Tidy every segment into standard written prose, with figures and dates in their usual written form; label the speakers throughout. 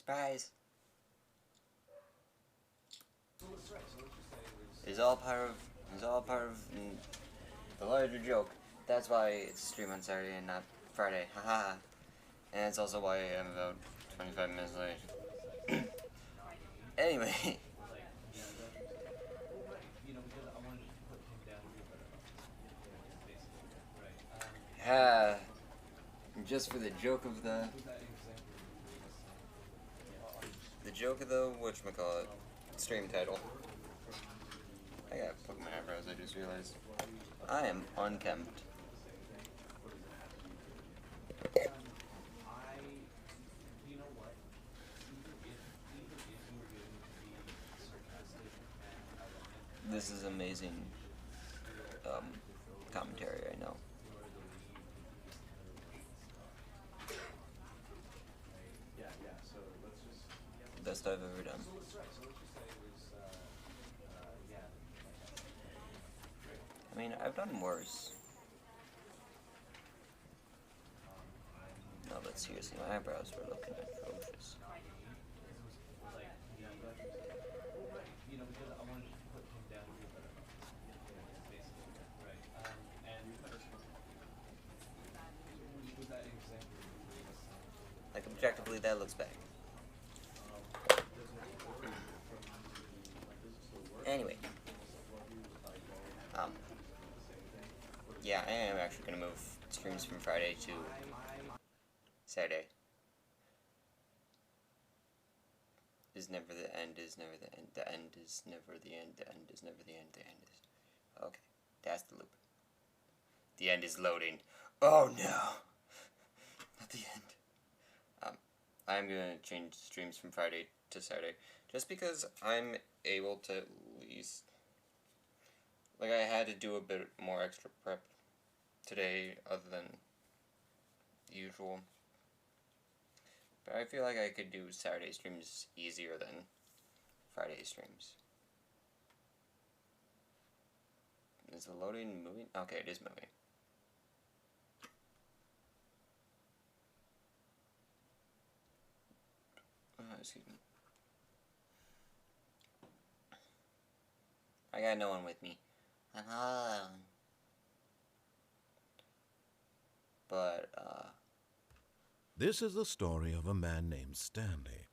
Speaker 1: Surprise! It's all part of the larger joke. That's why it's a stream on Saturday and not Friday. Haha. And it's also why I'm about 25 minutes late. Anyway. Just for the joke of the whatchamacallit, stream title. I gotta poke my eyebrows, I just realized. I am unkempt. This is amazing commentary, I know. Best I've ever done. I mean, I've done worse. No, but seriously, my eyebrows were looking atrocious. Like, objectively, that looks bad. Anyway. Yeah, I am actually gonna move streams from Friday to Saturday. Is never the end, is never the end, the end is never the end, the end is never the end, the end is... Okay, that's the loop. The end is loading. Oh no! Not the end. I'm gonna change streams from Friday to Saturday, just because I'm able to at least... Like, I had to do a bit more extra prep today, other than usual. But I feel like I could do Saturday streams easier than Friday streams. Is the loading moving? Okay, it is moving. Excuse me. I got no one with me. I'm all alone. But,
Speaker 2: This is the story of a man named Stanley.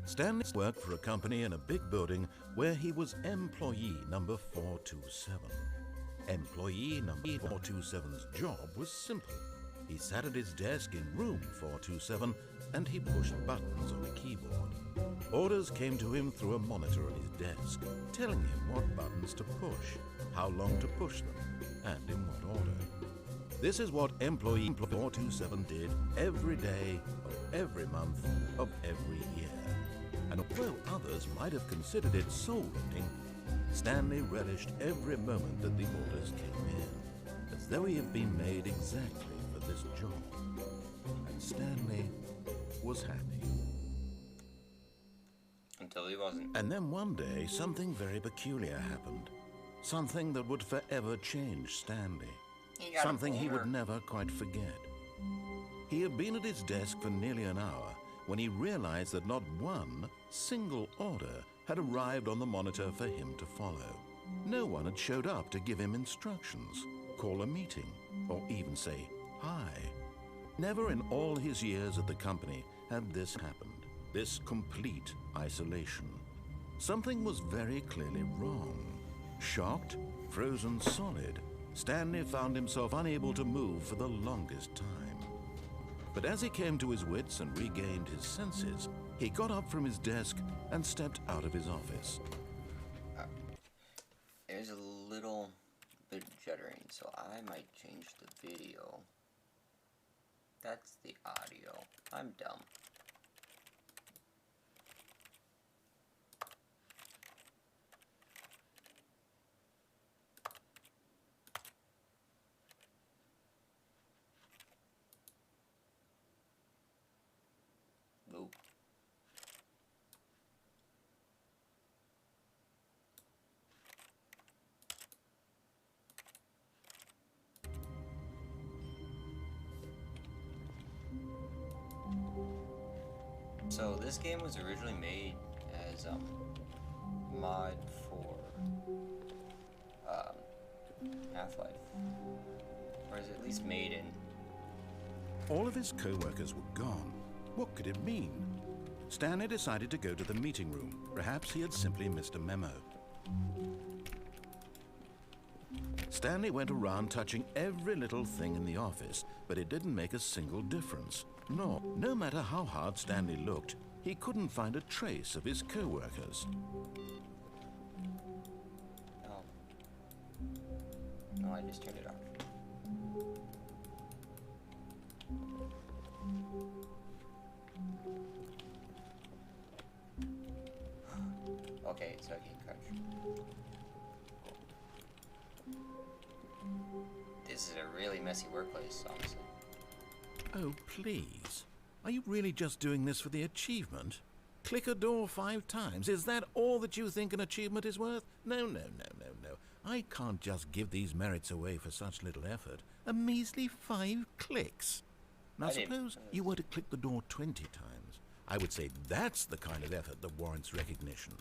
Speaker 2: Stanley worked for a company in a big building where he was employee number 427. Employee number 427's job was simple. He sat at his desk in room 427 and he pushed buttons on a keyboard. Orders came to him through a monitor on his desk, telling him what buttons to push, how long to push them, and in what order. This is what employee 427 did every day of every month of every year. And although others might have considered it soul-rending, Stanley relished every moment that the orders came in, as though he had been made exactly for this job. And Stanley was happy.
Speaker 1: until he wasn't.
Speaker 2: And then one day, something very peculiar happened. Something that would forever change Stanley. Something he would never quite forget. He had been at his desk for nearly an hour when he realized that not one single order had arrived on the monitor for him to follow. No one had showed up to give him instructions, call a meeting, or even say hi. Never in all his years at the company had this happened, this complete isolation. Something was very clearly wrong. Shocked, frozen solid, Stanley found himself unable to move for the longest time. But as he came to his wits and regained his senses, he got up from his desk and stepped out of his office.
Speaker 1: There's a little bit juddering, so I might change the video. That's the audio. I'm dumb. Ooh. So this game was originally made as mod for Half-Life, or is it at least made in?
Speaker 2: All of his co-workers were gone. What could it mean? Stanley decided to go to the meeting room. Perhaps he had simply missed a memo. Stanley went around touching every little thing in the office, but it didn't make a single difference. No matter how hard Stanley looked, he couldn't find a trace of his co-workers.
Speaker 1: Oh. No, I just turned it off. Okay, so I can crouch. This is a really messy workplace, honestly.
Speaker 2: Oh, please. Are you really just doing this for the achievement? Click a door 5 times. Is that all that you think an achievement is worth? No. I can't just give these merits away for such little effort. A measly 5 clicks. Now, suppose you were to click the door 20 times. I would say that's the kind of effort that warrants recognition.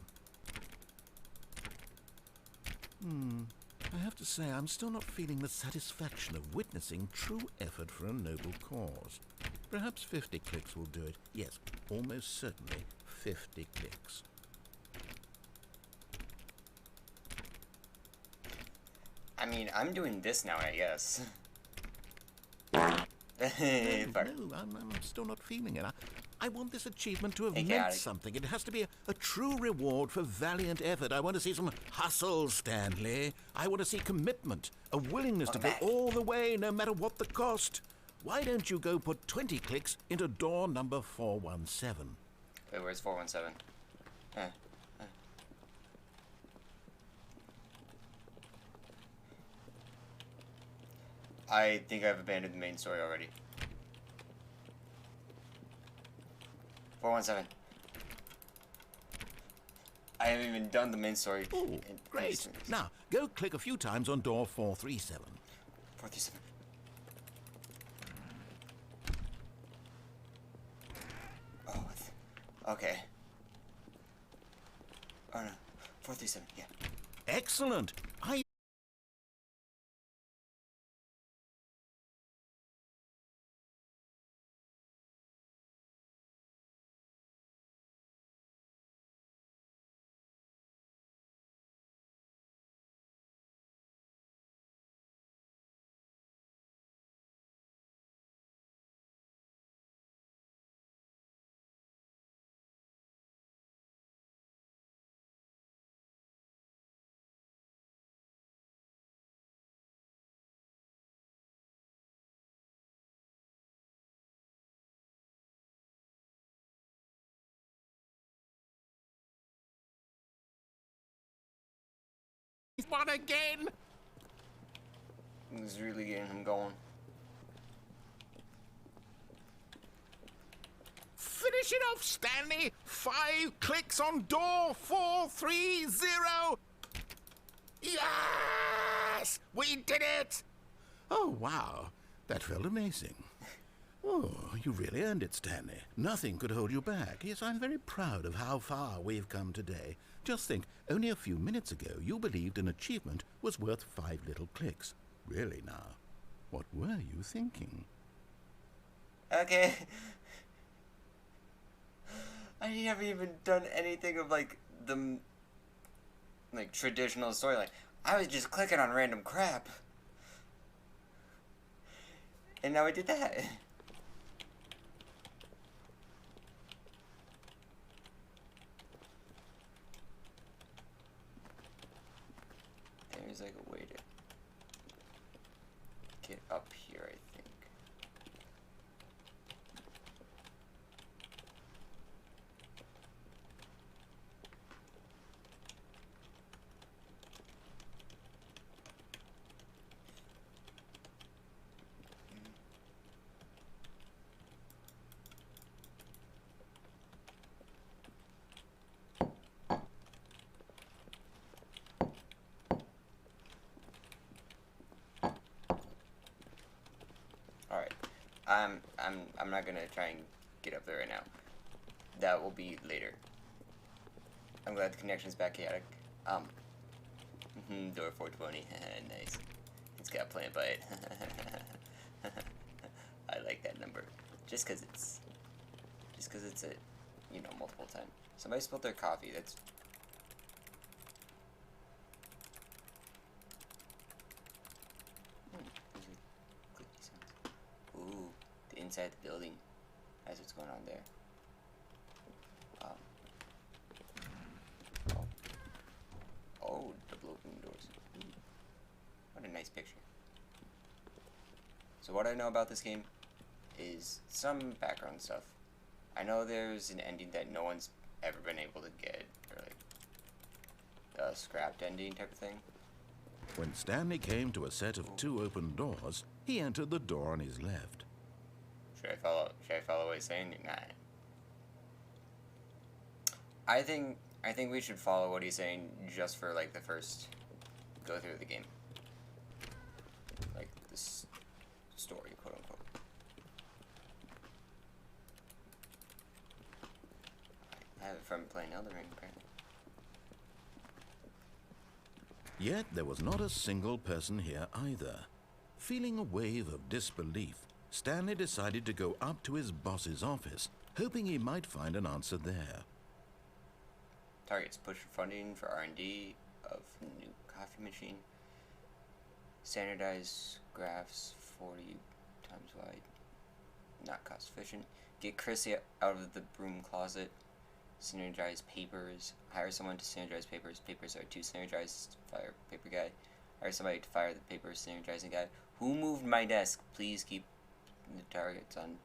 Speaker 2: I have to say, I'm still not feeling the satisfaction of witnessing true effort for a noble cause. Perhaps 50 clicks will do it. Yes, almost certainly 50 clicks.
Speaker 1: I mean, I'm doing this now, I guess.
Speaker 2: No, I'm still not feeling it. I want this achievement to have meant something. It has to be a true reward for valiant effort. I want to see some hustle, Stanley. I want to see commitment, a willingness to go all the way, no matter what the cost. Why don't you go put 20 clicks into door number 417?
Speaker 1: Wait, where's 417? I think I've abandoned the main story already. 417. I haven't even done the main story.
Speaker 2: Oh, great. Now, go click a few times on door 437.
Speaker 1: 437. Oh, okay. Oh no. 437, yeah.
Speaker 2: Excellent. One again.
Speaker 1: It's really getting him going.
Speaker 2: Finish it off, Stanley. 5 clicks on door 430. Yes! We did it! Oh, wow. That felt amazing. Oh, you really earned it, Stanley. Nothing could hold you back. Yes, I'm very proud of how far we've come today. Just think, only a few minutes ago, you believed an achievement was worth 5 little clicks. Really now, what were you thinking?
Speaker 1: Okay. I haven't even done anything of like the traditional storyline. I was just clicking on random crap. And now I did that. There's like a way to get up here, I think. I'm not gonna try and get up there right now. that will be later. I'm glad the connection's back chaotic. Door 420. Nice. It's got plant by it. I like that number. Just cause it's a, you know, multiple time. Somebody spilled their coffee. That's those are clicky sounds. Ooh, the inside the building. That's what's going on there. Oh, double opening doors. Ooh. What a nice picture. So what I know about this game is some background stuff. I know there's an ending that no one's ever been able to get, or like a scrapped ending type of thing.
Speaker 2: When Stanley came to a set of 2 open doors, he entered the door on his left.
Speaker 1: Should I follow what he's saying? Nah. I think we should follow what he's saying just for like the first go through the game. Like this story, quote unquote. I have it from playing Elden Ring, apparently.
Speaker 2: Yet there was not a single person here either. Feeling a wave of disbelief, Stanley decided to go up to his boss's office, hoping he might find an answer there.
Speaker 1: Targets push funding for R&D of new coffee machine. Standardized graphs 40 times wide. Not cost efficient. Get Chrissy out of the broom closet. Synergize papers. Hire someone to synergize papers. Papers are too synergized. Fire paper guy. Hire somebody to fire the paper synergizing guy. Who moved my desk? Please keep the targets on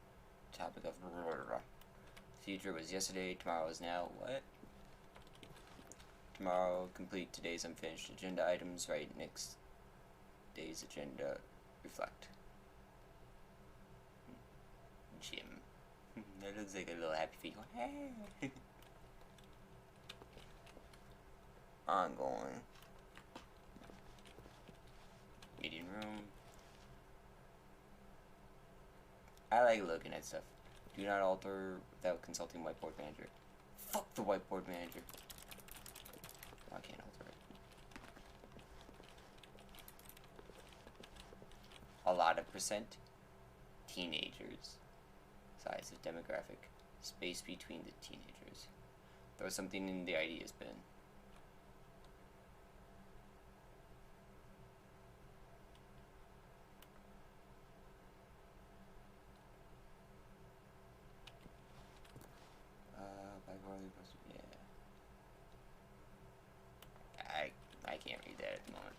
Speaker 1: topic of. Future was yesterday. Tomorrow is now. What? Tomorrow, complete today's unfinished agenda items. Right next day's agenda. Reflect. Jim. That looks like a little happy feet going, hey. Ongoing. Meeting room. I like looking at stuff. Do not alter without consulting whiteboard manager. Fuck the whiteboard manager. I can't alter it. A lot of percent. Teenagers. Size of demographic. Space between the teenagers. Throw something in the ideas bin. Yeah. I can't read that at the moment.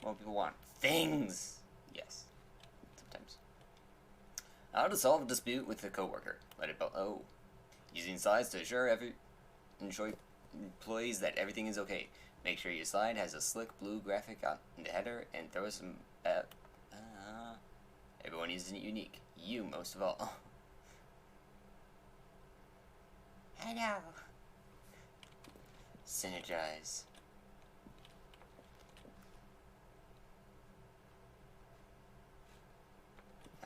Speaker 1: What people want? Things! Yes. Sometimes. How to solve a dispute with a coworker. Let it oh. Using slides to assure employees that everything is okay. Make sure your slide has a slick blue graphic on the header and throw some everyone isn't unique. You most of all. Hello. Synergize.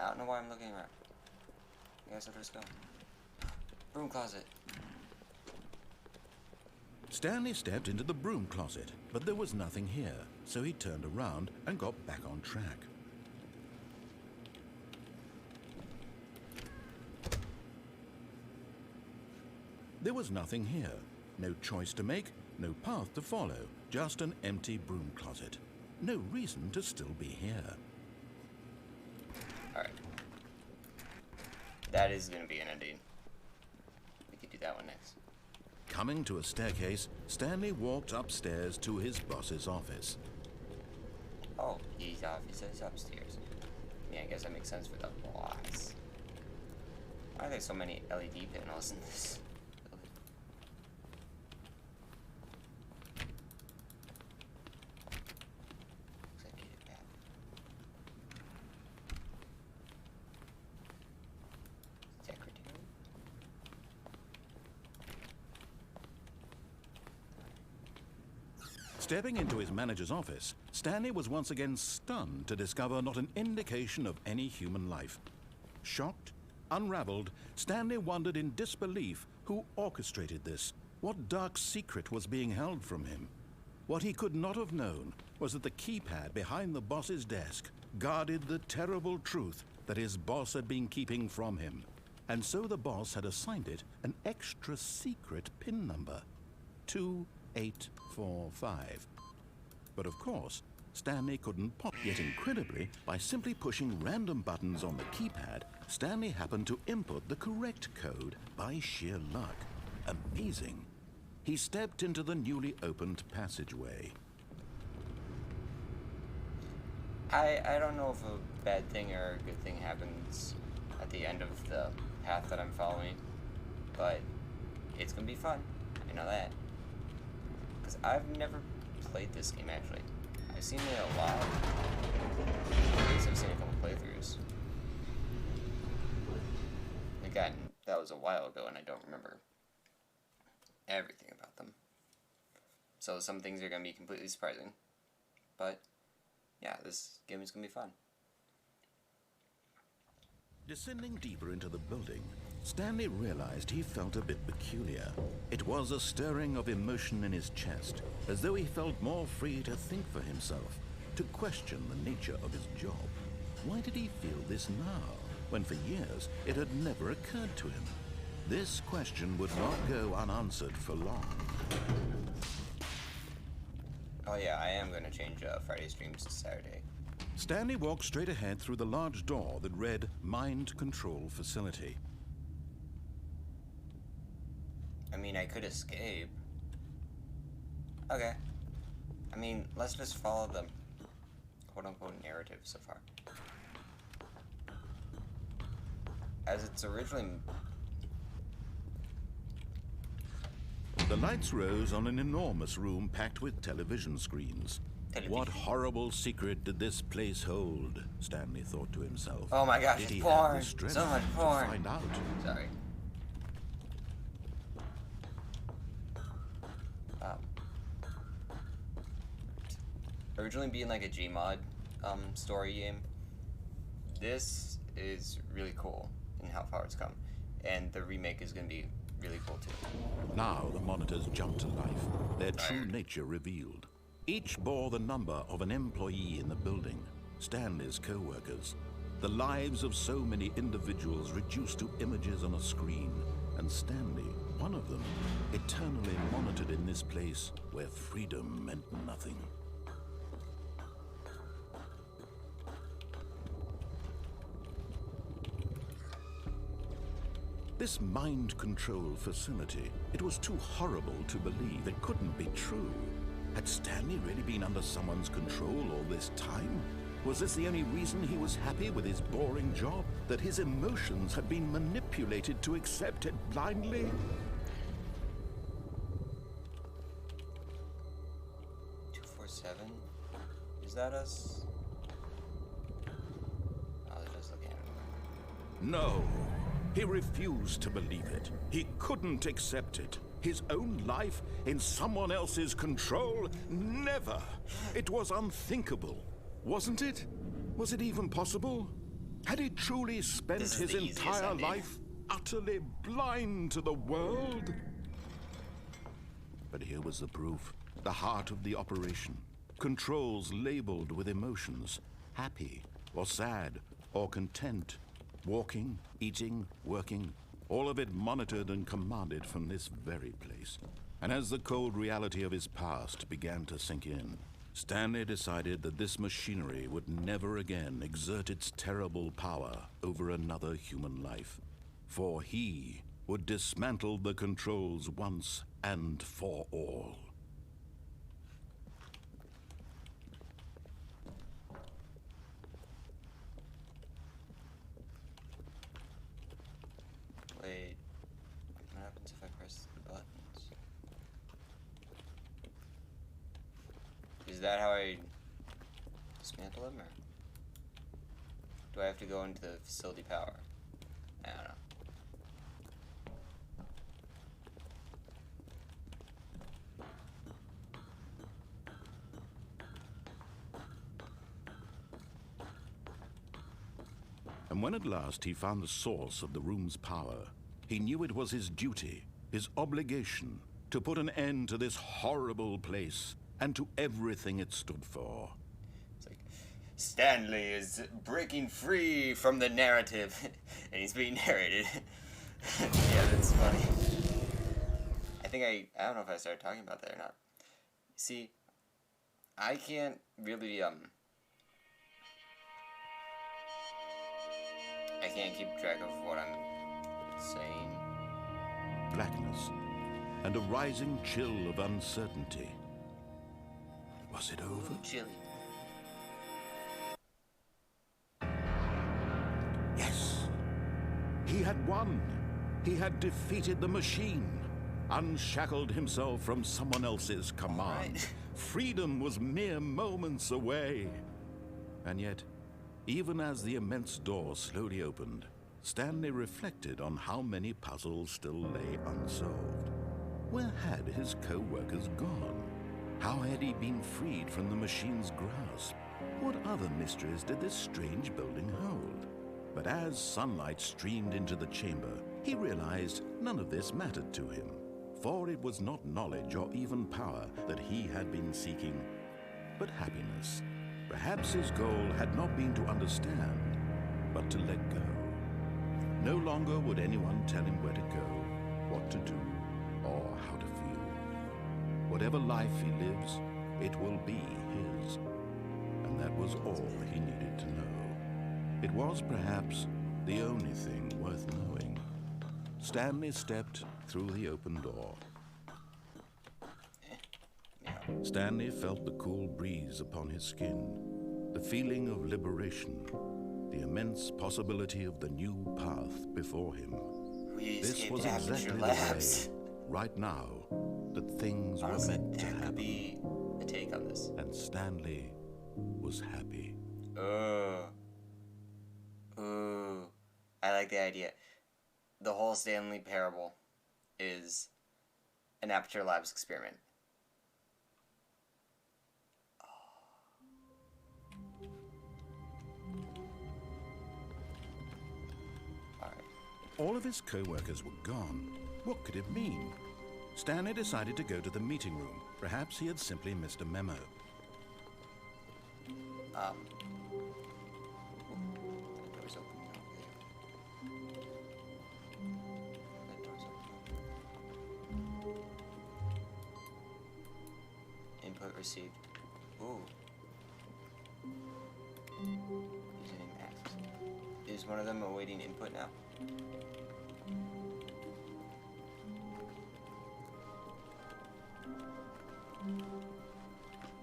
Speaker 1: I don't know why I'm looking around. I guess I'll just go. Broom closet.
Speaker 2: Stanley stepped into the broom closet, but there was nothing here, so he turned around and got back on track. There was nothing here. No choice to make, no path to follow, just an empty broom closet. No reason to still be here.
Speaker 1: Alright. That is going to be an ending. We could do that one next.
Speaker 2: Coming to a staircase, Stanley walked upstairs to his boss's office.
Speaker 1: Oh, his office is upstairs. Yeah, I guess that makes sense for the boss. Why are there so many LED panels in this?
Speaker 2: Stepping into his manager's office, Stanley was once again stunned to discover not an indication of any human life. Shocked, he looked around. Unraveled, Stanley wondered in disbelief who orchestrated this. What dark secret was being held from him? What he could not have known was that the keypad behind the boss's desk guarded the terrible truth that his boss had been keeping from him. And so the boss had assigned it an extra secret PIN number, 2845. But of course, Stanley couldn't pop. Yet incredibly, by simply pushing random buttons on the keypad, Stanley happened to input the correct code by sheer luck. Amazing. He stepped into the newly opened passageway.
Speaker 1: I don't know if a bad thing or a good thing happens at the end of the path that I'm following, but it's gonna be fun. I know that. Because I've never played this game actually. I've seen it a lot. At least I've seen a couple playthroughs. Again, that was a while ago and I don't remember everything about them. So some things are going to be completely surprising. But yeah, this game is going to be fun.
Speaker 2: Descending deeper into the building, Stanley realized he felt a bit peculiar. It was a stirring of emotion in his chest, as though he felt more free to think for himself, to question the nature of his job. Why did he feel this now, when for years it had never occurred to him? This question would not go unanswered for long.
Speaker 1: Oh yeah, I am going to change Friday streams to Saturday.
Speaker 2: Stanley walked straight ahead through the large door that read Mind Control Facility.
Speaker 1: I mean, I could escape. Okay. I mean, let's just follow the quote-unquote narrative so far. As it's originally...
Speaker 2: The lights rose on an enormous room packed with television screens. What horrible secret did this place hold? Stanley thought to himself.
Speaker 1: Oh my gosh,
Speaker 2: did he
Speaker 1: it's porn!
Speaker 2: have the strength
Speaker 1: So much
Speaker 2: to
Speaker 1: porn!
Speaker 2: find out?
Speaker 1: Sorry. Originally being like a Gmod story game, this is really cool in how far it's come. And the remake is going to be really cool too.
Speaker 2: Now the monitors jumped to life, their true nature revealed. Each bore the number of an employee in the building, Stanley's co-workers. The lives of so many individuals reduced to images on a screen, and Stanley, one of them, eternally monitored in this place where freedom meant nothing. This mind control facility, it was too horrible to believe. It couldn't be true. Had Stanley really been under someone's control all this time? Was this the only reason he was happy with his boring job? That his emotions had been manipulated to accept it blindly?
Speaker 1: 247? Is that us? Oh, they're just looking at him.
Speaker 2: No. He refused to believe it. He couldn't accept it. His own life in someone else's control? Never. It was unthinkable. Wasn't it? Was it even possible? Had he truly spent his entire life utterly blind to the world? But here was the proof. The heart of the operation. Controls labeled with emotions. Happy, or sad, or content. Walking, eating, working, all of it monitored and commanded from this very place. And as the cold reality of his past began to sink in, Stanley decided that this machinery would never again exert its terrible power over another human life. For he would dismantle the controls once and for all.
Speaker 1: Wait, what happens if I press the buttons? Is that how I dismantle them, or do I have to go into the facility power? I don't know.
Speaker 2: And And when at last he found the source of the room's power, he knew it was his duty, his obligation, to put an end to this horrible place and to everything it stood for.
Speaker 1: It's like, Stanley is breaking free from the narrative, and he's being narrated. Yeah, that's funny. I don't know if I started talking about that or not. See, I can't really, I can't keep track of what I'm saying.
Speaker 2: Blackness and a rising chill of uncertainty. Was it over?
Speaker 1: Chilly.
Speaker 2: Yes. He had won. He had defeated the machine, unshackled himself from someone else's command.
Speaker 1: Right.
Speaker 2: Freedom was mere moments away. And yet, even as the immense door slowly opened, Stanley reflected on how many puzzles still lay unsolved. Where had his co-workers gone? How had he been freed from the machine's grasp? What other mysteries did this strange building hold? But as sunlight streamed into the chamber, he realized none of this mattered to him, for it was not knowledge or even power that he had been seeking, but happiness. Perhaps his goal had not been to understand, but to let go. No longer would anyone tell him where to go, what to do, or how to feel. Whatever life he lives, it will be his. And that was all he needed to know. It was perhaps the only thing worth knowing. Stanley stepped through the open door. Stanley felt the cool breeze upon his skin, the feeling of liberation, the immense possibility of the new path before him. This was exactly the way, right now, that things were meant to happen.
Speaker 1: Could be a take on this.
Speaker 2: And Stanley was happy.
Speaker 1: Ooh. I like the idea. The whole Stanley Parable is an Aperture Labs experiment.
Speaker 2: All of his co-workers were gone. What could it mean? Stanley decided to go to the meeting room. Perhaps he had simply missed a memo.
Speaker 1: That door's open over there. That door's open. Input received. Ooh. Using access. Is one of them awaiting input now?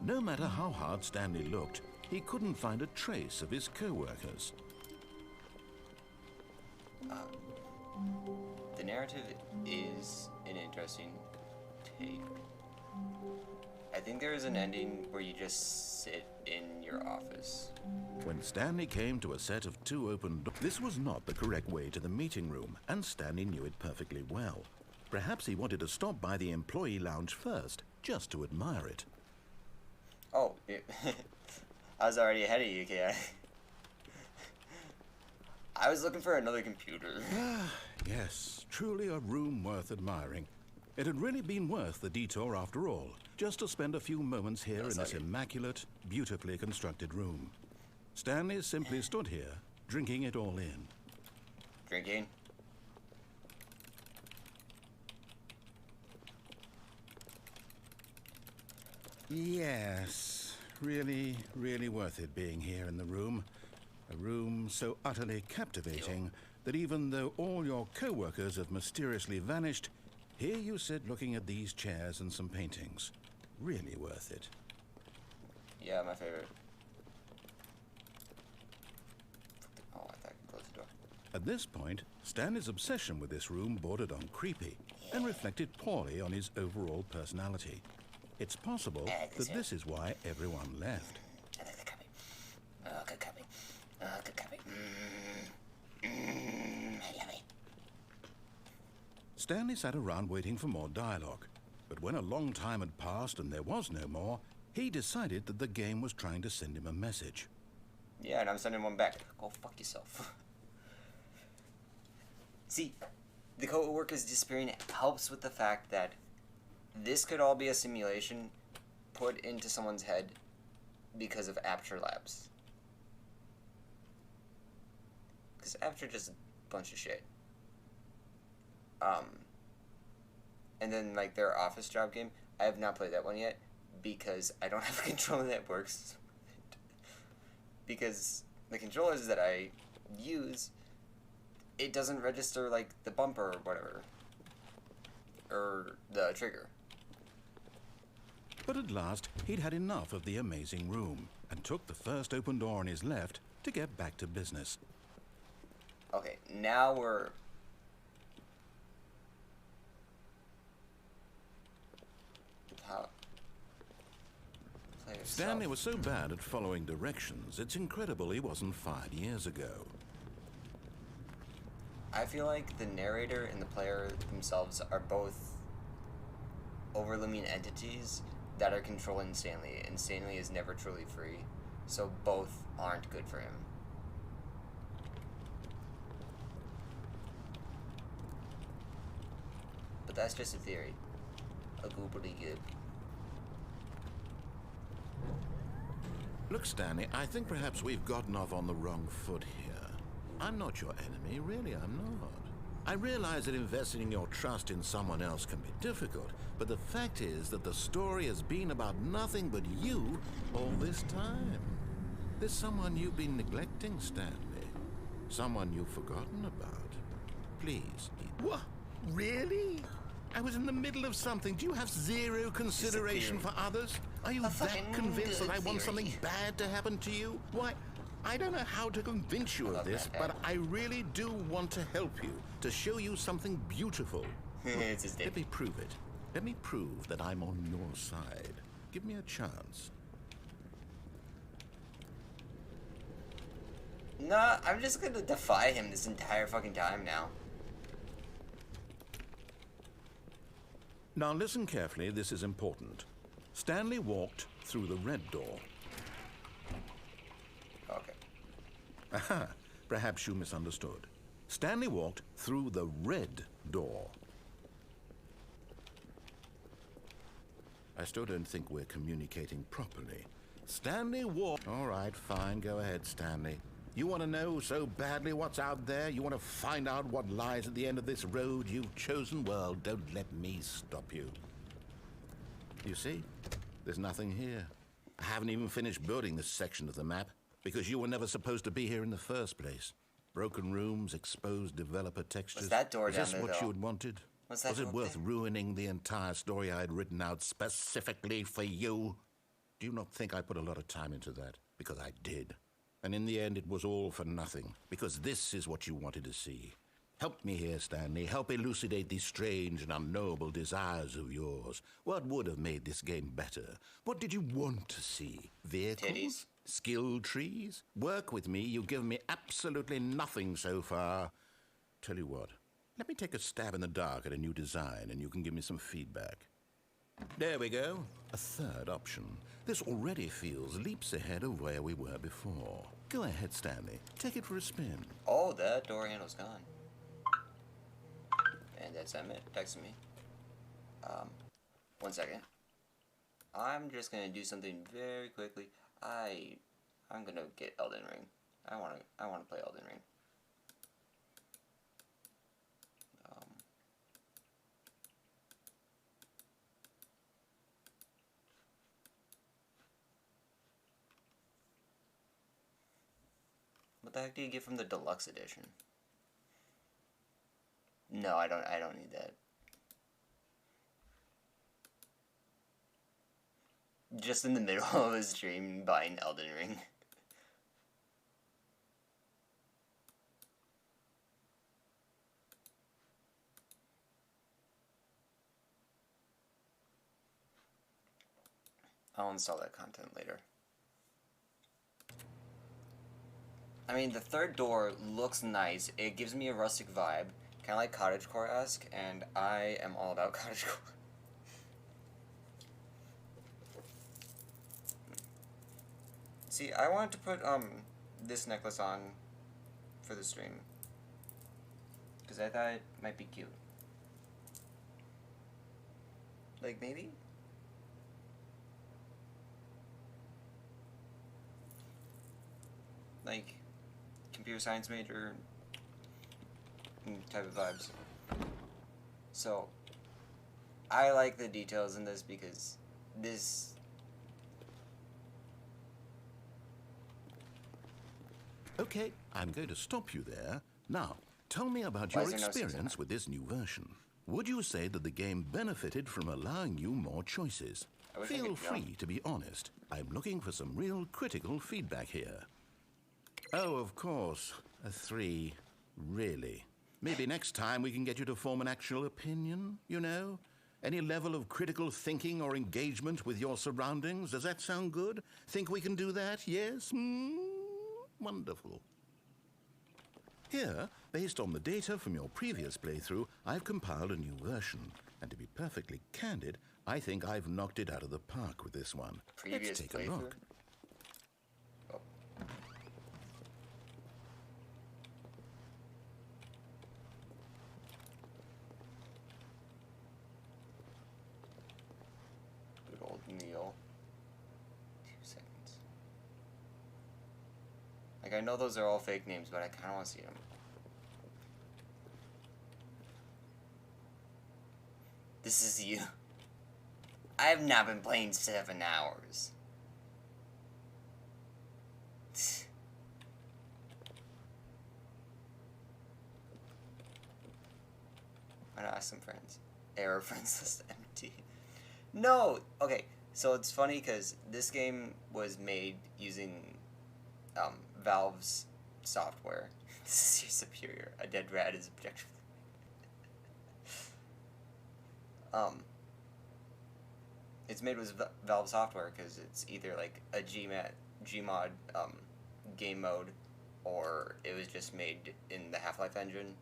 Speaker 2: No matter how hard Stanley looked, he couldn't find a trace of his co-workers.
Speaker 1: The narrative is an interesting take. I think there is an ending where you just sit in your office.
Speaker 2: When Stanley came to a set of two open doors, this was not the correct way to the meeting room, and Stanley knew it perfectly well. Perhaps he wanted to stop by the employee lounge first, just to admire it.
Speaker 1: Oh, I was already ahead of you, K.I. I was looking for another computer.
Speaker 2: Yes, truly a room worth admiring. It had really been worth the detour after all, just to spend a few moments here in this immaculate, beautifully constructed room. Stanley simply stood here, drinking it all in.
Speaker 1: Drinking?
Speaker 2: Yes, really, really worth it being here in the room. A room so utterly captivating that even though all your co-workers have mysteriously vanished, here you sit looking at these chairs and some paintings. Really worth it.
Speaker 1: Yeah, my favorite. Oh, I thought I could close the door.
Speaker 2: At this point, Stanley's obsession with this room bordered on creepy and reflected poorly on his overall personality. It's possible that this is why everyone left.
Speaker 1: I like the copy. Oh, good copy. Oh, good copy. I love it.
Speaker 2: Stanley sat around waiting for more dialogue. But when a long time had passed and there was no more, he decided that the game was trying to send him a message.
Speaker 1: Yeah, and I'm sending one back. Go fuck yourself. See, the co-workers disappearing helps with the fact that this could all be a simulation put into someone's head because of Aperture Labs. Because Aperture just a bunch of shit. And then, like, their office job game, I have not played that one yet because I don't have a controller that works. Because the controllers that I use, it doesn't register, like, the bumper or whatever. Or the trigger.
Speaker 2: But at last, he'd had enough of the amazing room and took the first open door on his left to get back to business.
Speaker 1: Okay, now we're... How?
Speaker 2: Stanley was so bad at following directions, it's incredible he wasn't fired years ago.
Speaker 1: I feel like the narrator and the player themselves are both overlooming entities that are controlling Stanley, and Stanley is never truly free, so both aren't good for him. But that's just a theory. A goobly-goob.
Speaker 2: Look, Stanley, I think perhaps we've gotten off on the wrong foot here. I'm not your enemy, really, I'm not. I realize that investing your trust in someone else can be difficult, but the fact is that the story has been about nothing but you all this time. There's someone you've been neglecting, Stanley. Someone you've forgotten about. Please. What? Really? I was in the middle of something. Do you have zero consideration for others? Are you that convinced that I want something bad to happen to you? Why, I don't know how to convince you of this, but I really do want to help you, to show you something beautiful. Let me prove it. Let me prove that I'm on your side. Give me a chance.
Speaker 1: Nah, I'm just gonna defy him this entire fucking time now.
Speaker 2: Now listen carefully, this is important. Stanley walked through the red door.
Speaker 1: Okay.
Speaker 2: Aha, perhaps you misunderstood. Stanley walked through the red door. I still don't think we're communicating properly. Stanley walked... All right, fine, go ahead, Stanley. You want to know so badly what's out there? You want to find out what lies at the end of this road you've chosen? Well, don't let me stop you. You see? There's nothing here. I haven't even finished building this section of the map because you were never supposed to be here in the first place. Broken rooms, exposed developer textures.
Speaker 1: Was that door down there,
Speaker 2: Is this what you had wanted?
Speaker 1: Was
Speaker 2: it worth ruining the entire story I had written out specifically for you? Do you not think I put a lot of time into that? Because I did. And in the end, it was all for nothing, because this is what you wanted to see. Help me here, Stanley. Help elucidate these strange and unknowable desires of yours. What would have made this game better? What did you want to see? Vehicles?
Speaker 1: Titties.
Speaker 2: Skill trees? Work with me. You've given me absolutely nothing so far. Tell you what, let me take a stab in the dark at a new design, and you can give me some feedback. There we go. A third option. This already feels leaps ahead of where we were before. Go ahead, Stanley. Take it for a spin.
Speaker 1: Oh, that door handle's gone. And that's Emmett texting me. 1 second. I'm just gonna do something very quickly. I'm gonna get Elden Ring. I wanna play Elden Ring. What the heck do you get from the deluxe edition? No, I don't need that. Just in the middle of a stream buying Elden Ring. I'll install that content later. I mean, the third door looks nice. It gives me a rustic vibe, kind of like cottagecore-esque, and I am all about cottagecore. See, I wanted to put this necklace on for the stream. Because I thought it might be cute. Like, maybe? Like, computer science major type of vibes. So, I like the details in this because this...
Speaker 2: Okay, I'm going to stop you there. Now, tell me about your experience with this new version. Would you say that the game benefited from allowing you more choices? Feel free to be honest. I'm looking for some real critical feedback here. Oh, of course. A 3. Really? Maybe next time we can get you to form an actual opinion, you know? Any level of critical thinking or engagement with your surroundings? Does that sound good? Think we can do that? Yes? Wonderful. Here, based on the data from your previous playthrough, I've compiled a new version. And to be perfectly candid, I think I've knocked it out of the park with this one. Let's take a look.
Speaker 1: Oh. Good old Neil. 2 seconds. Like, I know those are all fake names, but I kind of want to see them. This is you. I have not been playing 7 hours. I'm gonna ask some friends. Error friends list empty. No! Okay, so it's funny because this game was made using Valve's software. This is your superior. A dead rat is objectively. It's made with Valve software because it's either like a Gmod game mode, or it was just made in the Half-Life engine.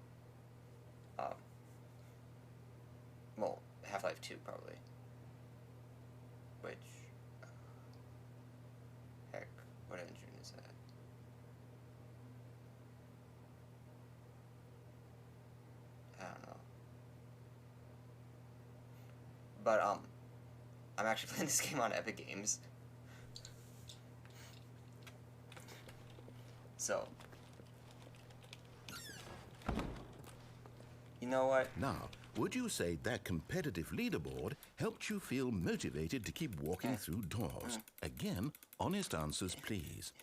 Speaker 1: Well, Half-Life 2 probably. Which, heck, what engine is that? I don't know. But I'm actually playing this game on Epic Games. So, you know what?
Speaker 2: Now, would you say that competitive leaderboard helped you feel motivated to keep walking through doors? Again, honest answers, please.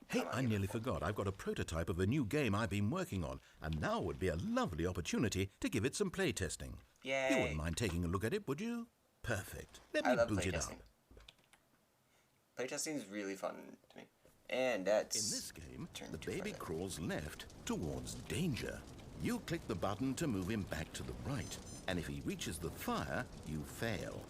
Speaker 2: Hey, I nearly forgot. I've got a prototype of a new game I've been working on, and now would be a lovely opportunity to give it some playtesting.
Speaker 1: Yay.
Speaker 2: You wouldn't mind taking a look at it, would you? Perfect. Let me boot it up.
Speaker 1: Playtesting is really fun to me. And that's...
Speaker 2: In this game, the baby crawls left towards danger. You click the button to move him back to the right, and if he reaches the fire, you fail.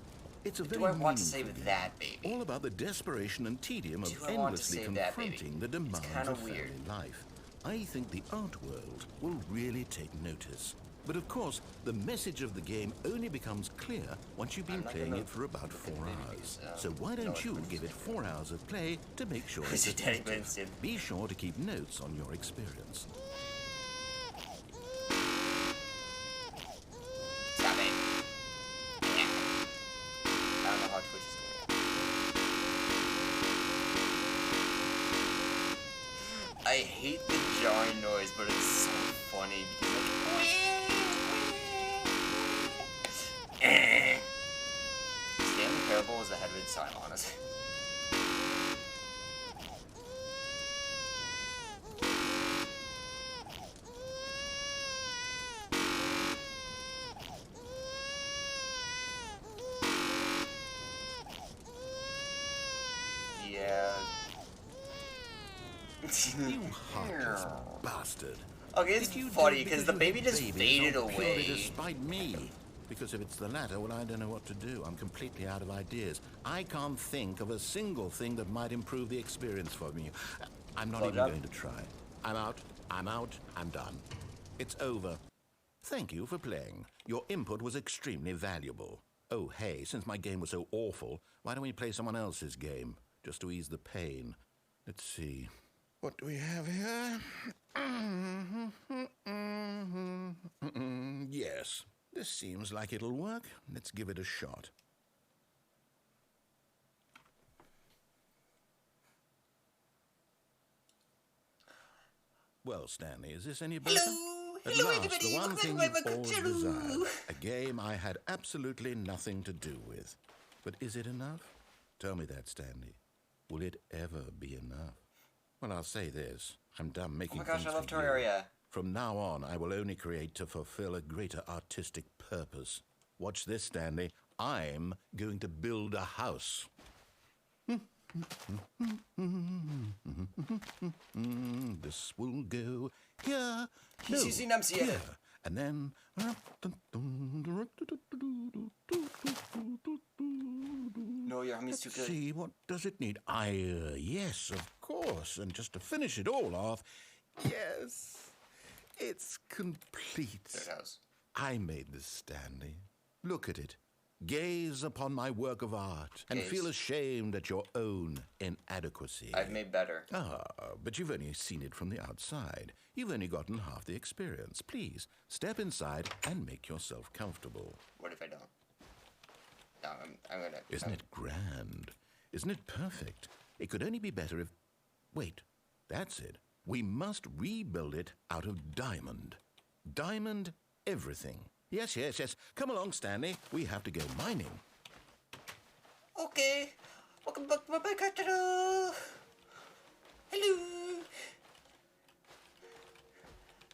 Speaker 2: It's a very
Speaker 1: want to save that baby?
Speaker 2: All about the desperation and tedium of endlessly confronting the demands of family life. I think the art world will really take notice. But of course, the message of the game only becomes clear once you've been playing it for about 4 hours. So why don't you give it 4 hours of play to make sure it's effective? Be sure to keep notes on your experience.
Speaker 1: Stop it. Yeah. I don't know how Twitch is doing it. I hate the jarring noise, but it's so funny because Stanley Parable was ahead of its time, honestly. Yeah.
Speaker 2: You heartless bastard.
Speaker 1: Okay, it's funny because the baby just faded away.
Speaker 2: Despite me. Because if it's the latter, well, I don't know what to do. I'm completely out of ideas. I can't think of a single thing that might improve the experience for me. I'm not even going to try. I'm out. I'm done. It's over. Thank you for playing. Your input was extremely valuable. Oh, hey, since my game was so awful, why don't we play someone else's game? Just to ease the pain. Let's see. What do we have here? Yes, this seems like it'll work. Let's give it a shot. Well, Stanley, is this any better?
Speaker 1: Hello!
Speaker 2: At
Speaker 1: Hello,
Speaker 2: last,
Speaker 1: everybody!
Speaker 2: the one
Speaker 1: Welcome
Speaker 2: thing
Speaker 1: to
Speaker 2: you've
Speaker 1: my
Speaker 2: always
Speaker 1: show.
Speaker 2: desired. A game I had absolutely nothing to do with. But is it enough? Tell me that, Stanley. Will it ever be enough? Well, I'll say this. I'm done making
Speaker 1: Oh my gosh,
Speaker 2: things
Speaker 1: I love
Speaker 2: for you.
Speaker 1: Terraria.
Speaker 2: From now on, I will only create to fulfill a greater artistic purpose. Watch this, Stanley. I'm going to build a house. This will go here. No, here. And then...
Speaker 1: No, your humming's too good.
Speaker 2: See, what does it need? Yes, of course. And just to finish it all off, yes, it's complete.
Speaker 1: Third house.
Speaker 2: I made this, Stanley. Look at it. Gaze upon my work of art and feel ashamed at your own inadequacy.
Speaker 1: I've made better.
Speaker 2: Ah, but you've only seen it from the outside. You've only gotten half the experience. Please, step inside and make yourself comfortable.
Speaker 1: What if I don't? No, I'm gonna...
Speaker 2: Isn't it grand? Isn't it perfect? It could only be better if... Wait, that's it. We must rebuild it out of diamond. Diamond everything. Yes, yes, yes. Come along, Stanley. We have to go mining.
Speaker 1: Okay. Welcome back to my channel. Hello.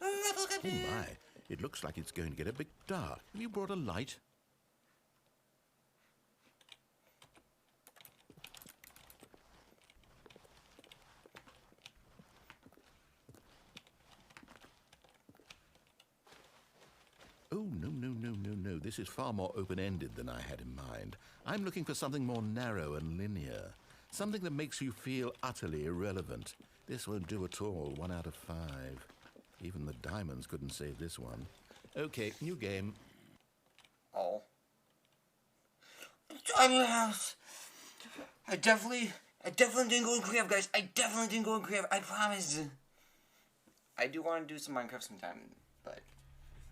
Speaker 2: Oh my, it looks like it's going to get a bit dark. Have you brought a light? Oh, no, no, no, no, no. This is far more open-ended than I had in mind. I'm looking for something more narrow and linear. Something that makes you feel utterly irrelevant. This won't do at all. 1 out of 5. Even the diamonds couldn't save this one. Okay, new game.
Speaker 1: Oh. Diamond house. I definitely didn't go in creative, guys. I definitely didn't go in creative. I promise. I do want to do some Minecraft sometime, but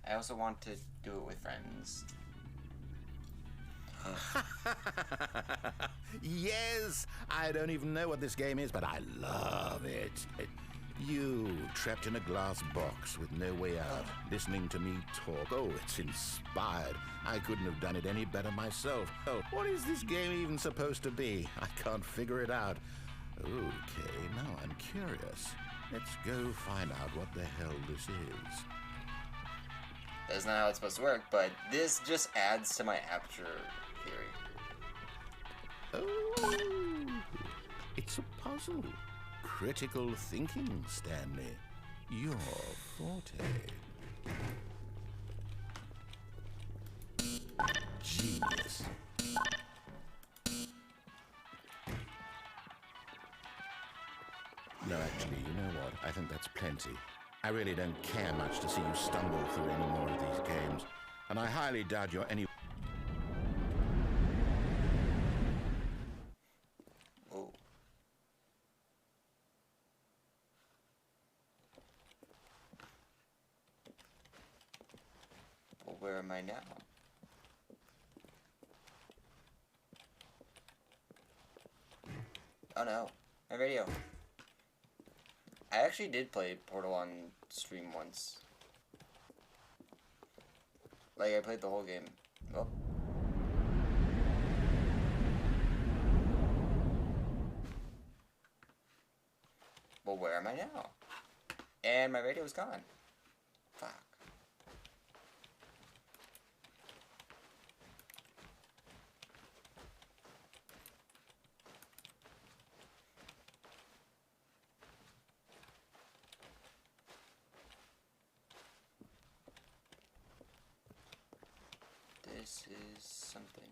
Speaker 1: I also want to do it with friends.
Speaker 2: Yes! I don't even know what this game is, but I love it. You, trapped in a glass box with no way out, listening to me talk. Oh, it's inspired. I couldn't have done it any better myself. Oh, what is this game even supposed to be? I can't figure it out. Okay, now I'm curious. Let's go find out what the hell this is.
Speaker 1: That's not how it's supposed to work, but this just adds to my aperture theory.
Speaker 2: Oh, it's a puzzle. Critical thinking, Stanley. Your forte. Genius. No, actually, you know what? I think that's plenty. I really don't care much to see you stumble through any more of these games. And I highly doubt you're any...
Speaker 1: Oh. Well, where am I now? Oh no, my radio. I actually did play Portal on stream once. Like, I played the whole game. Oh. Well, where am I now? And my radio's gone. Fuck. This is something.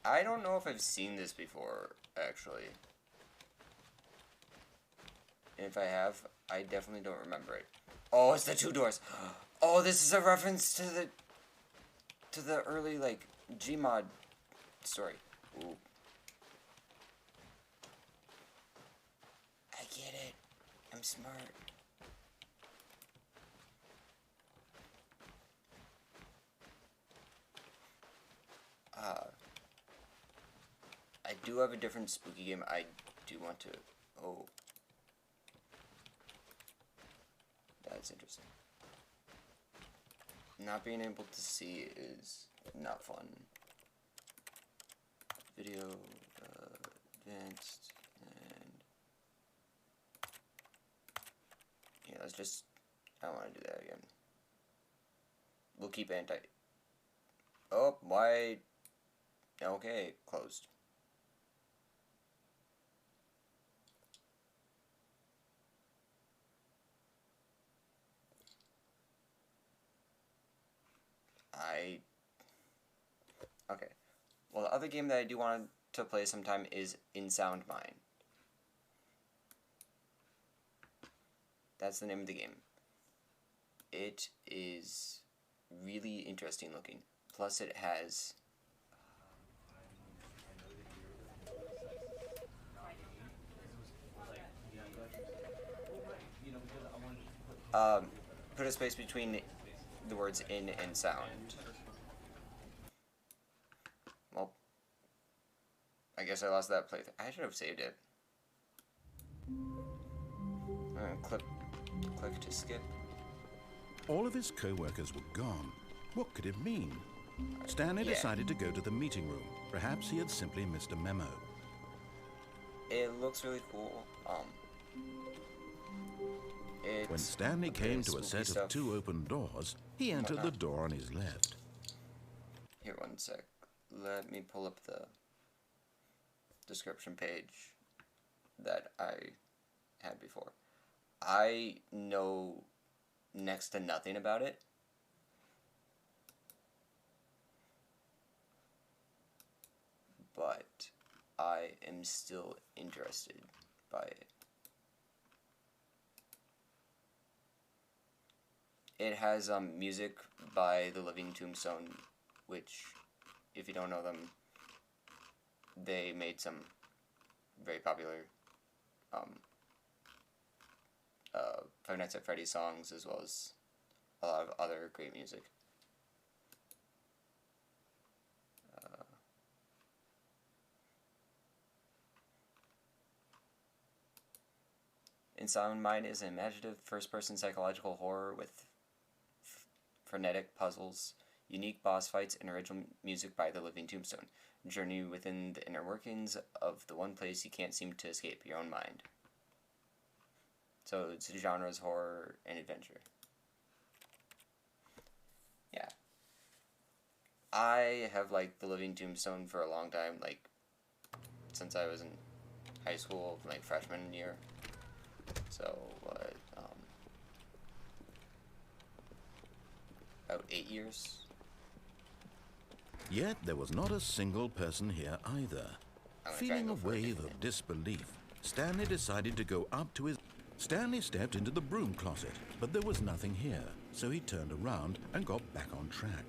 Speaker 1: I don't know if I've seen this before, actually. And if I have, I definitely don't remember it. Oh, it's the 2 doors. Oh, this is a reference to the early, like, Gmod story. Ooh. I I'm smart. I do have a different spooky game I do want to... Oh. That's interesting. Not being able to see is not fun. Video, advanced, and... Yeah, let's just... I don't want to do that again. We'll keep anti... Oh, why... Okay, closed. Okay. Well, the other game that I do want to play sometime is In Sound Mind. That's the name of the game. It is really interesting looking. Plus it has... put a space between the words in and sound. Well, I guess I lost that playthrough. I should have saved it. Click to skip.
Speaker 2: All of his co-workers were gone. What could it mean? Stanley decided to go to the meeting room. Perhaps he had simply missed a memo.
Speaker 1: It looks really cool.
Speaker 2: When Stanley came to a set of 2 open doors, he entered the door on his left.
Speaker 1: Here, one sec. Let me pull up the description page that I had before. I know next to nothing about it. But I am still interested by it. It has music by the Living Tombstone, which, if you don't know them, they made some very popular Five Nights at Freddy's songs, as well as a lot of other great music. In Sound Mind is an imaginative first-person psychological horror with frenetic puzzles, unique boss fights, and original music by the Living Tombstone. Journey within the inner workings of the one place you can't seem to escape, your own mind. So it's genres horror and adventure. Yeah. I have liked the Living Tombstone for a long time, like since I was in high school, like freshman year. So about 8 years.
Speaker 2: Yet there was not a single person here either. Feeling a wave of disbelief, Stanley decided to go up to his... Stanley stepped into the broom closet, but there was nothing here, so he turned around and got back on track.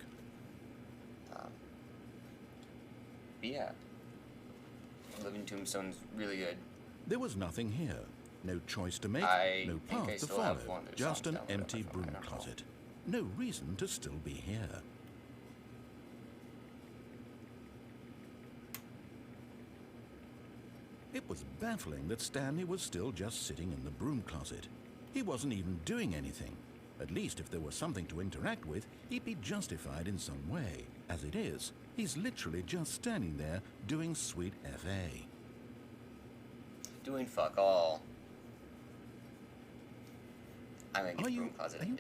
Speaker 1: Yeah. Living Tombstone's really good.
Speaker 2: There was nothing here. No choice to make, no path to follow, just an empty broom closet. No reason to still be here. It was baffling that Stanley was still just sitting in the broom closet. He wasn't even doing anything. At least if there was something to interact with, he'd be justified in some way. As it is, he's literally just standing there doing sweet FA.
Speaker 1: Doing fuck all.
Speaker 2: Are you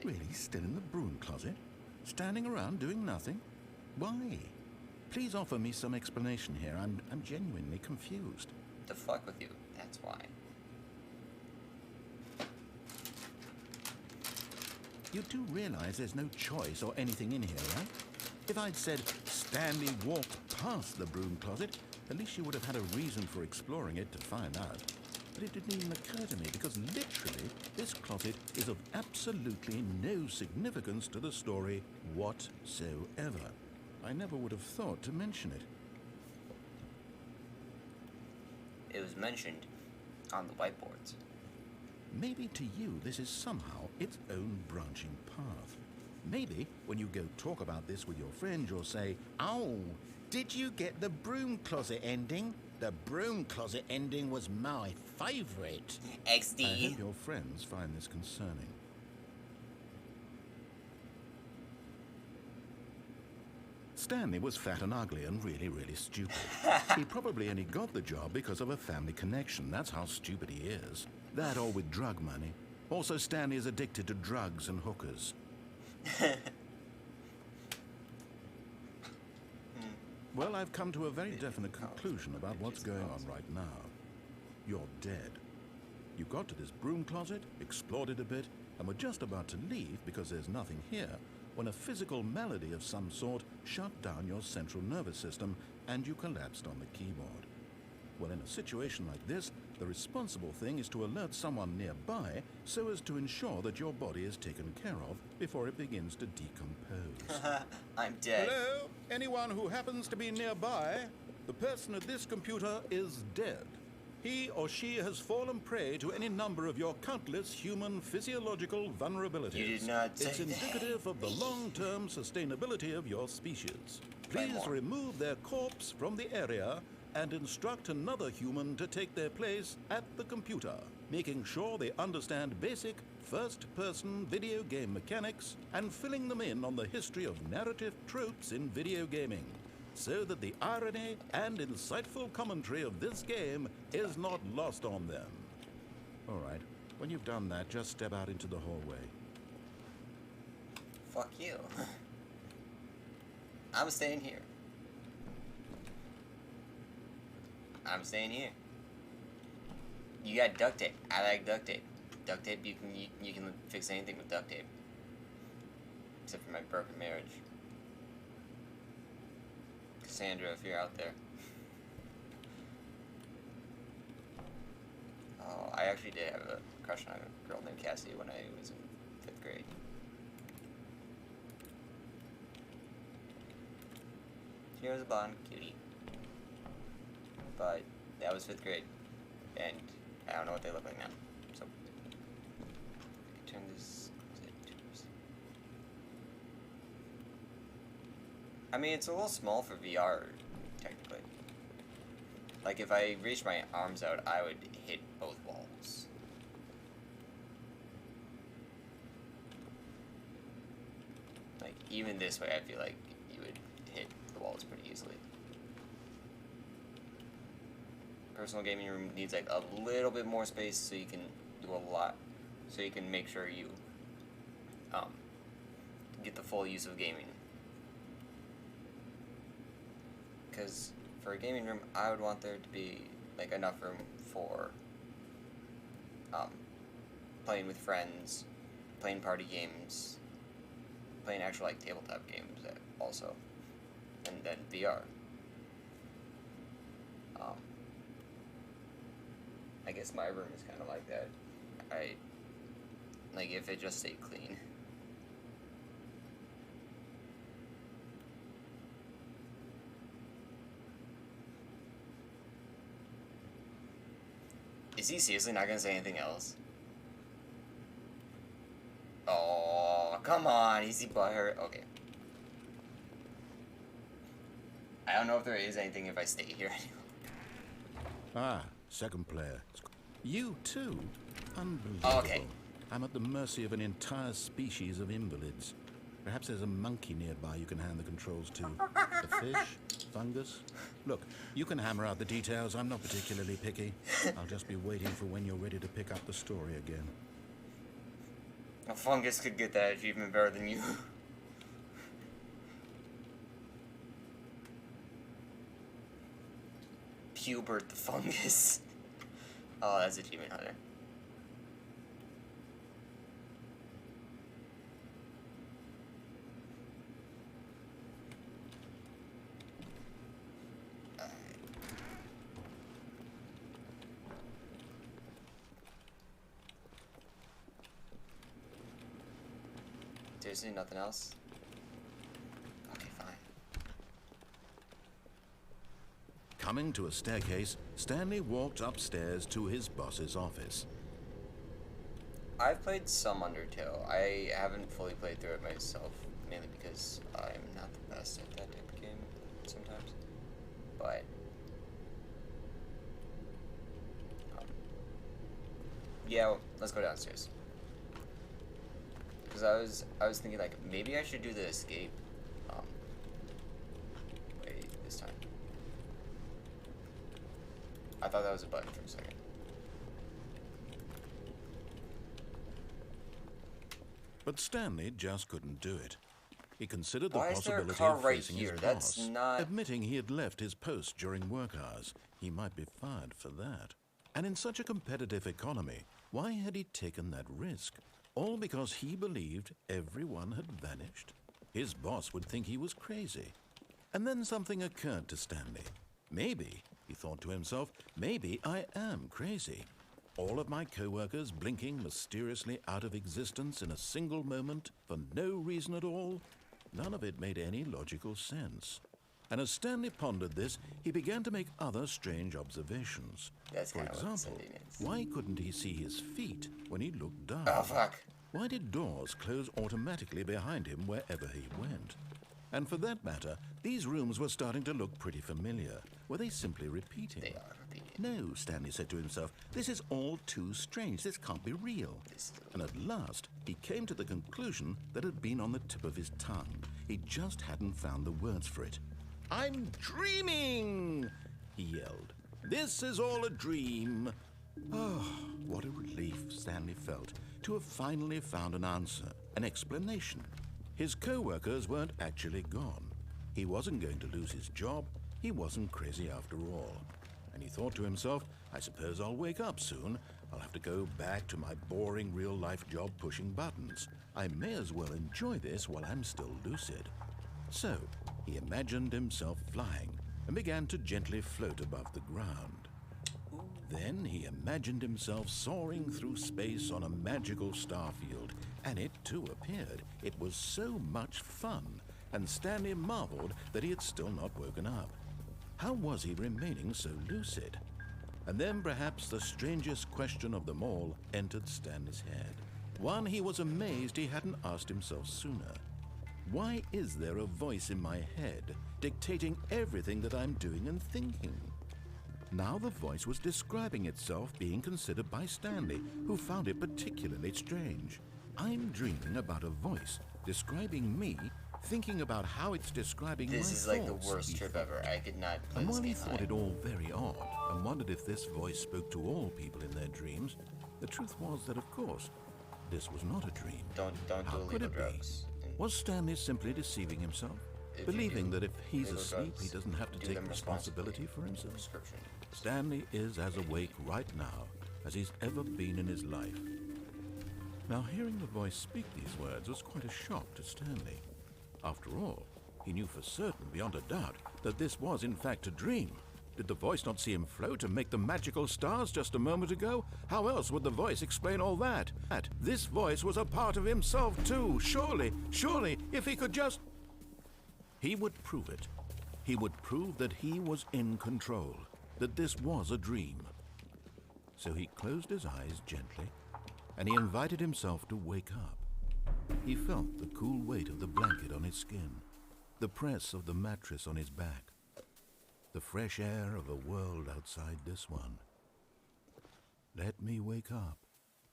Speaker 2: really still in the broom closet? Standing around doing nothing? Why? Please offer me some explanation here. I'm genuinely confused.
Speaker 1: To fuck with you, that's why.
Speaker 2: You do realize there's no choice or anything in here, right? If I'd said Stanley walked past the broom closet, at least you would have had a reason for exploring it to find out. But it didn't even occur to me, because literally, this closet is of absolutely no significance to the story whatsoever. I never would have thought to mention it.
Speaker 1: It was mentioned on the whiteboards.
Speaker 2: maybe to you this is somehow its own branching path. Maybe when you go talk about this with your friends, you'll say, "Oh, did you get the broom closet ending? The broom closet ending was my favorite."
Speaker 1: XD.
Speaker 2: I hope your friends find this concerning. Stanley was fat and ugly and really, really stupid. He probably only got the job because of a family connection. That's how stupid he is. That or with drug money. Also, Stanley is addicted to drugs and hookers. Well, I've come to a very definite conclusion about what's going on right now. You're dead. You got to this broom closet, explored it a bit, and were just about to leave because there's nothing here, when a physical malady of some sort shut down your central nervous system and you collapsed on the keyboard. Well, in a situation like this, the responsible thing is to alert someone nearby so as to ensure that your body is taken care of before it begins to decompose.
Speaker 1: I'm dead.
Speaker 2: Hello? Anyone who happens to be nearby? The person at this computer is dead. He or she has fallen prey to any number of your countless human physiological vulnerabilities.
Speaker 1: You did not say
Speaker 2: It's indicative of the long-term sustainability of your species.
Speaker 1: Play
Speaker 2: Please
Speaker 1: more.
Speaker 2: remove their corpse from the area and instruct another human to take their place at the computer, making sure they understand basic first-person video game mechanics and filling them in on the history of narrative tropes in video gaming, so that the irony and insightful commentary of this game is not lost on them. All right, when you've done that, just step out into the hallway.
Speaker 1: Fuck you. I'm staying here. I'm staying here. You got duct tape. I like duct tape. Duct tape, you can fix anything with duct tape. Except for my broken marriage. Cassandra, if you're out there. Oh, I actually did have a crush on a girl named Cassie when I was in 5th grade. She was a blonde cutie. But that was 5th grade. And I don't know what they look like now. So, turn this. I mean, it's a little small for VR, technically. Like, if I reached my arms out, I would hit both walls. Like, even this way, I feel like you would hit the walls pretty easily. Personal gaming room needs, like, a little bit more space so you can do a lot. So you can make sure you, get the full use of gaming. Because for a gaming room, I would want there to be like enough room for playing with friends, playing party games, playing actual like tabletop games also, and then VR. I guess my room is kind of like that. Like if it just stayed clean. Is he seriously not gonna say anything else? Oh, come on, easy butthurt. Okay. I don't know if there is anything if I stay here anymore.
Speaker 2: Ah, second player. You too? Unbelievable.
Speaker 1: Okay.
Speaker 2: I'm at the mercy of an entire species of invalids. Perhaps there's a monkey nearby you can hand the controls to. A fish? Fungus? Look, you can hammer out the details. I'm not particularly picky. I'll just be waiting for when you're ready to pick up the story again.
Speaker 1: A fungus could get that achievement better than you. Pubert the fungus. Oh, that's achievement hunter. Seriously, nothing else? Okay, fine.
Speaker 2: Coming to a staircase, Stanley walked upstairs to his boss's office.
Speaker 1: I've played some Undertale. I haven't fully played through it myself, mainly because I'm not the best at that type of game sometimes. But yeah, well, let's go downstairs. Because I was thinking, like, maybe I should do the escape. Wait, this time. I thought that was a button for a second.
Speaker 2: But Stanley just couldn't do it. He considered the
Speaker 1: Why is there a
Speaker 2: possibility
Speaker 1: car
Speaker 2: of
Speaker 1: right
Speaker 2: facing
Speaker 1: here?
Speaker 2: his
Speaker 1: That's
Speaker 2: boss,
Speaker 1: not...
Speaker 2: admitting he had left his post during work hours. He might be fired for that. And in such a competitive economy, why had he taken that risk? All because he believed everyone had vanished? His boss would think he was crazy. And then something occurred to Stanley. Maybe, he thought to himself, maybe I am crazy. All of my co-workers blinking mysteriously out of existence in a single moment for no reason at all? None of it made any logical sense. And as Stanley pondered this, he began to make other strange observations. For example, why couldn't he see his feet when he looked down?
Speaker 1: Oh, fuck.
Speaker 2: Why did doors close automatically behind him wherever he went? And for that matter, these rooms were starting to look pretty familiar. Were they simply repeating?
Speaker 1: They are repeating.
Speaker 2: No, Stanley said to himself, this is all too strange. This can't be real. And at last, he came to the conclusion that had been on the tip of his tongue. He just hadn't found the words for it. I'm dreaming, he yelled. This is all a dream. Oh, what a relief Stanley felt to have finally found an answer, an explanation. His co-workers weren't actually gone. He wasn't going to lose his job. He wasn't crazy after all. And he thought to himself, I suppose I'll wake up soon. I'll have to go back to my boring real-life job pushing buttons. I may as well enjoy this while I'm still lucid. So, he imagined himself flying and began to gently float above the ground. Then he imagined himself soaring through space on a magical starfield, and it too appeared. It was so much fun, and Stanley marveled that he had still not woken up. How was he remaining so lucid? And then perhaps the strangest question of them all entered Stanley's head. One he was amazed he hadn't asked himself sooner. Why is there a voice in my head dictating everything that I'm doing and thinking? Now the voice was describing itself being considered by Stanley, who found it particularly strange. I'm dreaming about a voice describing me, thinking about how it's describing my thoughts.
Speaker 1: This is like the worst trip ever. I could not play
Speaker 2: And
Speaker 1: this
Speaker 2: while he
Speaker 1: game
Speaker 2: thought it all very odd, and wondered if this voice spoke to all people in their dreams, the truth was that, of course, this was not a dream.
Speaker 1: Don't
Speaker 2: How
Speaker 1: do
Speaker 2: could
Speaker 1: illegal
Speaker 2: it
Speaker 1: drugs.
Speaker 2: be? Was Stanley simply deceiving himself?
Speaker 1: If
Speaker 2: Believing that if he's
Speaker 1: illegal
Speaker 2: asleep,
Speaker 1: drugs,
Speaker 2: he doesn't have to
Speaker 1: do
Speaker 2: take
Speaker 1: them
Speaker 2: responsibility for
Speaker 1: responsibly.
Speaker 2: himself?
Speaker 1: Prescription.
Speaker 2: Stanley is as awake right now as he's ever been in his life. Now, hearing the voice speak these words was quite a shock to Stanley. After all, he knew for certain, beyond a doubt, that this was in fact a dream. Did the voice not see him float and make the magical stars just a moment ago? How else would the voice explain all that? This voice was a part of himself too. Surely, if he could just... He would prove it. He would prove that he was in control, that this was a dream. So he closed his eyes gently, and he invited himself to wake up. He felt the cool weight of the blanket on his skin, the press of the mattress on his back, the fresh air of a world outside this one. Let me wake up,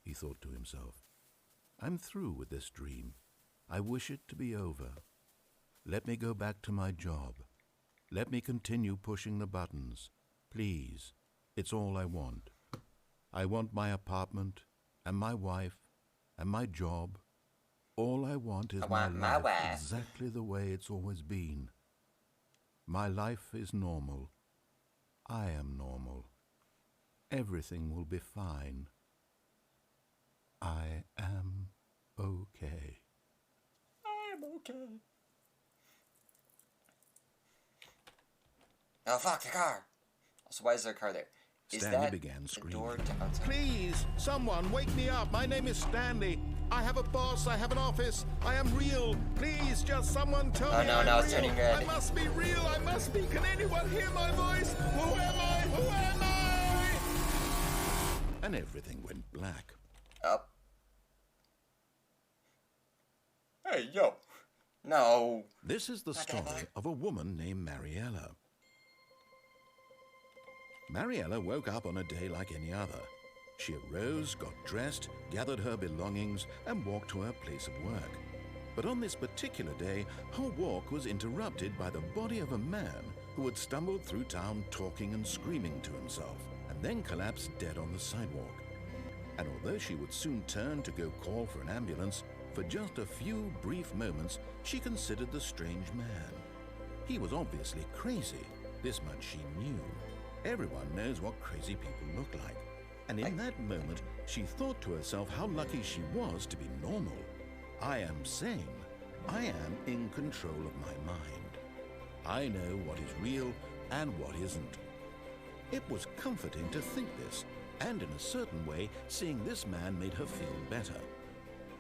Speaker 2: he thought to himself. I'm through with this dream. I wish it to be over. Let me go back to my job. Let me continue pushing the buttons. Please, it's all I want. I want my apartment and my wife and my job. All I want is my life exactly the way it's always been. My life is normal. I am normal. Everything will be fine. I am okay.
Speaker 1: I'm okay. Oh, fuck, the car! Also, why is there a car there?
Speaker 2: Stanley began screaming.
Speaker 1: Door to outside?
Speaker 2: Please, someone, wake me up. My name is Stanley. I have a boss. I have an office. I am real. Please, just someone tell me
Speaker 1: no,
Speaker 2: I'm
Speaker 1: no,
Speaker 2: real.
Speaker 1: it's turning red.
Speaker 2: I must be real. I must be. Can anyone hear my voice? Who am I? Who am I? And everything went black.
Speaker 1: Up. Hey, yo. No.
Speaker 2: This is the story of a woman named Mariella. Mariella woke up on a day like any other. She arose, got dressed, gathered her belongings, and walked to her place of work. But on this particular day, her walk was interrupted by the body of a man who had stumbled through town talking and screaming to himself, and then collapsed dead on the sidewalk. And although she would soon turn to go call for an ambulance, for just a few brief moments she considered the strange man. He was obviously crazy, this much she knew. Everyone knows what crazy people look like. And in that moment, she thought to herself how lucky she was to be normal. I am sane. I am in control of my mind. I know what is real and what isn't. It was comforting to think this, and in a certain way, seeing this man made her feel better.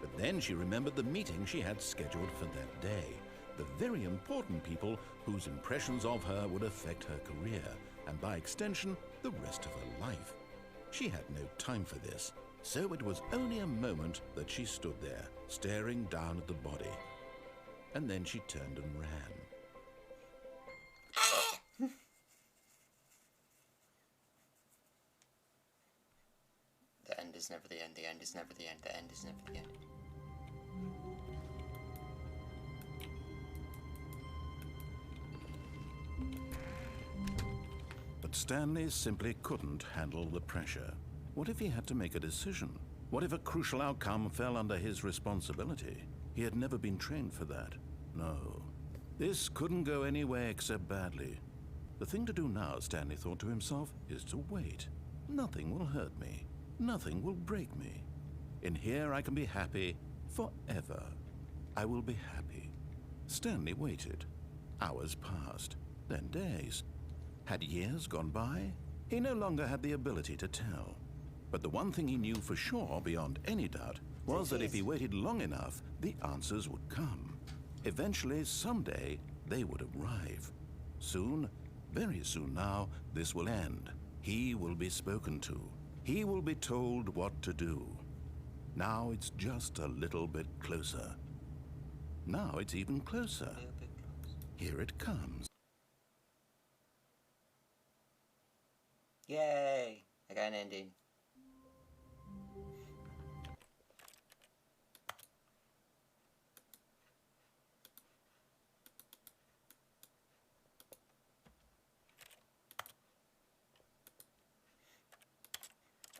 Speaker 2: But then she remembered the meeting she had scheduled for that day, the very important people whose impressions of her would affect her career, and by extension, the rest of her life. She had no time for this, so it was only a moment that she stood there, staring down at the body. And then she turned and ran.
Speaker 1: The end is never the end, the end is never the end, the end is never the end.
Speaker 2: But Stanley simply couldn't handle the pressure. What if he had to make a decision? What if a crucial outcome fell under his responsibility? He had never been trained for that. No. This couldn't go anywhere except badly. The thing to do now, Stanley thought to himself, is to wait. Nothing will hurt me. Nothing will break me. In here I can be happy forever. I will be happy. Stanley waited. Hours passed, then days. Had years gone by? He no longer had the ability to tell. But the one thing he knew for sure, beyond any doubt, was that if he waited long enough, the answers would come. Eventually, someday, they would arrive. Soon, very soon now, this will end. He will be spoken to. He will be told what to do. Now it's just a little bit closer. Now it's even closer. Here it comes.
Speaker 1: Yay! I got an ending.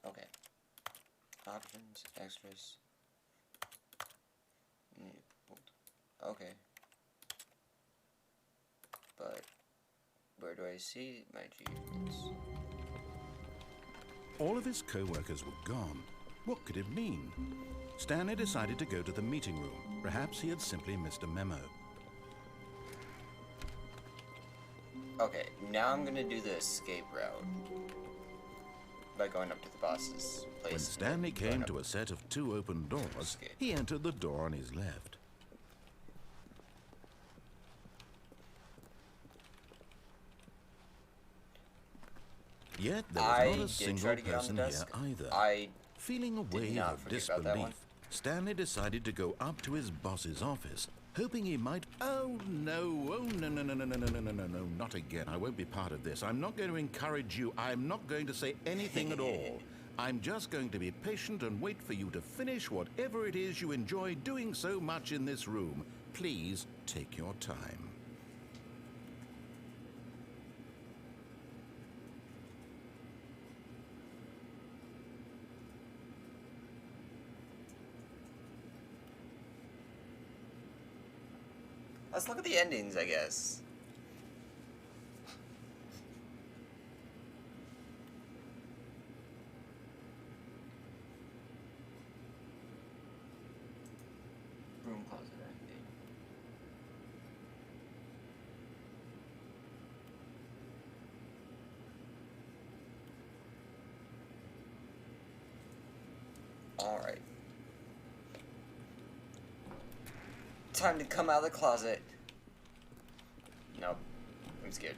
Speaker 1: Okay. Options, extras. Okay. But where do I see my achievements?
Speaker 2: All of his co-workers were gone. What could it mean? Stanley decided to go to the meeting room. Perhaps he had simply missed a memo.
Speaker 1: Okay, now I'm gonna do the escape route by going up to the boss's place.
Speaker 2: When Stanley came to a set of 2 open doors, he entered the door on his left. Yet there was not a single person here either. Feeling a wave of disbelief, Stanley decided to go up to his boss's office, hoping he might... Oh no, not again. I won't be part of this. I'm not going to encourage you. I'm not going to say anything at all. I'm just going to be patient and wait for you to finish whatever it is you enjoy doing so much in this room. Please take your time.
Speaker 1: Let's look at the endings, I guess. Room closet ending. Alright. Time to come out of the closet. Nope. I'm scared.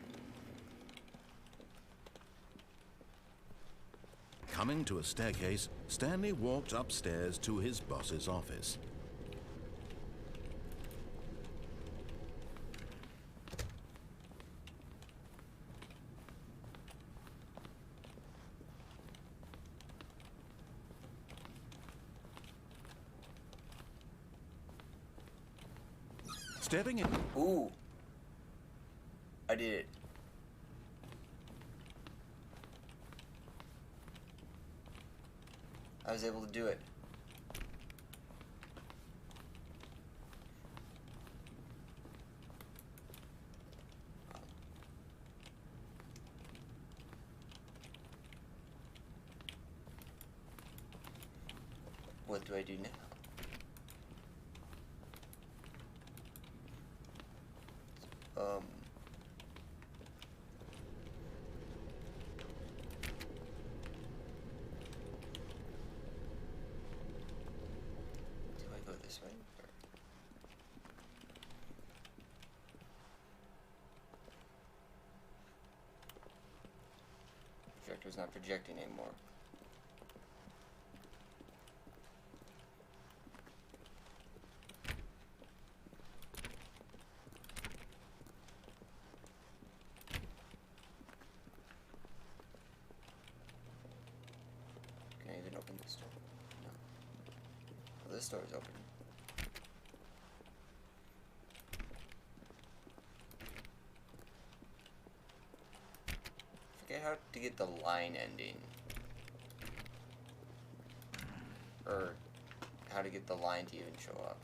Speaker 2: Coming to a staircase, Stanley walked upstairs to his boss's office. Stepping in.
Speaker 1: Ooh. I did it. I was able to do it. What do I do now? Do I go this way? Projector's not projecting anymore. Can I even open this door? No. Well, this door is open. Forget how to get the line ending. Or how to get the line to even show up.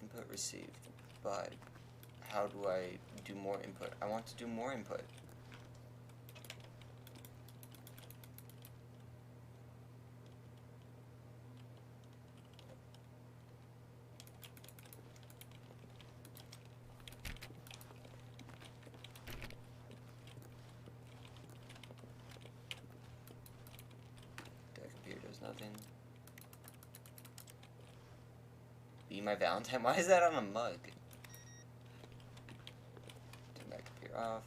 Speaker 1: Input received. But how do I do more input? I want to do more input. That computer does nothing. Be my Valentine? Why is that on a mug? Turn that computer off.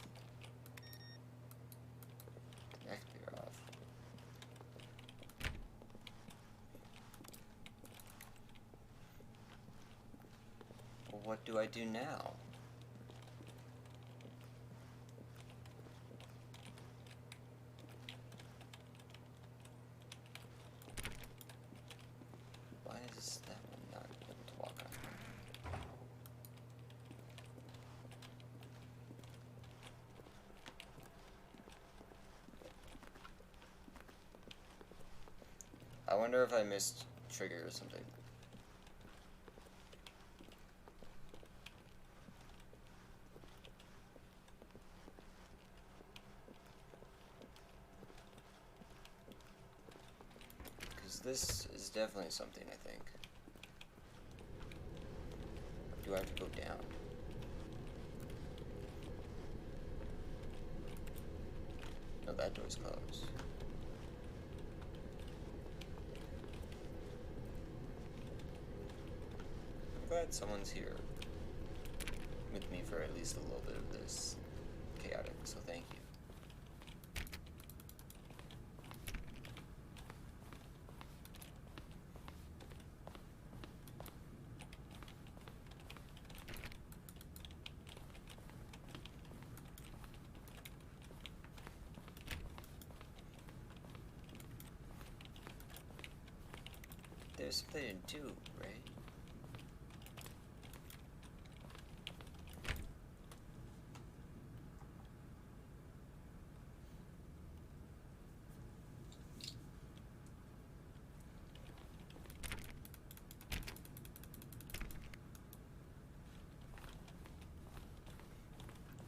Speaker 1: Turn that computer off. Well, what do I do now? Why is that one not able to walk on? I wonder if I missed trigger or something. Because this is definitely something, I think. Do I have to go down? No, that door's closed. I'm glad someone's here with me for at least a little bit of this chaotic, so thank you. There's something to do, right?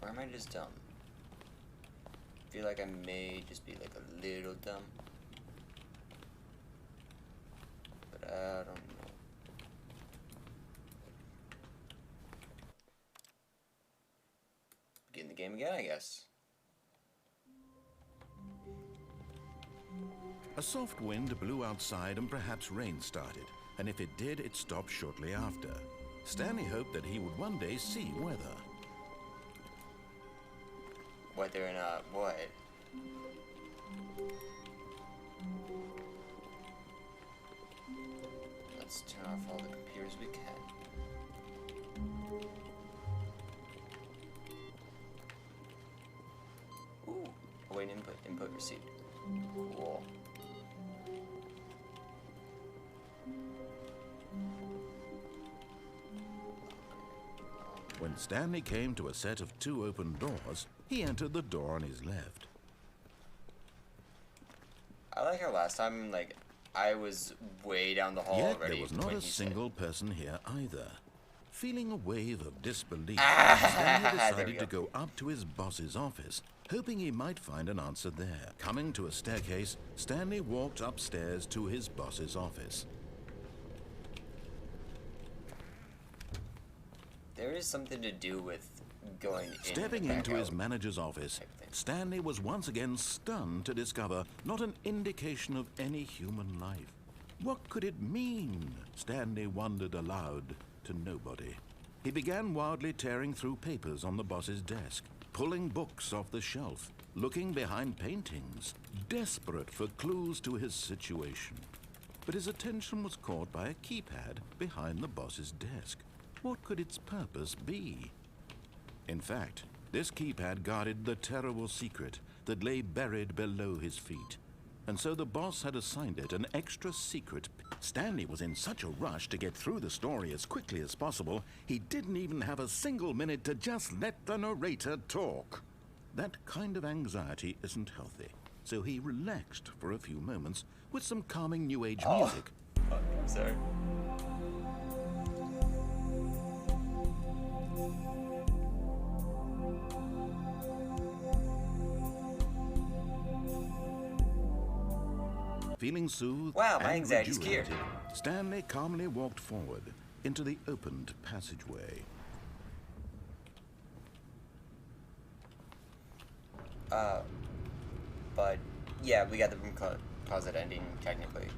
Speaker 1: Or am I just dumb? I feel like I may just be like a little dumb. But I don't know. Begin the game again, I guess.
Speaker 2: A soft wind blew outside and perhaps rain started. And if it did, it stopped shortly after. Stanley hoped that he would one day see weather.
Speaker 1: Whether or not what? Let's turn off all the computers we can. Coin input. Input receipt. Cool.
Speaker 2: When Stanley came to a set of 2 open doors, he entered the door on his left.
Speaker 1: I like how last time, like, I was way down the hall
Speaker 2: Yet
Speaker 1: already.
Speaker 2: There was not a single person here either. Feeling a wave of disbelief,
Speaker 1: Stanley
Speaker 2: decided to go up to his boss's office, hoping he might find an answer there. Coming to a staircase, Stanley walked upstairs to his boss's office.
Speaker 1: There is something to do with going in.
Speaker 2: Stepping into his manager's office, Stanley was once again stunned to discover not an indication of any human life. What could it mean? Stanley wondered aloud to nobody. He began wildly tearing through papers on the boss's desk, pulling books off the shelf, looking behind paintings, desperate for clues to his situation. But his attention was caught by a keypad behind the boss's desk. What could its purpose be? In fact, this keypad guarded the terrible secret that lay buried below his feet. And so the boss had assigned it an extra secret. Stanley was in such a rush to get through the story as quickly as possible, he didn't even have a single minute to just let the narrator talk. That kind of anxiety isn't healthy, so he relaxed for a few moments with some calming New Age music.
Speaker 1: Oh, I'm sorry.
Speaker 2: Feeling soothed
Speaker 1: Wow, my
Speaker 2: and
Speaker 1: anxiety's cured.
Speaker 2: rejuvenated, Stanley calmly walked forward into the opened passageway.
Speaker 1: But yeah, we got the room closet ending technically.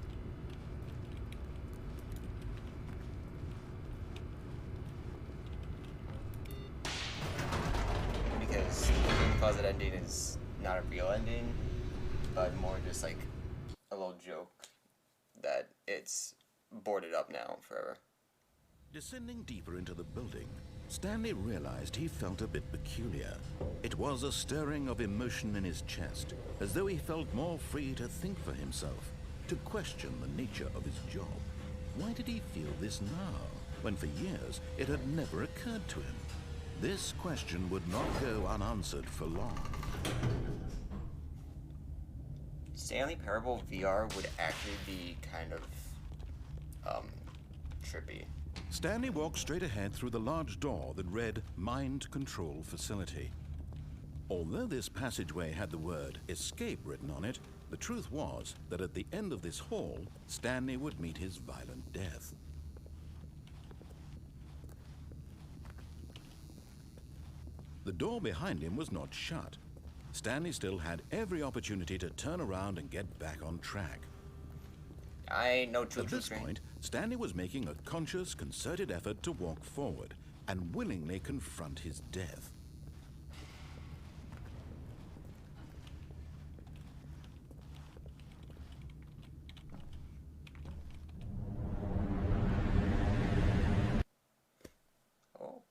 Speaker 1: Because the room closet ending is not a real ending, but more just like a little joke that it's boarded up now forever.
Speaker 2: Descending deeper into the building, Stanley realized he felt a bit peculiar. It was a stirring of emotion in his chest, as though he felt more free to think for himself, to question the nature of his job. Why did he feel this now, when for years it had never occurred to him? This question would not go unanswered for long.
Speaker 1: Stanley Parable VR would actually be kind of trippy.
Speaker 2: Stanley walked straight ahead through the large door that read Mind Control Facility. Although this passageway had the word escape written on it, the truth was that at the end of this hall, Stanley would meet his violent death. The door behind him was not shut. Stanley still had every opportunity to turn around and get back on track.
Speaker 1: I ain't no true
Speaker 2: At this point, Stanley was making a conscious, concerted effort to walk forward and willingly confront his death.
Speaker 1: Oh.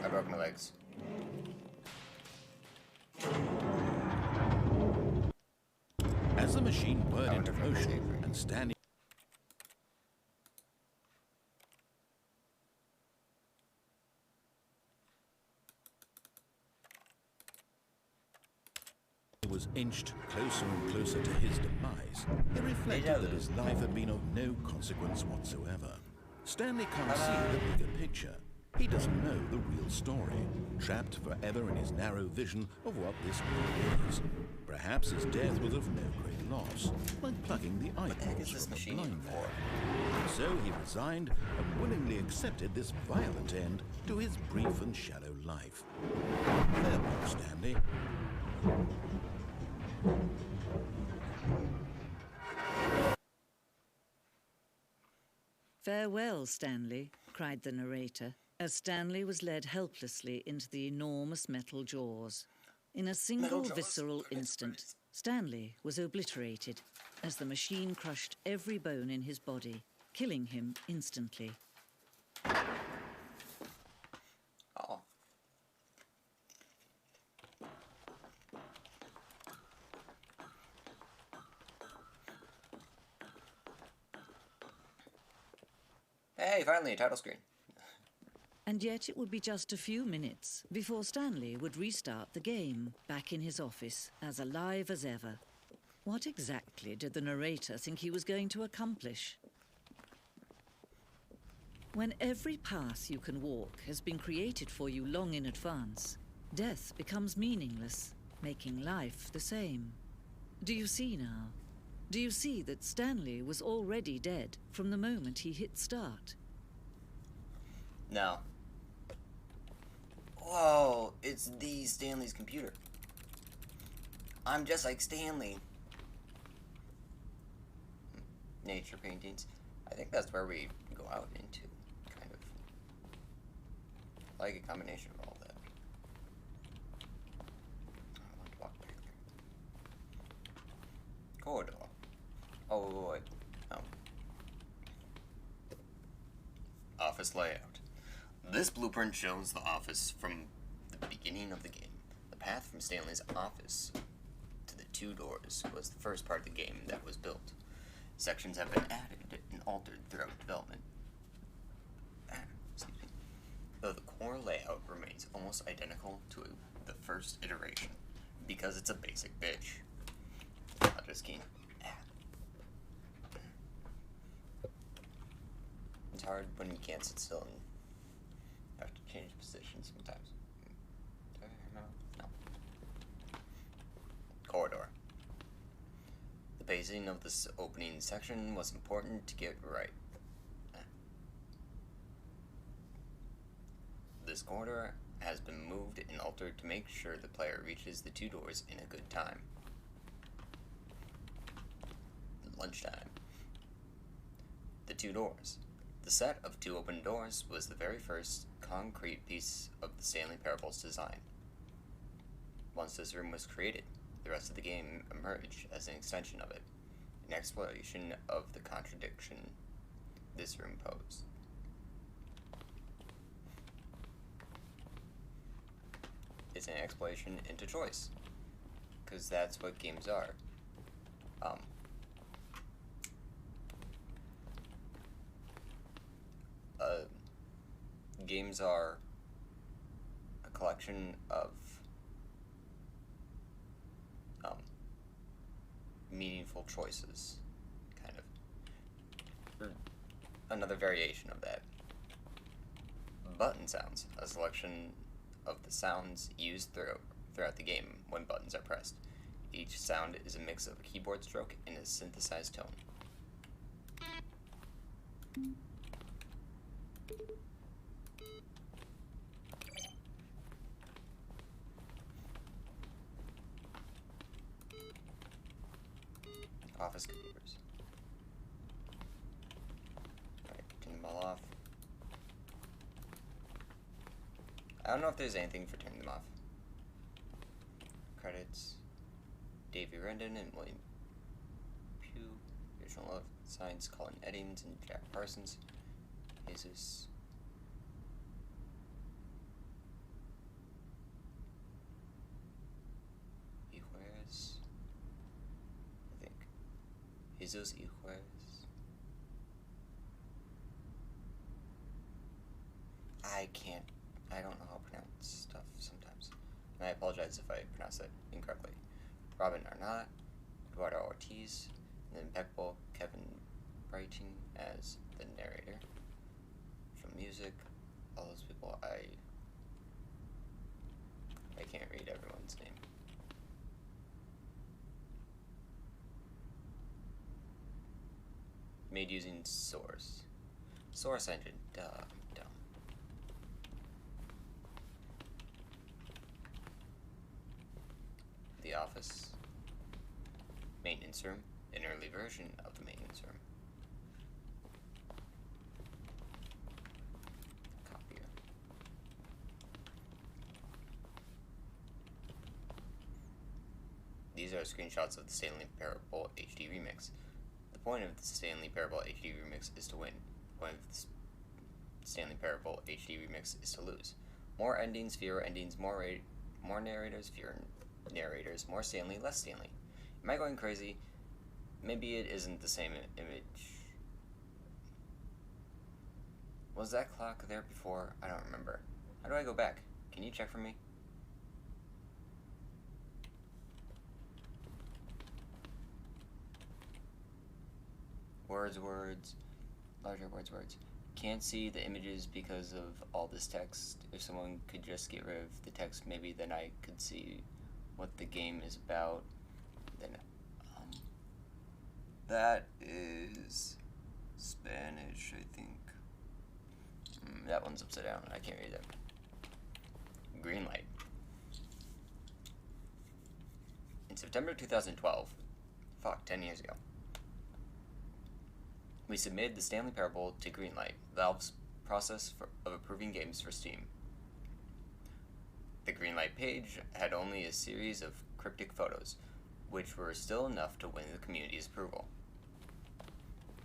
Speaker 1: I broke my legs.
Speaker 2: As the machine whirred into motion and Stanley was inched closer and closer to his demise, it reflected that his life had been of no consequence whatsoever. Stanley can't see the bigger picture. He doesn't know the real story, trapped forever in his narrow vision of what this world is. Perhaps his death was of no great loss, like plucking the eyeballs from a blind man. So he resigned and willingly accepted this violent end to his brief and shallow life. Farewell, Stanley.
Speaker 3: "Farewell, Stanley," cried the narrator, as Stanley was led helplessly into the enormous metal jaws. In a single visceral instant, Stanley was obliterated as the machine crushed every bone in his body, killing him instantly.
Speaker 1: Oh. Hey, finally, a title screen.
Speaker 3: And yet it would be just a few minutes before Stanley would restart the game, back in his office, as alive as ever. What exactly did the narrator think he was going to accomplish? When every path you can walk has been created for you long in advance, death becomes meaningless, making life the same. Do you see now? Do you see that Stanley was already dead from the moment he hit start?
Speaker 1: No. Whoa, it's the Stanley's computer. I'm just like Stanley. Nature paintings. I think that's where we go out into, kind of. Like a combination of all that. I want to walk back there. Corridor. Oh, wait. Oh. Office layout. This blueprint shows the office from the beginning of the game. The path from Stanley's office to the two doors was the first part of the game that was built. Sections have been added and altered throughout development. Though the core layout remains almost identical to the first iteration, because it's a basic bitch. I'll just keep. It's hard when you can't sit still and have to change positions sometimes. Do I remember? No. Corridor. The pacing of this opening section was important to get right. This corridor has been moved and altered to make sure the player reaches the two doors in a good time. Lunchtime. The two doors. The set of two open doors was the very first concrete piece of the Stanley Parable's design. Once this room was created, the rest of the game emerged as an extension of it, an exploration of the contradiction this room posed. It's an exploration into choice, because that's what games are. Games are a collection of meaningful choices, kind of. Or another variation of that. Button sounds, a selection of the sounds used throughout the game when buttons are pressed. Each sound is a mix of a keyboard stroke and a synthesized tone. Office computers. Alright, turn them all off. I don't know if there's anything for turning them off. Credits. Davey Rendon and William Pugh. Original Love. Signs Colin Eddings and Jack Parsons. Jesus. Ijuez. I think. Jesus Ijuez. I don't know how to pronounce stuff sometimes. And I apologize if I pronounce that incorrectly. Robin Arnott, Eduardo Ortiz, and the impeccable Kevin Brighting as the narrator. From music, all those people, I can't read everyone's name. Made using Source. Source Engine, duh, I'm dumb. The Office. Maintenance Room, an early version of the maintenance room. Copier. These are screenshots of the Stanley Parable HD remix. The point of the Stanley Parable HD remix is to win. The point of the Stanley Parable HD remix is to lose. More endings, fewer endings, more narrators, fewer narrators, more Stanley, less Stanley. Am I going crazy? Maybe it isn't the same image. Was that clock there before? I don't remember. How do I go back? Can you check for me? Words, larger words. Can't see the images because of all this text. If someone could just get rid of the text, maybe then I could see what the game is about. Then, that is Spanish, I think. That one's upside down. I can't read that. Green light. In September 2012, 10 years ago, we submitted the Stanley Parable to Greenlight, Valve's process of approving games for Steam. The Greenlight page had only a series of cryptic photos, which were still enough to win the community's approval.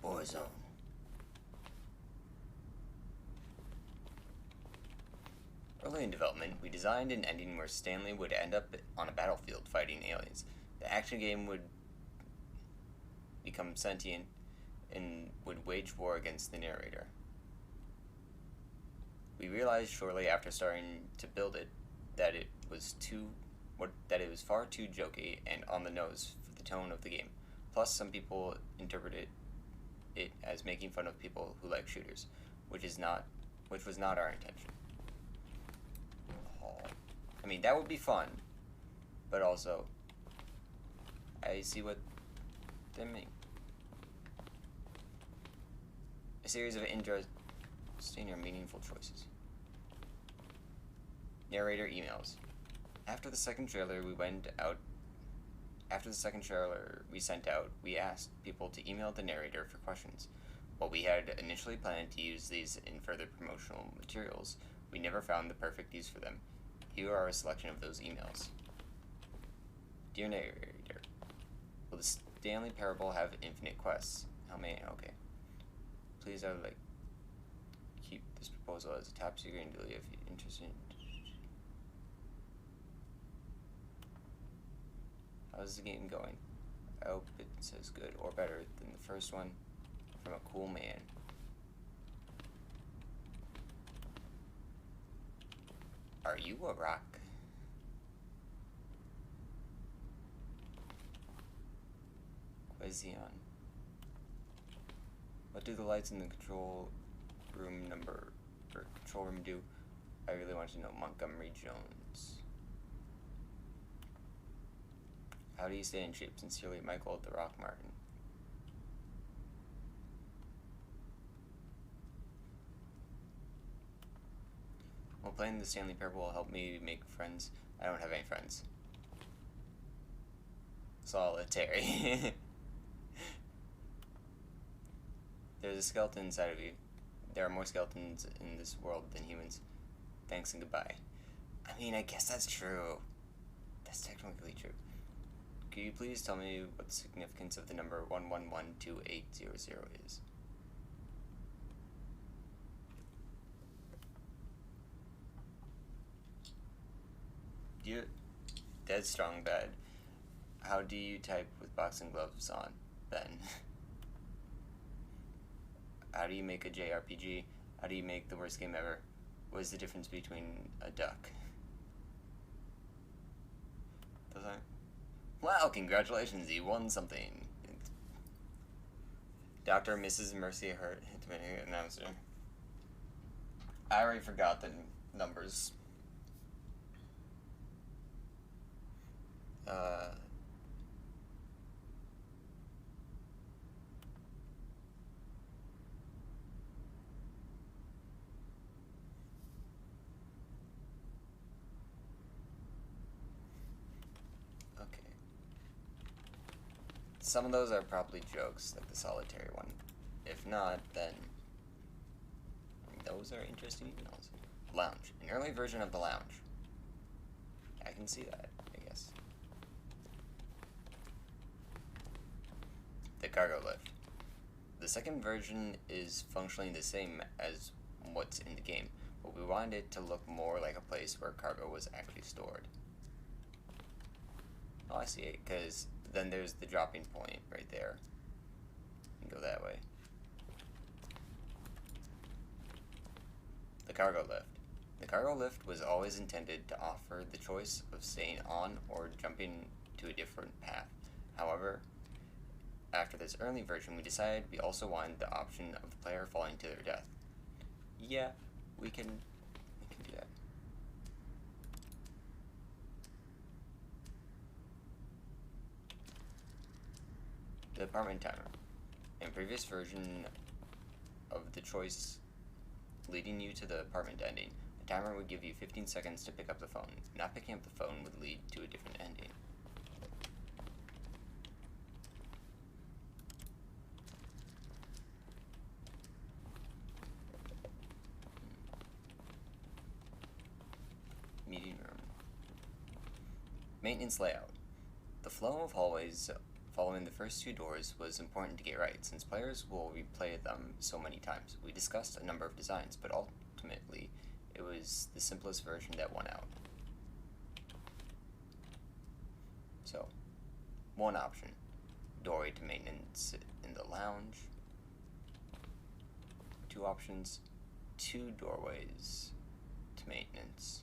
Speaker 1: Warzone. Early in development, we designed an ending where Stanley would end up on a battlefield fighting aliens. The action game would become sentient and would wage war against the narrator. We realized shortly after starting to build it that it was far too jokey and on the nose for the tone of the game. Plus, some people interpreted it as making fun of people who like shooters, which was not our intention. I mean, that would be fun, but also, I see what they mean. A series of interesting or meaningful choices. Narrator emails. After the second trailer we sent out, we asked people to email the narrator for questions. While we had initially planned to use these in further promotional materials, we never found the perfect use for them. Here are a selection of those emails. Dear narrator, will the Stanley Parable have infinite quests? How many? Okay. Please, I would like keep this proposal as a top secret and delete if you're interested. How's the game going? I hope it says good or better than the first one from a cool man. Are you a rock? Quazion. What do the lights in the control room do? I really want to know. Montgomery Jones. How do you stay in shape? Sincerely, Michael the Rock Martin. While playing the Stanley Parable will help me make friends. I don't have any friends. Solitary. There's a skeleton inside of you. There are more skeletons in this world than humans. Thanks and goodbye. I mean, I guess that's true. That's technically true. Could you please tell me what the significance of the number 1112800 is? Dead strong bad. How do you type with boxing gloves on, Ben? How do you make a JRPG? How do you make the worst game ever? What is the difference between a duck? Wow, congratulations, you won something. Dr. and Mrs. Mercy Hurt, announcer. I already forgot the numbers. Okay. Some of those are probably jokes, like the solitary one. If not, then those are interesting emails. Lounge. An early version of the lounge. I can see that, I guess. The cargo lift. the second version is functionally the same as what's in the game, but we wanted it to look more like a place where cargo was actually stored. Oh, I see it, because then there's the dropping point right there. You can go that way. The cargo lift. The cargo lift was always intended to offer the choice of staying on or jumping to a different path. However, after this early version, we decided we also wanted the option of the player falling to their death. Yeah, we can do that. The apartment timer. In previous version of the choice leading you to the apartment ending, the timer would give you 15 seconds to pick up the phone. Not picking up the phone would lead to a different ending. Meeting room. Maintenance layout. The flow of hallways following the first two doors was important to get right, since players will replay them so many times. We discussed a number of designs, but ultimately it was the simplest version that won out. So, one option, doorway to maintenance in the lounge. Two options, two doorways to maintenance.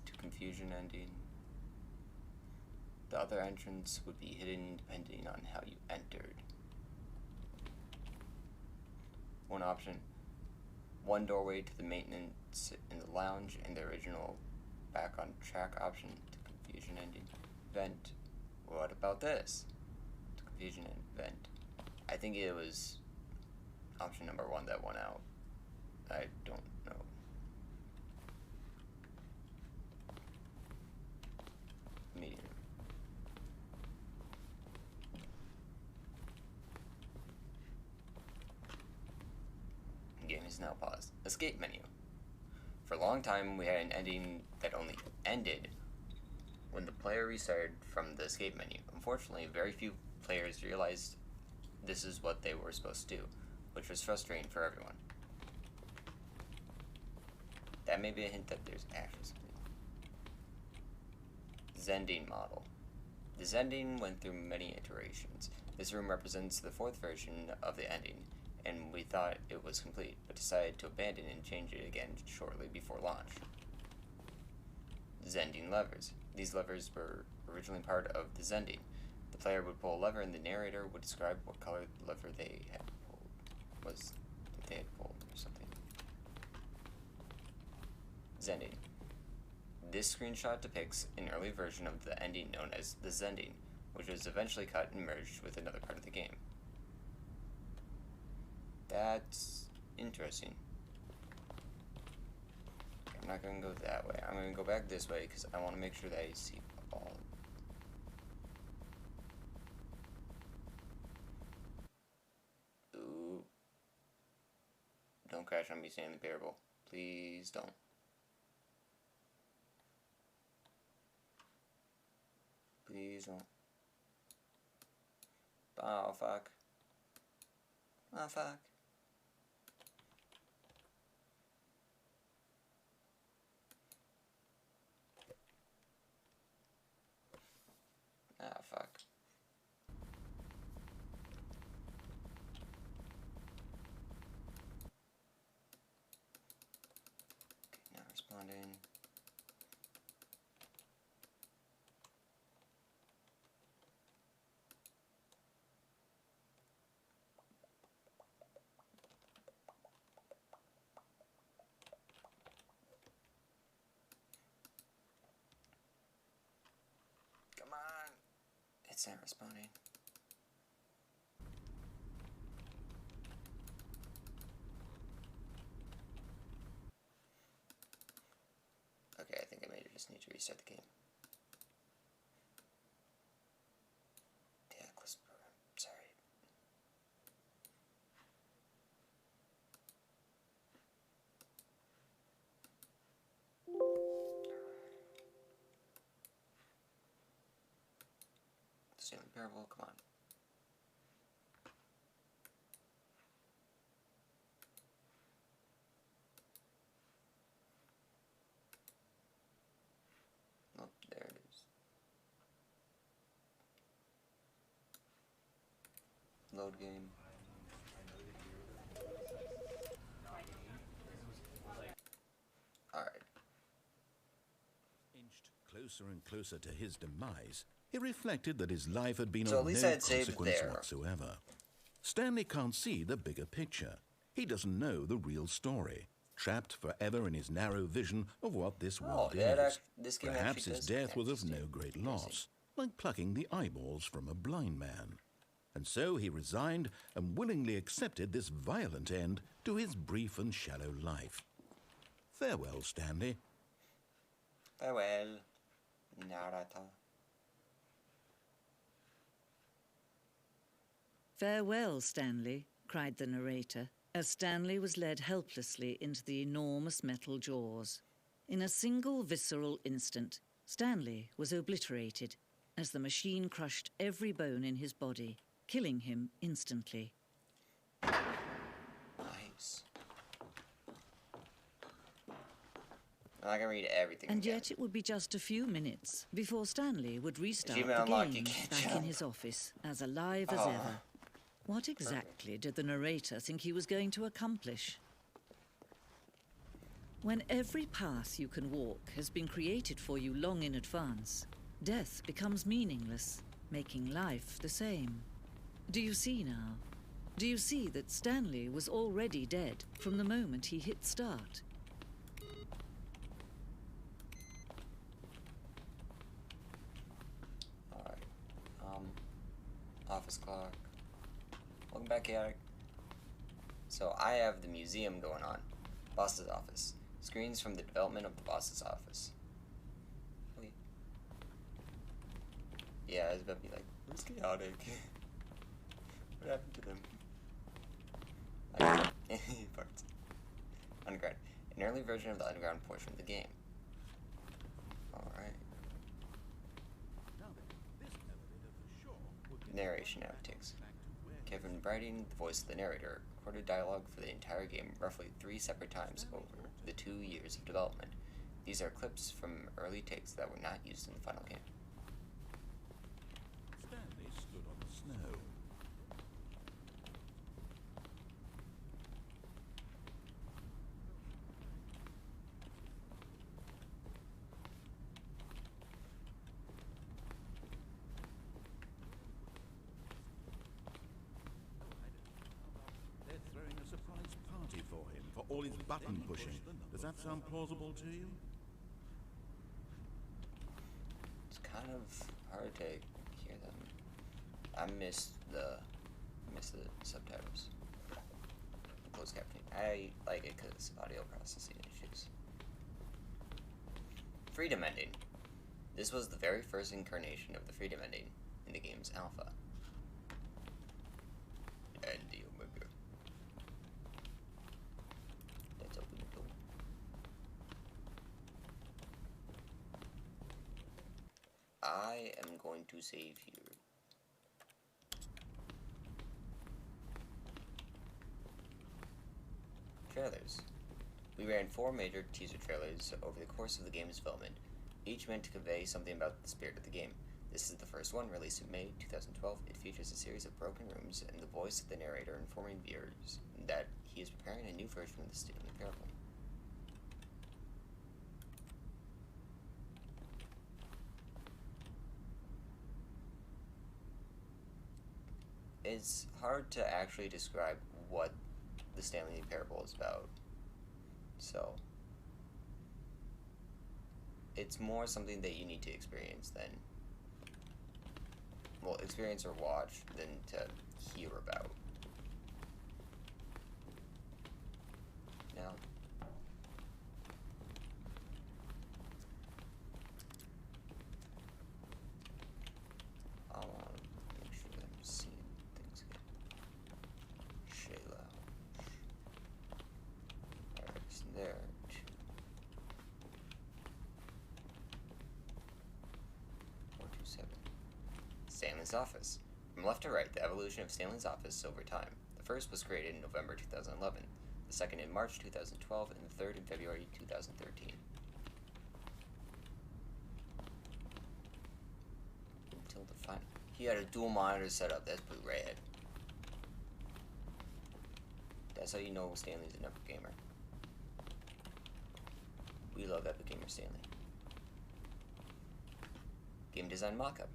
Speaker 1: To confusion ending. The other entrance would be hidden depending on how you entered. One option, one doorway to the maintenance in the lounge, and the original back on track option to confusion ending. Vent. What about this? To confusion and vent. I think it was option number one that won out. I don't know. Medium. Game is now paused. Escape menu. For a long time, we had an ending that only ended when the player restarted from the escape menu. Unfortunately, very few players realized this is what they were supposed to do, which was frustrating for everyone. That may be a hint that there's actually something. Zending model. The Zending went through many iterations. This room represents the fourth version of the ending, and we thought it was complete, but decided to abandon and change it again shortly before launch. Zending levers. These levers were originally part of the Zending. The player would pull a lever and the narrator would describe what color the lever they had pulled was, that they had pulled or something. Zending. This screenshot depicts an early version of the ending known as the Zending, which was eventually cut and merged with another part of the game. That's interesting. I'm not going to go that way. I'm going to go back this way because I want to make sure that I see all. Ooh. Don't crash on me, Stanley Parable. Please don't. Please don't. Oh, fuck. Oh, fuck. Ah, fuck. Okay, now responding. Come on. It's not responding. Okay, I think I may just need to restart the game. Yeah, close the program. Sorry. Stanley Parable, come on. load game. Alright.
Speaker 2: Inched closer and closer to his demise, he reflected that his life had been
Speaker 1: So
Speaker 2: of
Speaker 1: at least
Speaker 2: no
Speaker 1: I had saved
Speaker 2: consequence
Speaker 1: there.
Speaker 2: whatsoever. Stanley can't see the bigger picture. He doesn't know the real story, trapped forever in his narrow vision of what this world is.
Speaker 1: This game
Speaker 2: Perhaps his death was of
Speaker 1: exist.
Speaker 2: no great loss, like plucking the eyeballs from a blind man. And so he resigned and willingly accepted this violent end to his brief and shallow life. Farewell, Stanley.
Speaker 1: Farewell, Narata.
Speaker 3: Farewell, Stanley, cried the narrator, as Stanley was led helplessly into the enormous metal jaws. In a single visceral instant, Stanley was obliterated as the machine crushed every bone in his body, killing him instantly.
Speaker 1: Nice. I can read everything.
Speaker 3: And
Speaker 1: again.
Speaker 3: yet it would be just a few minutes before Stanley would restart the
Speaker 1: unlocked,
Speaker 3: game back in his office, as alive as ever. What exactly did the narrator think he was going to accomplish? When every path you can walk has been created for you long in advance, death becomes meaningless, making life the same. Do you see now? Do you see that Stanley was already dead from the moment he hit start?
Speaker 1: Alright. Office clock. Welcome back, Chaotic. So I have the museum going on. Boss's office. Screens from the development of the boss's office. Wait. Yeah, I was about to be like, where's Chaotic? What happened to them? Parts. Underground. An early version of the underground portion of the game. Alright. Narration outtakes. Kevin Briding, the voice of the narrator, recorded dialogue for the entire game roughly 3 separate times over the 2 years of development. These are clips from early takes that were not used in the final game.
Speaker 2: Stanley stood on the snow. They're throwing a surprise party for him for all his button pushing. Does that sound plausible to you?
Speaker 1: It's kind of hard to hear them. I miss the subtitles. Closed captioning. I like it because audio processing issues. Freedom ending. This was the very first incarnation of the freedom ending in the game's alpha. And the Omega. Let's open the door. I am going to save here. Trailers. We ran 4 major teaser trailers over the course of the game's development, each meant to convey something about the spirit of the game. This is the first one, released in May 2012. It features a series of broken rooms and the voice of the narrator informing viewers that he is preparing a new version of the Stanley Parable. It's hard to actually describe what the Stanley Parable is about. So, it's more something that you need to experience than, well, experience or watch than to hear about. Now, I want to make sure that I'm seeing things again. Shayla. Alright, so there. 2. 427. Stanley's office. From left to right, the evolution of Stanley's office over time. The first was created in November 2011, the second in March 2012, and the third in February 2013. Until the final. He had a dual monitor setup, that's pretty rad. That's how you know Stanley's an epic gamer. We love epic gamer Stanley. Game design mockup.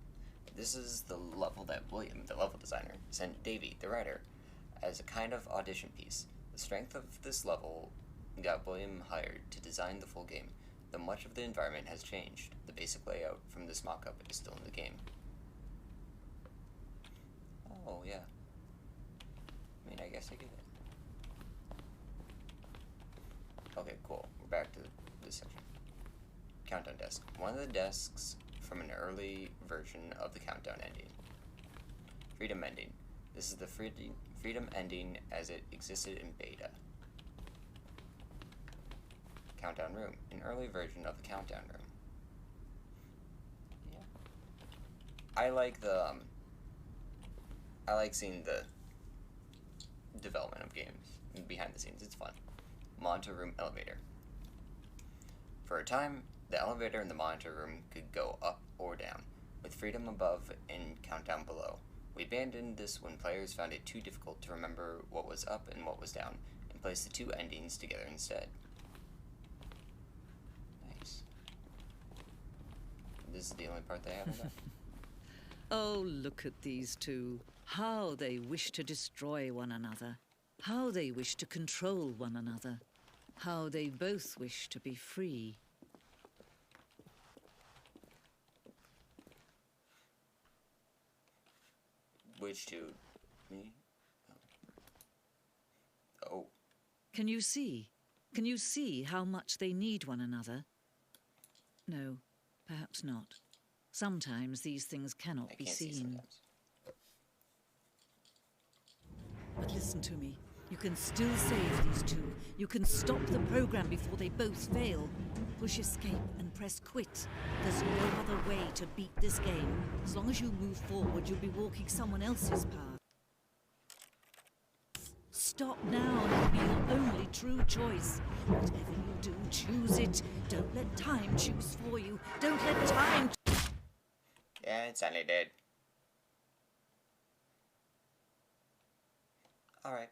Speaker 1: This is the level that William, the level designer, sent Davey, the writer, as a kind of audition piece. The strength of this level got William hired to design the full game, though much of the environment has changed. The basic layout from this mockup is still in the game. Oh, yeah. I mean, I guess I get it. Okay, cool. We're back to this section. Countdown desk. One of the desks from an early version of the countdown ending. Freedom ending. This is the freedom ending as it existed in beta. Countdown room. An early version of the countdown room. Yeah. I like seeing the development of games behind the scenes. It's fun. Monitor room elevator. For a time, the elevator in the monitor room could go up or down, with freedom above and countdown below. We abandoned this when players found it too difficult to remember what was up and what was down, and placed the two endings together instead. Nice. This is the only part that I haven't done.
Speaker 3: Oh, look at these two. How they wish to destroy one another. How they wish to control one another. How they both wish to be free.
Speaker 1: Which two? Me? Oh.
Speaker 3: Can you see? Can you see how much they need one another? No, perhaps not. Sometimes these things cannot be seen. But listen to me. You can still save these two. You can stop the program before they both fail. Push escape and press quit. There's no other way to beat this game. As long as you move forward, you'll be walking someone else's path. Stop now and it'll be your only true choice. Whatever you do, choose it. Don't let time choose for you. Don't let time...
Speaker 1: Yeah, it's only dead. Alright.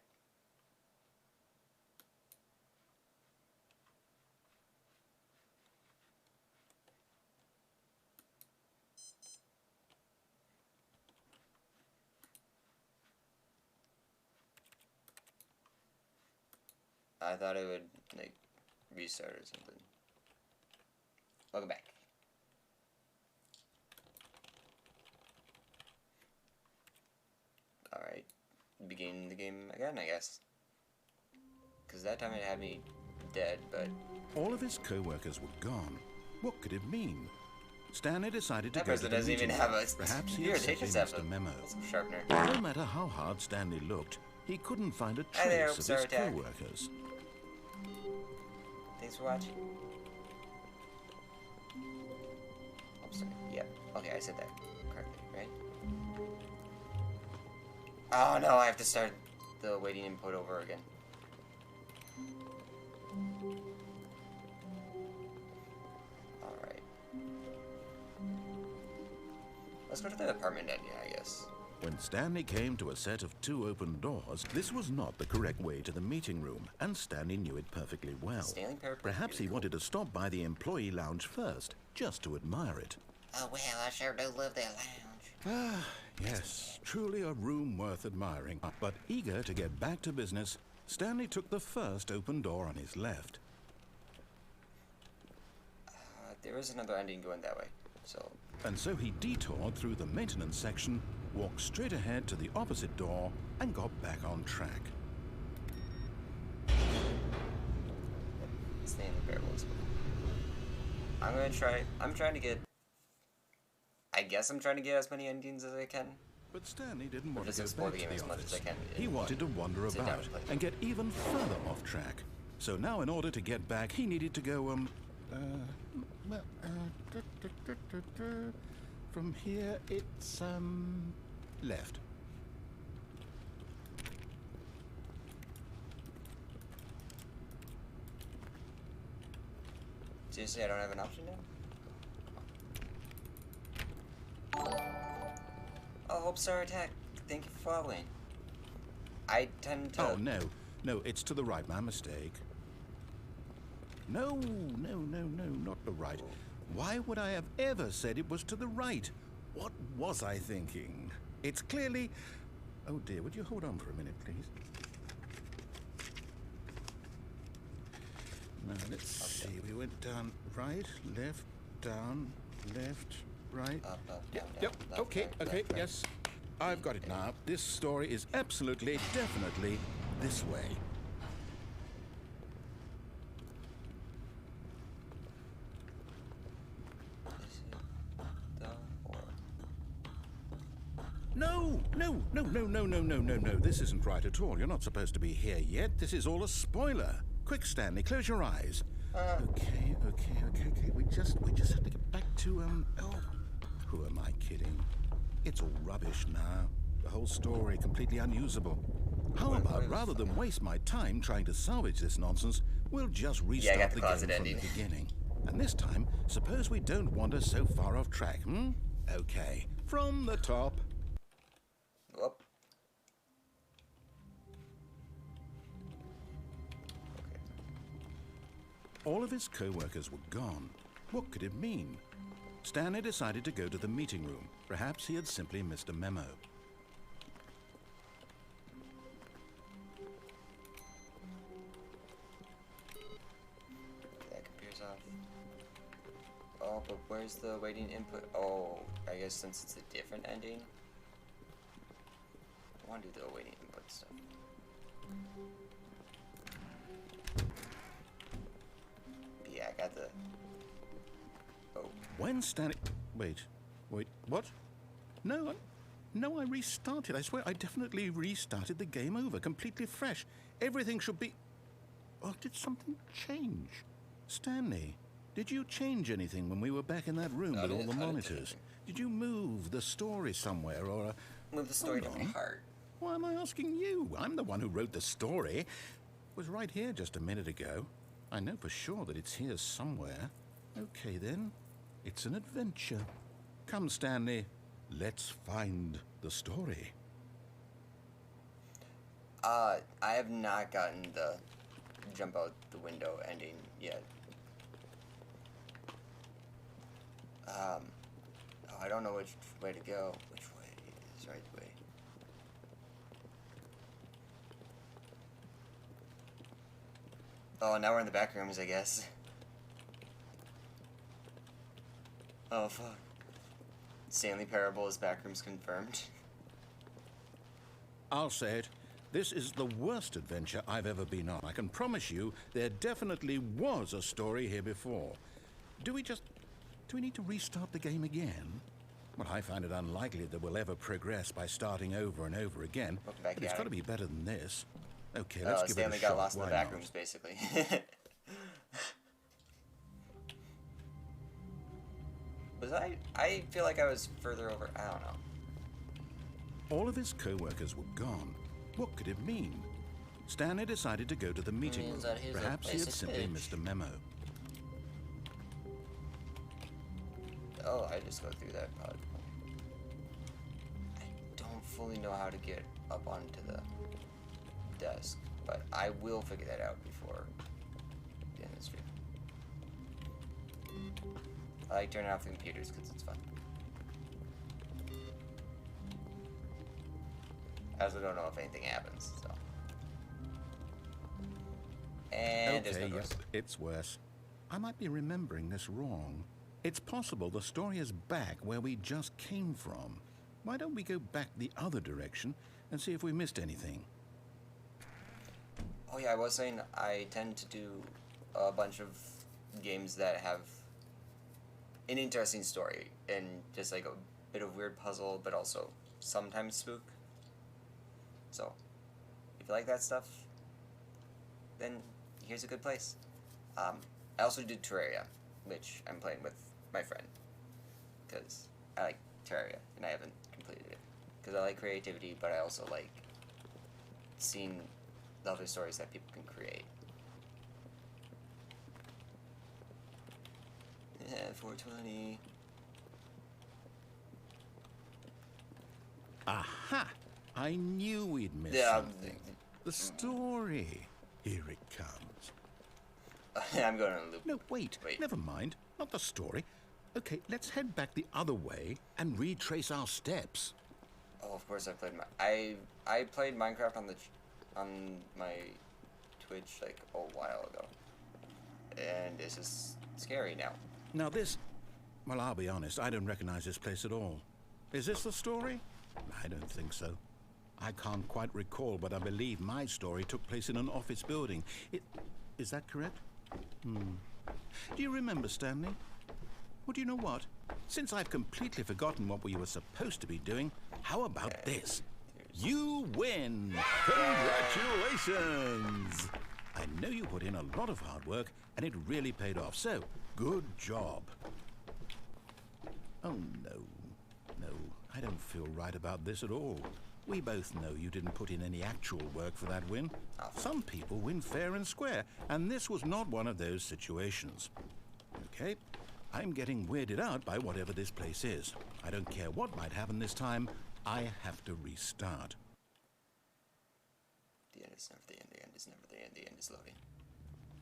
Speaker 1: I thought it would, like, restart or something. Welcome back. Alright. Begin the game again, I guess. Because that time it had me dead, but...
Speaker 2: All of his co-workers were gone. What could it mean? Stanley decided to
Speaker 1: that
Speaker 2: go
Speaker 1: person
Speaker 2: to the
Speaker 1: doesn't even
Speaker 2: meeting.
Speaker 1: have a...
Speaker 2: Perhaps he
Speaker 1: Here,
Speaker 2: had
Speaker 1: they
Speaker 2: simply
Speaker 1: just have
Speaker 2: missed a memo.
Speaker 1: sharpener.
Speaker 2: No matter how hard Stanley looked, he couldn't find a
Speaker 1: Hi there,
Speaker 2: trace of his
Speaker 1: attack.
Speaker 2: co-workers.
Speaker 1: Thanks for watching. I'm sorry. Yeah. Okay, I said that correctly, right? Oh no, I have to start the waiting input over again. Alright. Let's go to the apartment ending, I guess.
Speaker 2: When Stanley came to a set of two open doors, this was not the correct way to the meeting room, and Stanley knew it perfectly well.
Speaker 1: Stanley Parable.
Speaker 2: Perhaps he wanted to stop by the employee lounge first, just to admire it.
Speaker 1: Oh well, I sure do love that lounge.
Speaker 2: Ah, yes, truly a room worth admiring. But eager to get back to business, Stanley took the first open door on his left.
Speaker 1: There is another ending going that way, so...
Speaker 2: And so he detoured through the maintenance section, walked straight ahead to the opposite door, and got back on track.
Speaker 1: Stanley Parable is cool. I'm trying to get... I guess I'm trying to get as many endings as I can.
Speaker 2: But Stanley didn't want to
Speaker 1: just
Speaker 2: go
Speaker 1: explore
Speaker 2: back
Speaker 1: the
Speaker 2: to
Speaker 1: game
Speaker 2: the
Speaker 1: as much as I
Speaker 2: office.
Speaker 1: can.
Speaker 2: He wanted to wander
Speaker 1: Sit down
Speaker 2: about
Speaker 1: and play.
Speaker 2: and get even further off track. So now in order to get back, he needed to go, from here it's, left.
Speaker 1: Seriously, I don't have an option now? Oh, Hope Star Attack. Thank you for following. I tend to...
Speaker 2: Oh no, No, it's to the right. My mistake. No, not the right. Why would I have ever said it was to the right? What was I thinking? It's clearly... Oh dear, would you hold on for a minute, please? Now, let's see. We went down, right, left, down, left, right.
Speaker 1: Up,
Speaker 2: Yep,
Speaker 1: down, left,
Speaker 2: okay,
Speaker 1: right,
Speaker 2: okay,
Speaker 1: left, right.
Speaker 2: yes. I've got it now. This story is absolutely, definitely this way.
Speaker 1: This is the or.
Speaker 2: No. This isn't right at all. You're not supposed to be here yet. This is all a spoiler. Quick, Stanley, close your eyes. Okay. We just have to get back to, oh, who am I kidding? It's all rubbish now. The whole story completely unusable. How about, rather than waste my time trying to salvage this nonsense, we'll just restart the game from the beginning. And this time, suppose we don't wander so far off track, hmm? Okay, from the top.
Speaker 1: Whoop. Okay.
Speaker 2: All of his co-workers were gone. What could it mean? Stanley decided to go to the meeting room. Perhaps he had simply missed a memo.
Speaker 1: That appears off. Oh, but where's the waiting input? Oh, I guess since it's a different ending. I want to do the waiting input stuff. But yeah, I got the... Oh.
Speaker 2: When Stanley... Wait, what? No, I restarted. I swear, I definitely restarted the game over, completely fresh. Everything should be... Oh, did something change? Stanley, did you change anything when we were back in that room with all the monitors? Did you move the story somewhere, or...
Speaker 1: Move the story to my heart.
Speaker 2: Why am I asking you? I'm the one who wrote the story. It was right here just a minute ago. I know for sure that it's here somewhere. Okay, then. It's an adventure. Come, Stanley. Let's find the story.
Speaker 1: I have not gotten the jump out the window ending yet. Oh, I don't know which way to go. Which way is the right way? Oh, now we're in the back rooms, I guess. Oh, fuck. Stanley Parable is backrooms confirmed.
Speaker 2: I'll say it. This is the worst adventure I've ever been on. I can promise you there definitely was a story here before. Do we need to restart the game again? Well, I find it unlikely that we'll ever progress by starting over and over again. But it's got to be better than this. Okay, let's give
Speaker 1: Stanley
Speaker 2: it a shot.
Speaker 1: got lost in the
Speaker 2: Why
Speaker 1: back
Speaker 2: not?
Speaker 1: rooms, basically. Was I feel like I was further over. I don't know.
Speaker 2: All of his co-workers were gone. What could it mean? Stanley decided to go to the meeting room. Perhaps he had simply missed a memo.
Speaker 1: Oh, I just go through that pod. I don't fully know how to get up onto the desk, but I will figure that out before the end of the stream. I like turning off the computers because it's fun. I also don't know if anything happens, so. And there's no
Speaker 2: Okay,
Speaker 1: doors.
Speaker 2: yes, it's worse. I might be remembering this wrong. It's possible the story is back where we just came from. Why don't we go back the other direction and see if we missed anything?
Speaker 1: Oh yeah, I was saying I tend to do a bunch of games that have an interesting story and just like a bit of weird puzzle, but also sometimes spook. So, if you like that stuff, then here's a good place. I also did Terraria, which I'm playing with my friend, because I like Terraria, and I haven't completed it. Because I like creativity, but I also like seeing the other stories that people can create. Yeah, 420.
Speaker 2: Aha! I knew we'd missed
Speaker 1: Yeah,
Speaker 2: something. The story. Here it comes.
Speaker 1: I'm going on a loop.
Speaker 2: No, wait. Never mind. Not the story. Okay, let's head back the other way and retrace our steps.
Speaker 1: Oh, of course I played I played Minecraft on my Twitch like a while ago. And this is scary now.
Speaker 2: Now this, well, I'll be honest, I don't recognize this place at all. Is this the story? I don't think so. I can't quite recall, but I believe my story took place in an office building. Is that correct? Do you remember, Stanley? Well, do you know what? Since I've completely forgotten what we were supposed to be doing, how about this? You win! Congratulations! I know you put in a lot of hard work, and it really paid off, so good job. Oh, no. No, I don't feel right about this at all. We both know you didn't put in any actual work for that win. Some people win fair and square, and this was not one of those situations. Okay, I'm getting weirded out by whatever this place is. I don't care what might happen this time. I have to restart.
Speaker 1: The end is never the end. The end is never the end. The end is loading.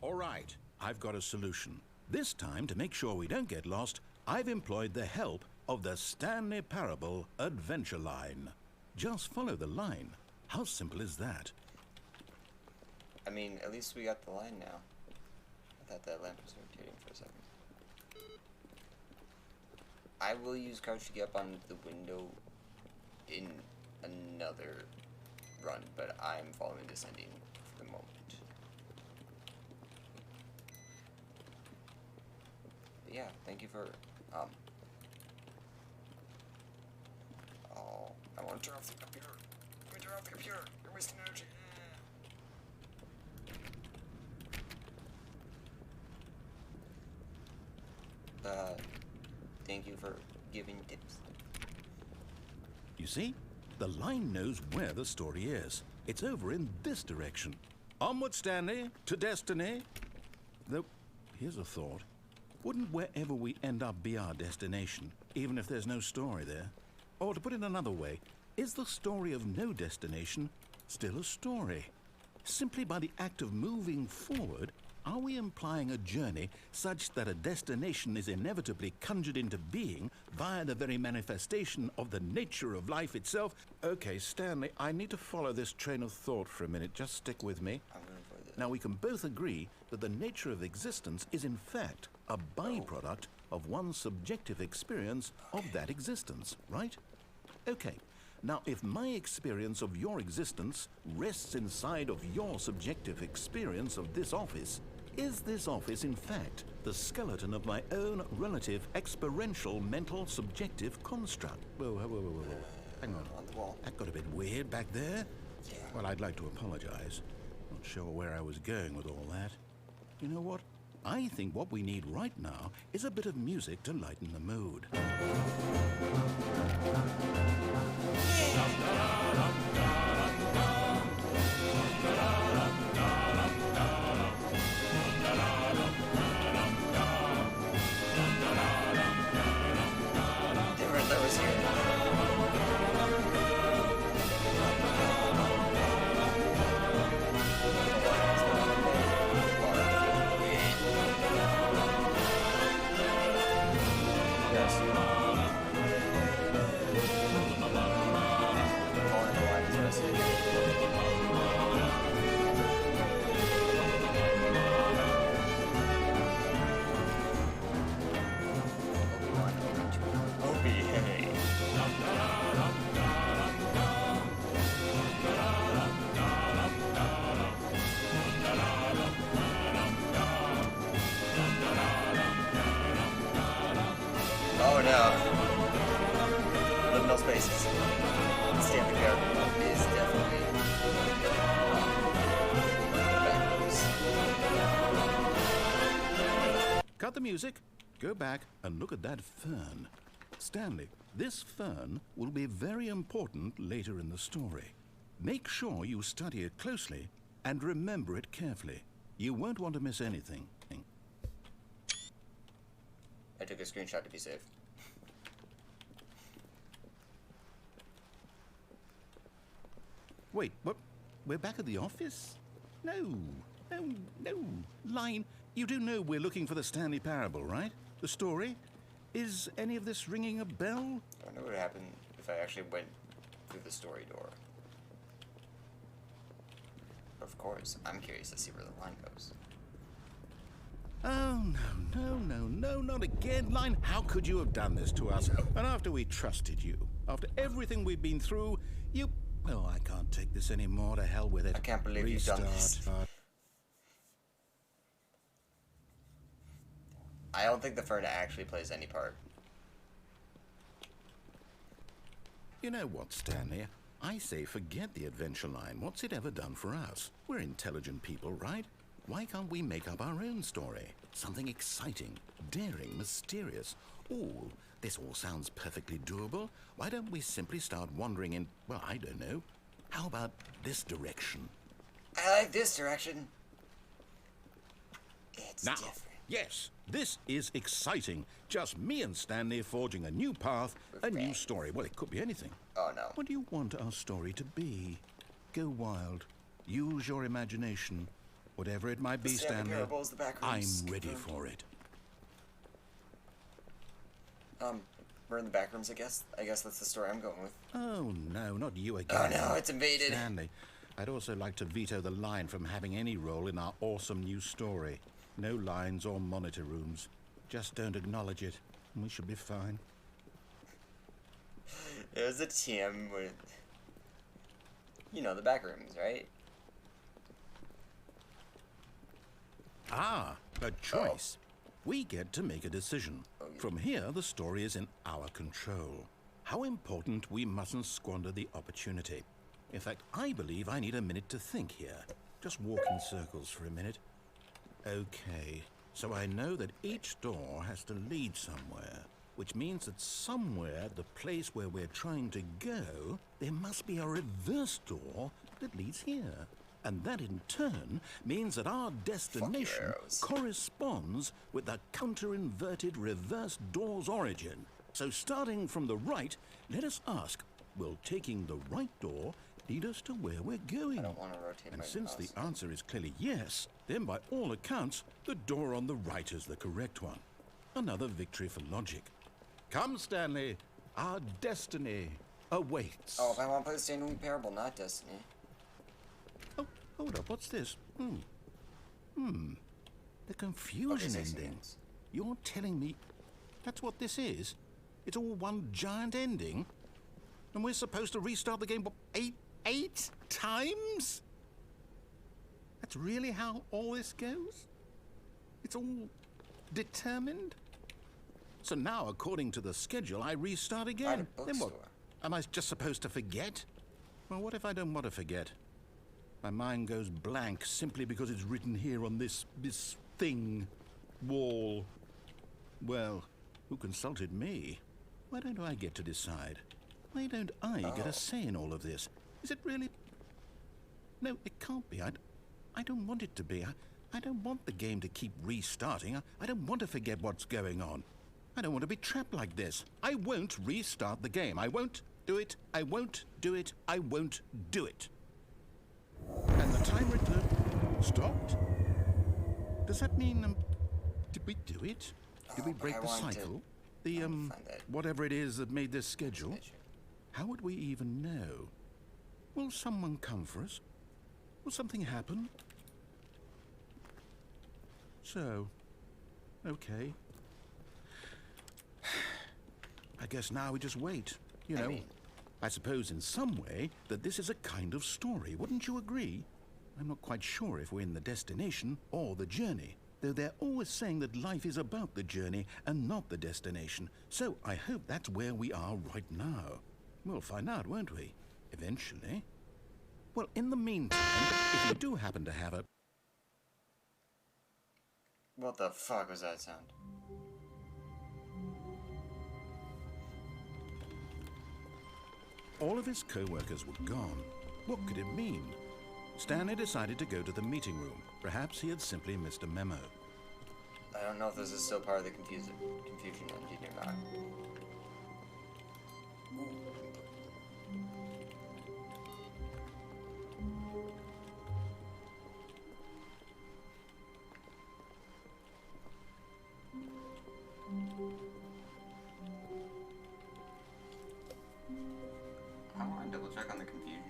Speaker 2: All right, I've got a solution. This time, to make sure we don't get lost, I've employed the help of the Stanley Parable adventure line. Just follow the line. How simple is that?
Speaker 1: I mean, at least we got the line now. I thought that lamp was rotating for a second. I will use crouch to get up on the window in another run, but I'm following this ending for the moment. But yeah, thank you for, oh, I want to turn off the computer. Let me turn off the computer. You're wasting energy. Thank you for giving tips.
Speaker 2: You see, the line knows where the story is. It's over in this direction. Onward, Stanley, to destiny. Though, here's a thought. Wouldn't wherever we end up be our destination, even if there's no story there? Or to put it another way, is the story of no destination still a story? Simply by the act of moving forward, are we implying a journey such that a destination is inevitably conjured into being via the very manifestation of the nature of life itself? Okay, Stanley, I need to follow this train of thought for a minute. Just stick with me. Now, we can both agree that the nature of existence is in fact a byproduct of one's subjective experience of that existence, right? Okay. Now, if my experience of your existence rests inside of your subjective experience of this office, is this office, in fact, the skeleton of my own relative experiential mental subjective construct? Whoa. Hang on. That got a bit weird back there.
Speaker 1: Yeah.
Speaker 2: Well, I'd like to apologize. Not sure where I was going with all that. You know what? I think what we need right now is a bit of music to lighten the mood.
Speaker 1: Oh no. Liminal spaces. Stanley Parable is definitely bad news.
Speaker 2: Cut the music, go back and look at that fern. Stanley, this fern will be very important later in the story. Make sure you study it closely and remember it carefully. You won't want to miss anything.
Speaker 1: I took a screenshot to be safe.
Speaker 2: Wait, what? we're back at the office? No. Line, you do know we're looking for the Stanley Parable, right? The story? Is any of this ringing a bell?
Speaker 1: I don't know what would happen if I actually went through the story door. But of course, I'm curious to see where the line goes.
Speaker 2: Oh, no, not again. Line, how could you have done this to us? And after we trusted you, after everything we've been through, you... Oh, I can't take this anymore. To hell with it.
Speaker 1: I can't believe you've done this. I don't think the Fern actually plays any part.
Speaker 2: You know what, Stanley? I say forget the adventure line. What's it ever done for us? We're intelligent people, right? Why can't we make up our own story? Something exciting, daring, mysterious. Ooh, this all sounds perfectly doable. Why don't we simply start wandering in, well, I don't know. How about this direction?
Speaker 1: I like this direction. It's
Speaker 2: now,
Speaker 1: different.
Speaker 2: Yes, this is exciting. Just me and Stanley forging a new path, a new story. Well, it could be anything.
Speaker 1: Oh, no.
Speaker 2: What do you want our story to be? Go wild. Use your imagination. Whatever it might be, Stanley, I'm ready for it.
Speaker 1: We're in the back rooms, I guess. I guess that's the story I'm going with.
Speaker 2: Oh, no, not you again.
Speaker 1: Oh, no, it's invaded.
Speaker 2: Stanley, I'd also like to veto the line from having any role in our awesome new story. No lines or monitor rooms. Just don't acknowledge it, and we should be fine.
Speaker 1: It was a TM with... You know, the back rooms, right?
Speaker 2: Ah, a choice. We get to make a decision. From here, the story is in our control. How important we mustn't squander the opportunity. In fact, I believe I need a minute to think here. Just walk in circles for a minute. Okay, so I know that each door has to lead somewhere, which means that somewhere, the place where we're trying to go, there must be a reverse door that leads here. And that in turn means that our destination corresponds with the counter-inverted reverse door's origin. So starting from the right, let us ask, will taking the right door lead us to where we're going?
Speaker 1: I don't want to rotate
Speaker 2: and
Speaker 1: my
Speaker 2: since
Speaker 1: mouse.
Speaker 2: The answer is clearly yes, then by all accounts, the door on the right is the correct one. Another victory for logic. Come, Stanley, our destiny awaits.
Speaker 1: Oh, if I want to play the Stanley Parable, not Destiny.
Speaker 2: Oh, hold up, what's this? The confusion ending. You're telling me that's what this is? It's all one giant ending? And we're supposed to restart the game, what, eight times? That's really how all this goes? It's all determined? So now, according to the schedule, I restart again. Then what? Am I just supposed to forget? Well, what if I don't want to forget? My mind goes blank simply because it's written here on this thing, wall. Well, who consulted me? Why don't I get to decide? Why don't I get a say in all of this? Is it really... No, it can't be. I don't want it to be. I don't want the game to keep restarting. I don't want to forget what's going on. I don't want to be trapped like this. I won't restart the game. I won't do it. I won't do it. I won't do it. And the timer stopped? Does that mean, did we do it? Did we break the cycle? The, whatever it is that made this schedule? How would we even know? Will someone come for us? Will something happen? So, okay. I guess now we just wait, you know. I suppose in some way that this is a kind of story, wouldn't you agree? I'm not quite sure if we're in the destination or the journey, though they're always saying that life is about the journey and not the destination. So I hope that's where we are right now. We'll find out, won't we? Eventually. Well, in the meantime, if you do happen to have a...
Speaker 1: What the fuck was that sound?
Speaker 2: All of his co-workers were gone. What could it mean? Stanley decided to go to the meeting room. Perhaps he had simply missed a memo.
Speaker 1: I don't know if this is still part of the confusion engine or not. on the confusion.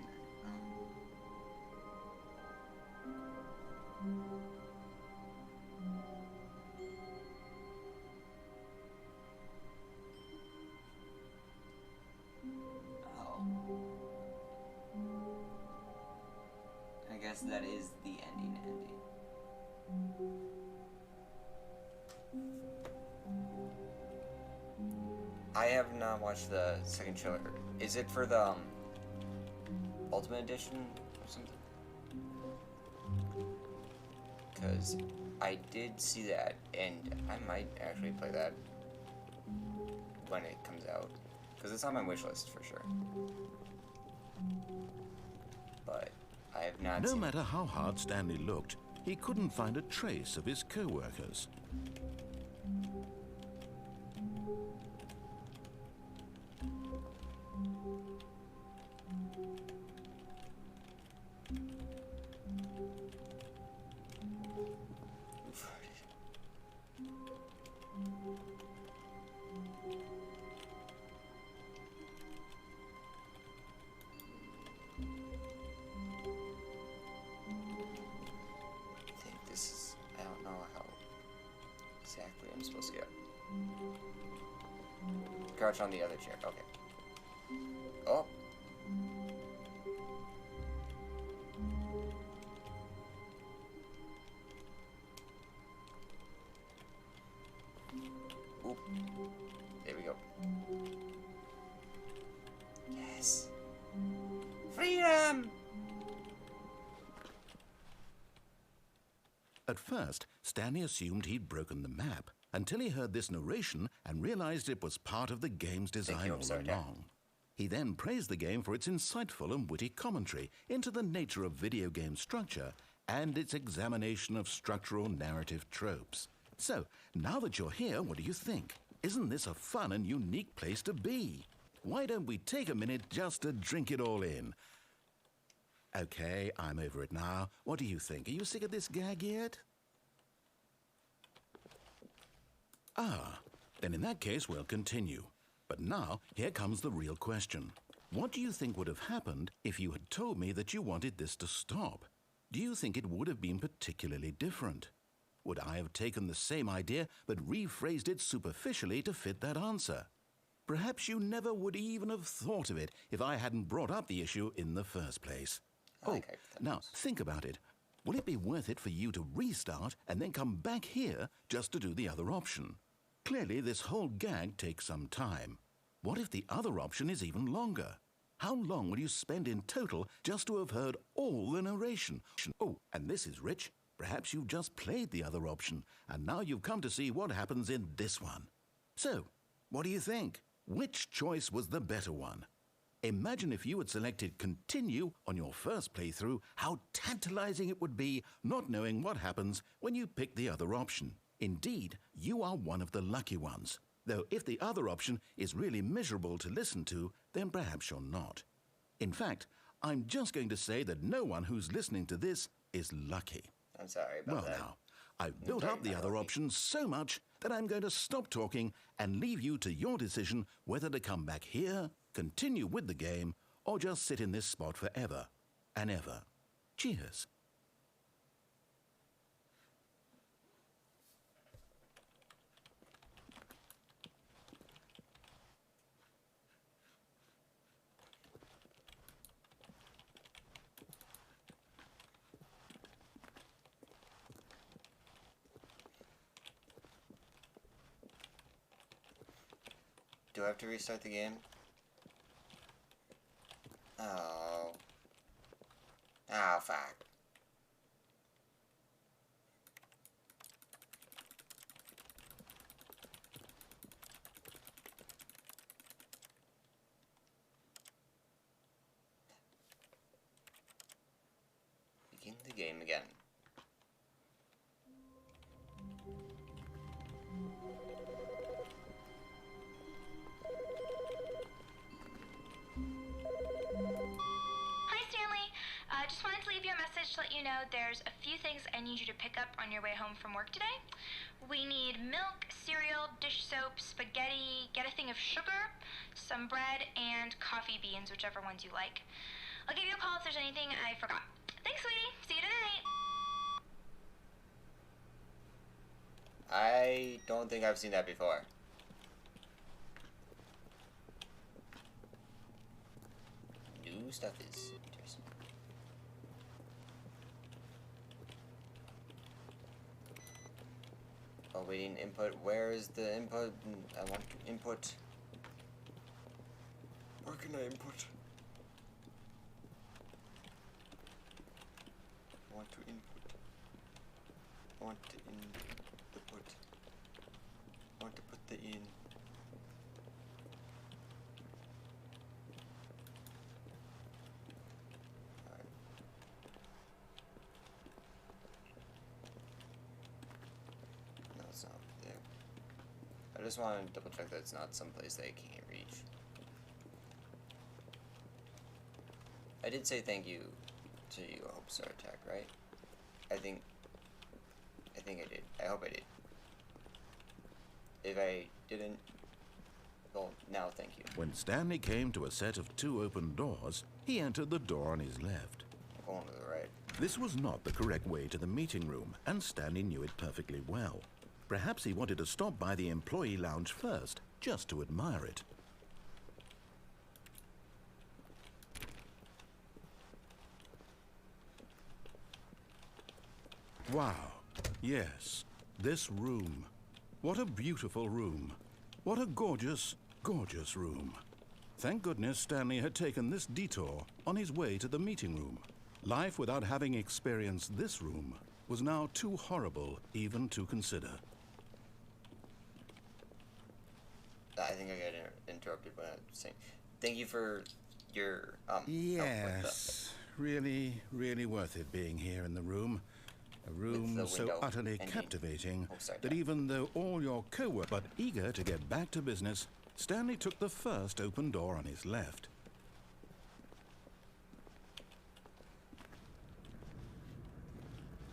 Speaker 1: I guess that is the ending. I have not watched the second trailer. Is it for the Ultimate Edition or something? Because I did see that, and I might actually play that when it comes out. Because it's on my wish list for sure. But I have not
Speaker 2: No
Speaker 1: seen
Speaker 2: matter how hard Stanley looked, he couldn't find a trace of his co-workers.
Speaker 1: I don't know how exactly I'm supposed to get. Crouch on the other chair. Okay. Oh. Oop. There we go. Yes. Freedom!
Speaker 2: At first, Stanley assumed he'd broken the map until he heard this narration and realized it was part of the game's design all along. He then praised the game for its insightful and witty commentary into the nature of video game structure and its examination of structural narrative tropes. So, now that you're here, what do you think? Isn't this a fun and unique place to be? Why don't we take a minute just to drink it all in? Okay, I'm over it now. What do you think? Are you sick of this gag yet? Ah, then in that case, we'll continue. But now, here comes the real question. What do you think would have happened if you had told me that you wanted this to stop? Do you think it would have been particularly different? Would I have taken the same idea but rephrased it superficially to fit that answer? Perhaps you never would even have thought of it if I hadn't brought up the issue in the first place. Oh, now think about it. Will it be worth it for you to restart and then come back here just to do the other option? Clearly, this whole gag takes some time. What if the other option is even longer? How long will you spend in total just to have heard all the narration? Oh, and this is rich. Perhaps you've just played the other option, and now you've come to see what happens in this one. So, what do you think? Which choice was the better one? Imagine if you had selected continue on your first playthrough, how tantalizing it would be not knowing what happens when you pick the other option. Indeed, you are one of the lucky ones. Though if the other option is really miserable to listen to, then perhaps you're not. In fact, I'm just going to say that no one who's listening to this is lucky.
Speaker 1: I'm sorry about that.
Speaker 2: Well now, I've built up the other options so much that I'm going to stop talking and leave you to your decision whether to come back here, continue with the game, or just sit in this spot forever and ever. Cheers.
Speaker 1: Do I have to restart the game? Oh. Oh, fuck. Begin the game again.
Speaker 4: to let you know there's a few things I need you to pick up on your way home from work today. We need milk, cereal, dish soap, spaghetti, get a thing of sugar, some bread, and coffee beans, whichever ones you like. I'll give you a call if there's anything I forgot. Thanks, sweetie. See you tonight.
Speaker 1: I don't think I've seen that before. New stuff is interesting. Awaiting input. Where is the input? I want to input. Where can I input? I want to input. I want to input. I want to put the in. Alright. No, it's not there. I just want to double check that it's not someplace they can't reach. I did say thank you to you, Hope Star Attack, right? I think I did. I hope I did. If I didn't, well, now thank you.
Speaker 2: When Stanley came to a set of 2 open doors, he entered the door on his left.
Speaker 1: I'm going to the right.
Speaker 2: This was not the correct way to the meeting room, and Stanley knew it perfectly well. Perhaps he wanted to stop by the employee lounge first, just to admire it. Wow. Yes, this room. What a beautiful room. What a gorgeous, gorgeous room. Thank goodness Stanley had taken this detour on his way to the meeting room. Life without having experienced this room was now too horrible even to consider.
Speaker 1: I think I got interrupted when I was saying, thank you for your,
Speaker 2: Yes, really, really worth it being here in the room. A room so utterly captivating that even though all your co-workers but eager to get back to business, Stanley took the first open door on his left.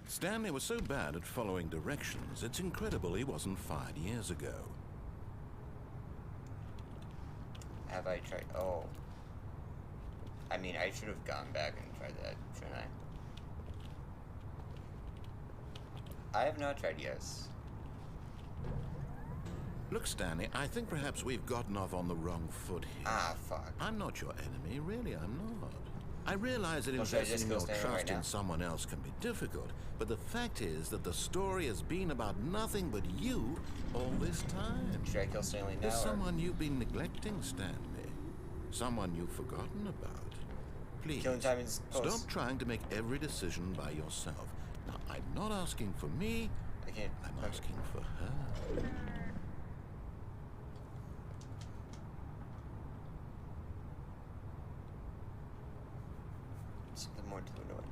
Speaker 2: Stanley was so bad at following directions, it's incredible he wasn't fired years ago.
Speaker 1: Have I tried? Oh. I mean, I should have gone back and tried that, shouldn't I? I have not tried yes.
Speaker 2: Look, Stanley, I think perhaps we've gotten off on the wrong foot here.
Speaker 1: Ah, fuck.
Speaker 2: I'm not your enemy, really, I'm not. I realize that investing your trust in someone else can be difficult, but the fact is that the story has been about nothing but you all this time.
Speaker 1: Should I kill Stanley now?
Speaker 2: There's someone you've been neglecting, Stanley. Someone you've forgotten about. Please, stop trying to make every decision by yourself. Now, I'm not asking for me. I'm asking for her.
Speaker 1: Something more to the north.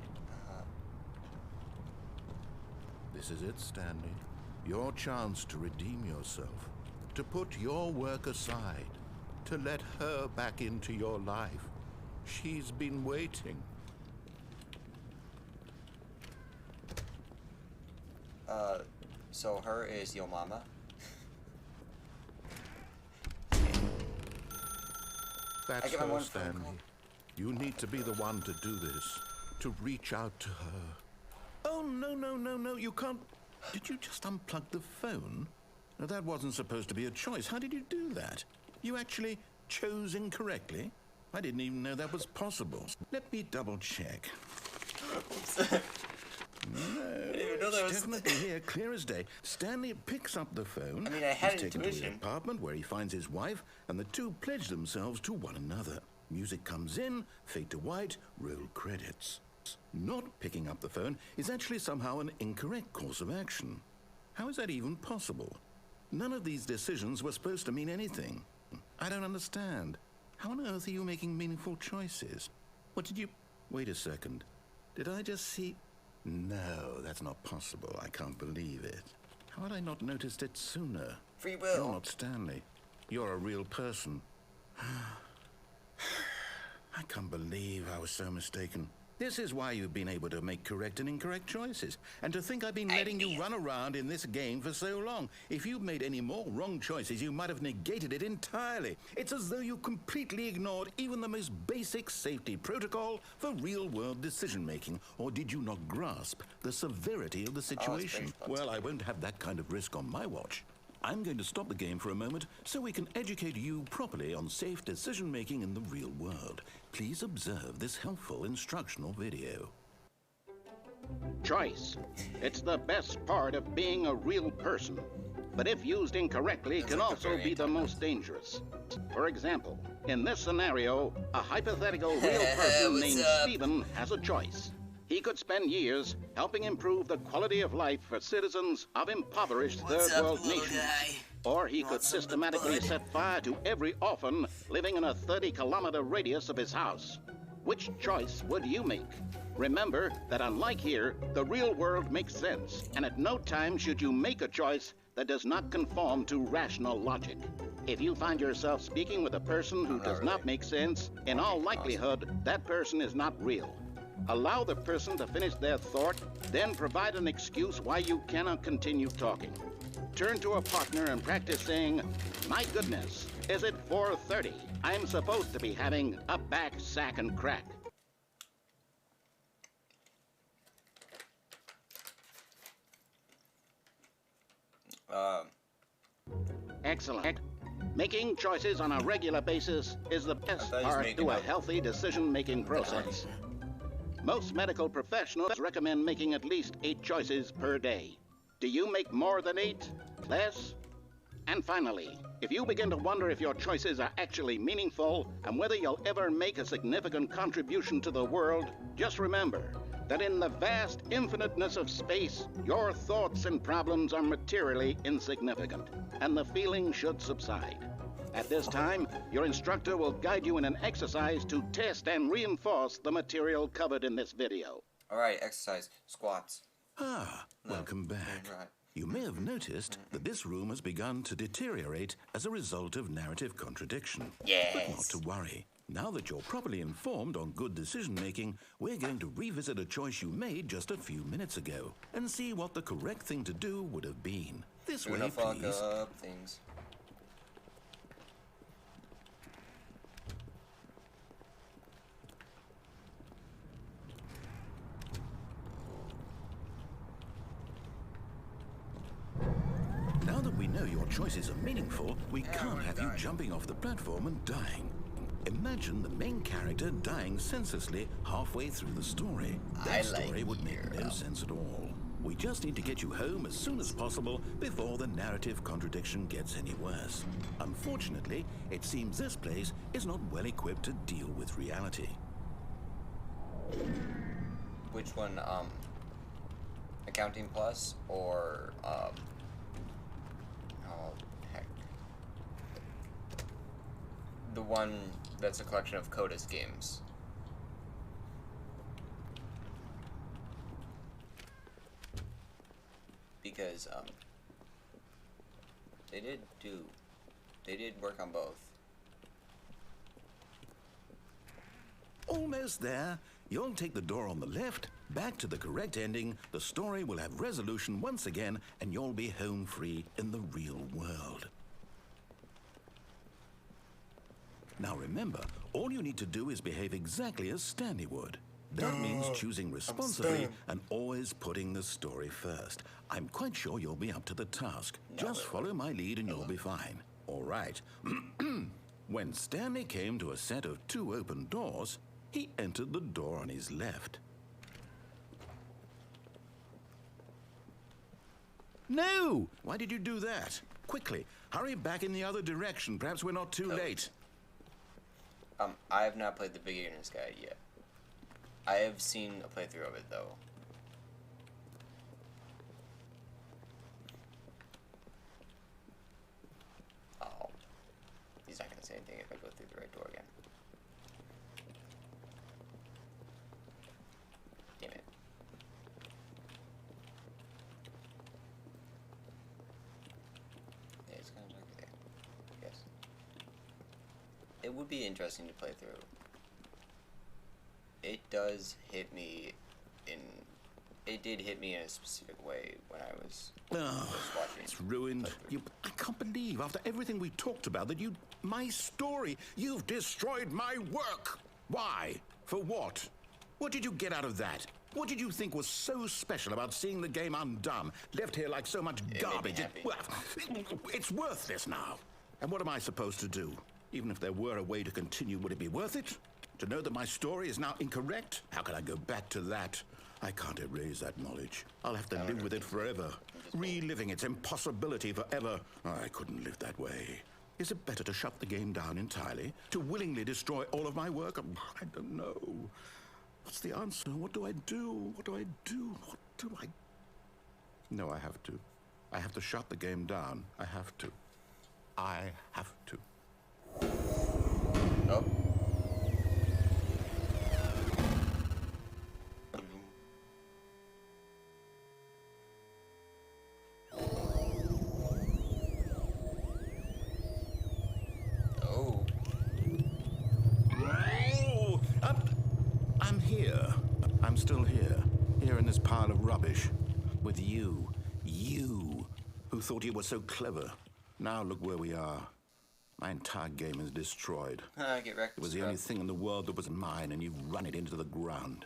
Speaker 2: This is it, Stanley. Your chance to redeem yourself. To put your work aside. To let her back into your life. She's been waiting.
Speaker 1: So her is your mama?
Speaker 2: That's her, Stanley. You need to be the one to do this. To reach out to her. Oh, no, you can't. Did you just unplug the phone? Now, that wasn't supposed to be a choice. How did you do that? You actually chose incorrectly? I didn't even know that was possible. Let me double check. No, it's definitely here, clear as day. Stanley picks up the phone.
Speaker 1: I mean, I had
Speaker 2: He's taken
Speaker 1: intuition.
Speaker 2: to the apartment where he finds his wife, and the two pledge themselves to one another. Music comes in, fade to white, roll credits. Not picking up the phone is actually somehow an incorrect course of action. How is that even possible? None of these decisions were supposed to mean anything. I don't understand. How on earth are you making meaningful choices? What did you... Wait a second. Did I just see... No, that's not possible. I can't believe it. How had I not noticed it sooner?
Speaker 1: Free will.
Speaker 2: You're not Stanley. You're a real person. I can't believe I was so mistaken. This is why you've been able to make correct and incorrect choices. And to think I've been letting you run around in this game for so long. If you'd made any more wrong choices, you might have negated it entirely. It's as though you completely ignored even the most basic safety protocol for real-world decision-making. Or did you not grasp the severity of the situation? Well, I won't have that kind of risk on my watch. I'm going to stop the game for a moment so we can educate you properly on safe decision-making in the real world. Please observe this helpful instructional video.
Speaker 5: Choice. It's the best part of being a real person. But if used incorrectly, can also be the most dangerous. For example, in this scenario, a hypothetical real person named Stephen has a choice. He could spend years helping improve the quality of life for citizens of impoverished third-world nations. Or he could systematically set fire to every orphan living in a 30-kilometer radius of his house. Which choice would you make? Remember that unlike here, the real world makes sense, and at no time should you make a choice that does not conform to rational logic. If you find yourself speaking with a person who does not make sense, in all likelihood, that person is not real. Allow the person to finish their thought, then provide an excuse why you cannot continue talking. Turn to a partner and practice saying, "My goodness, is it 4:30? I'm supposed to be having a back, sack, and crack." Excellent. Making choices on a regular basis is the best part to a healthy decision-making process. Most medical professionals recommend making at least 8 choices per day. Do you make more than 8? Less? And finally, if you begin to wonder if your choices are actually meaningful and whether you'll ever make a significant contribution to the world, just remember that in the vast infiniteness of space, your thoughts and problems are materially insignificant, and the feeling should subside. At this time, your instructor will guide you in an exercise to test and reinforce the material covered in this video.
Speaker 1: Alright, exercise. Squats.
Speaker 2: Welcome back. You may have noticed that this room has begun to deteriorate as a result of narrative contradiction.
Speaker 1: Yes.
Speaker 2: But not to worry. Now that you're properly informed on good decision-making, we're going to revisit a choice you made just a few minutes ago and see what the correct thing to do would have been. This way, please.
Speaker 1: Fuck up things.
Speaker 2: Now that we know your choices are meaningful, we can't have you jumping off the platform and dying. Imagine the main character dying senselessly halfway through the story. That story would make no sense at all. We just need to get you home as soon as possible before the narrative contradiction gets any worse. Unfortunately, it seems this place is not well equipped to deal with reality.
Speaker 1: Which one, Accounting Plus or, oh, heck. The one that's a collection of Coda's games. Because, they did work on both.
Speaker 2: Almost there. You'll take the door on the left, back to the correct ending, the story will have resolution once again, and you'll be home free in the real world. Now remember, all you need to do is behave exactly as Stanley would. That means choosing responsibly and always putting the story first. I'm quite sure you'll be up to the task. Just follow my lead and you'll be fine. All right. When Stanley came to a set of 2 open doors, he entered the door on his left. No! Why did you do that? Quickly, hurry back in the other direction. Perhaps we're not too late.
Speaker 1: I have not played the beginner's guide yet. I have seen a playthrough of it, though. Oh. He's not gonna say anything if I go through the right door again. Damn it. Yeah, it's kind of like there. Yes. It would be interesting to play through. It does hit me in... It did hit me in a specific way when I was watching.
Speaker 2: It's ruined. I can't believe, after everything we talked about, that you... My story, you've destroyed my work. Why? For what? What did you get out of that? What did you think was so special about seeing the game undone, left here like so much garbage? Well, it's worthless now. And what am I supposed to do? Even if there were a way to continue, would it be worth it? To know that my story is now incorrect? How can I go back to that? I can't erase that knowledge. I'll have to live with it forever, reliving its impossibility forever. I couldn't live that way. Is it better to shut the game down entirely? To willingly destroy all of my work? I don't know. What's the answer? What do I do? What do I do? What do I... No, I have to. I have to shut the game down. I have to. I have to.
Speaker 1: Oh.
Speaker 2: I'm here. I'm still here. Here in this pile of rubbish. With you. You. Who thought you were so clever. Now look where we are. My entire game is destroyed.
Speaker 1: Get wrecked.
Speaker 2: It was the only thing in the world that was mine, and you've run it into the ground.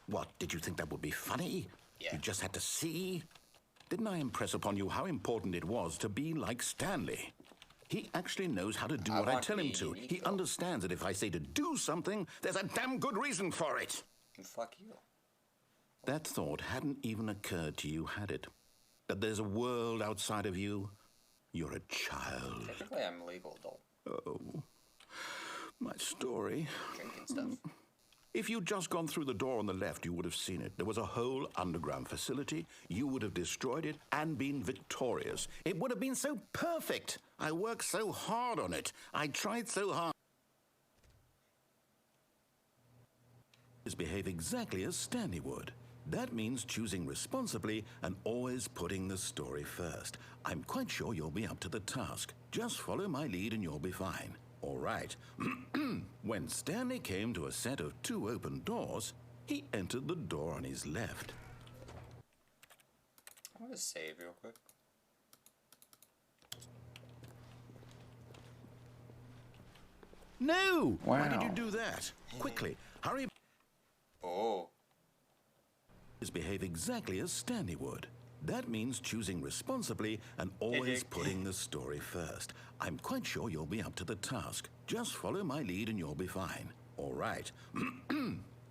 Speaker 2: What, did you think that would be funny?
Speaker 1: Yeah.
Speaker 2: You just had to see? Didn't I impress upon you how important it was to be like Stanley? He actually knows how to do what I tell him to. He understands that if I say to do something, there's a damn good reason for it.
Speaker 1: Fuck you.
Speaker 2: That thought hadn't even occurred to you, had it? That there's a world outside of you? You're a child.
Speaker 1: Technically, I'm a legal adult.
Speaker 2: Oh, my story.
Speaker 1: Drinking stuff.
Speaker 2: If you'd just gone through the door on the left, you would have seen it. There was a whole underground facility. You would have destroyed it and been victorious. It would have been so perfect. I worked so hard on it. I tried so hard. Behave exactly as Stanley would. That means choosing responsibly and always putting the story first. I'm quite sure you'll be up to the task. Just follow my lead and you'll be fine. All right. When Stanley came to a set of 2 open doors, he entered the door on his left.
Speaker 1: I'm gonna save real quick.
Speaker 2: No!
Speaker 1: Wow.
Speaker 2: Why did you do that? Quickly, hurry.
Speaker 1: Oh.
Speaker 2: Behave exactly as Stanley would. That means choosing responsibly and always putting the story first. I'm quite sure you'll be up to the task. Just follow my lead and you'll be fine. All right.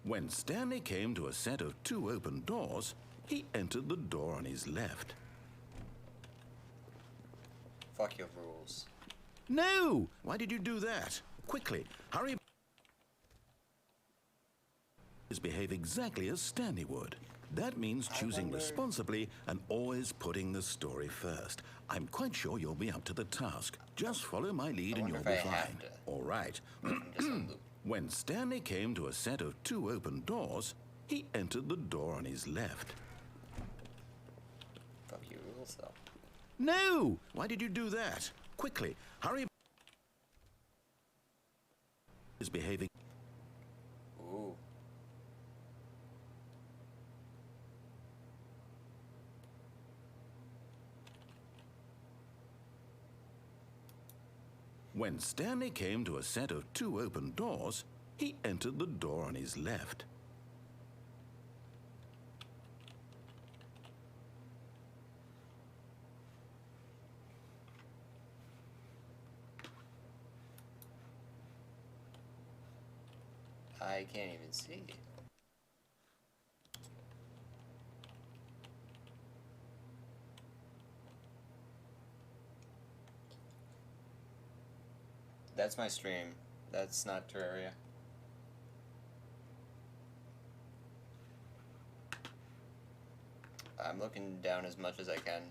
Speaker 2: When Stanley came to a set of 2 open doors, he entered the door on his left.
Speaker 1: Fuck your rules.
Speaker 2: No! Why did you do that? Quickly, hurry. Behave exactly as Stanley would. That means choosing responsibly and always putting the story first. I'm quite sure you'll be up to the task. Just follow my lead and you'll be fine. All right. When Stanley came to a set of 2 open doors, he entered the door on his left.
Speaker 1: Fuck your rules, though.
Speaker 2: No! Why did you do that? Quickly, hurry. Is behaving.
Speaker 1: Ooh.
Speaker 2: When Stanley came to a set of 2 open doors, he entered the door on his left.
Speaker 1: I can't even see. That's my stream. That's not Terraria. I'm looking down as much as I can.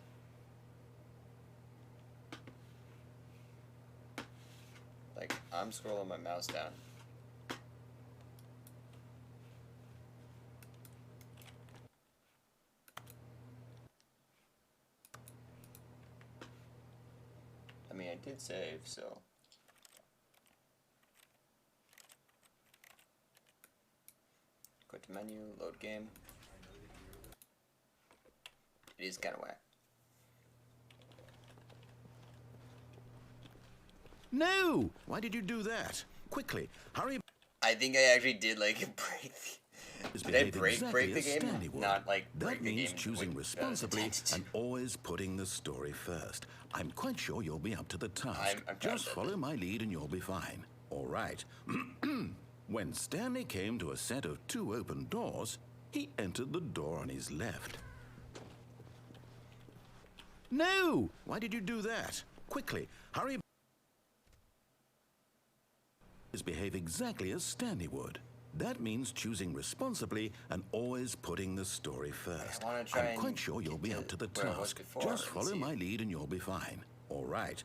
Speaker 1: Like, I'm scrolling my mouse down. I mean, I did save, so... Quit to menu, load game. It is kind of whack.
Speaker 2: No! Why did you do that? Quickly, hurry.
Speaker 1: I think I actually did like break. Did I break the game? Not like break
Speaker 2: that
Speaker 1: the
Speaker 2: means
Speaker 1: game
Speaker 2: choosing responsibly and always putting the story first. I'm quite sure you'll be up to the task.
Speaker 1: I'm
Speaker 2: Just follow my lead and you'll be fine. All right. When Stanley came to a set of 2 open doors, he entered the door on his left. No! Why did you do that? Quickly, hurry. Behave exactly as Stanley would. That means choosing responsibly and always putting the story first. I'm quite sure you'll be up to the task. Just follow my lead and you'll be fine. All right.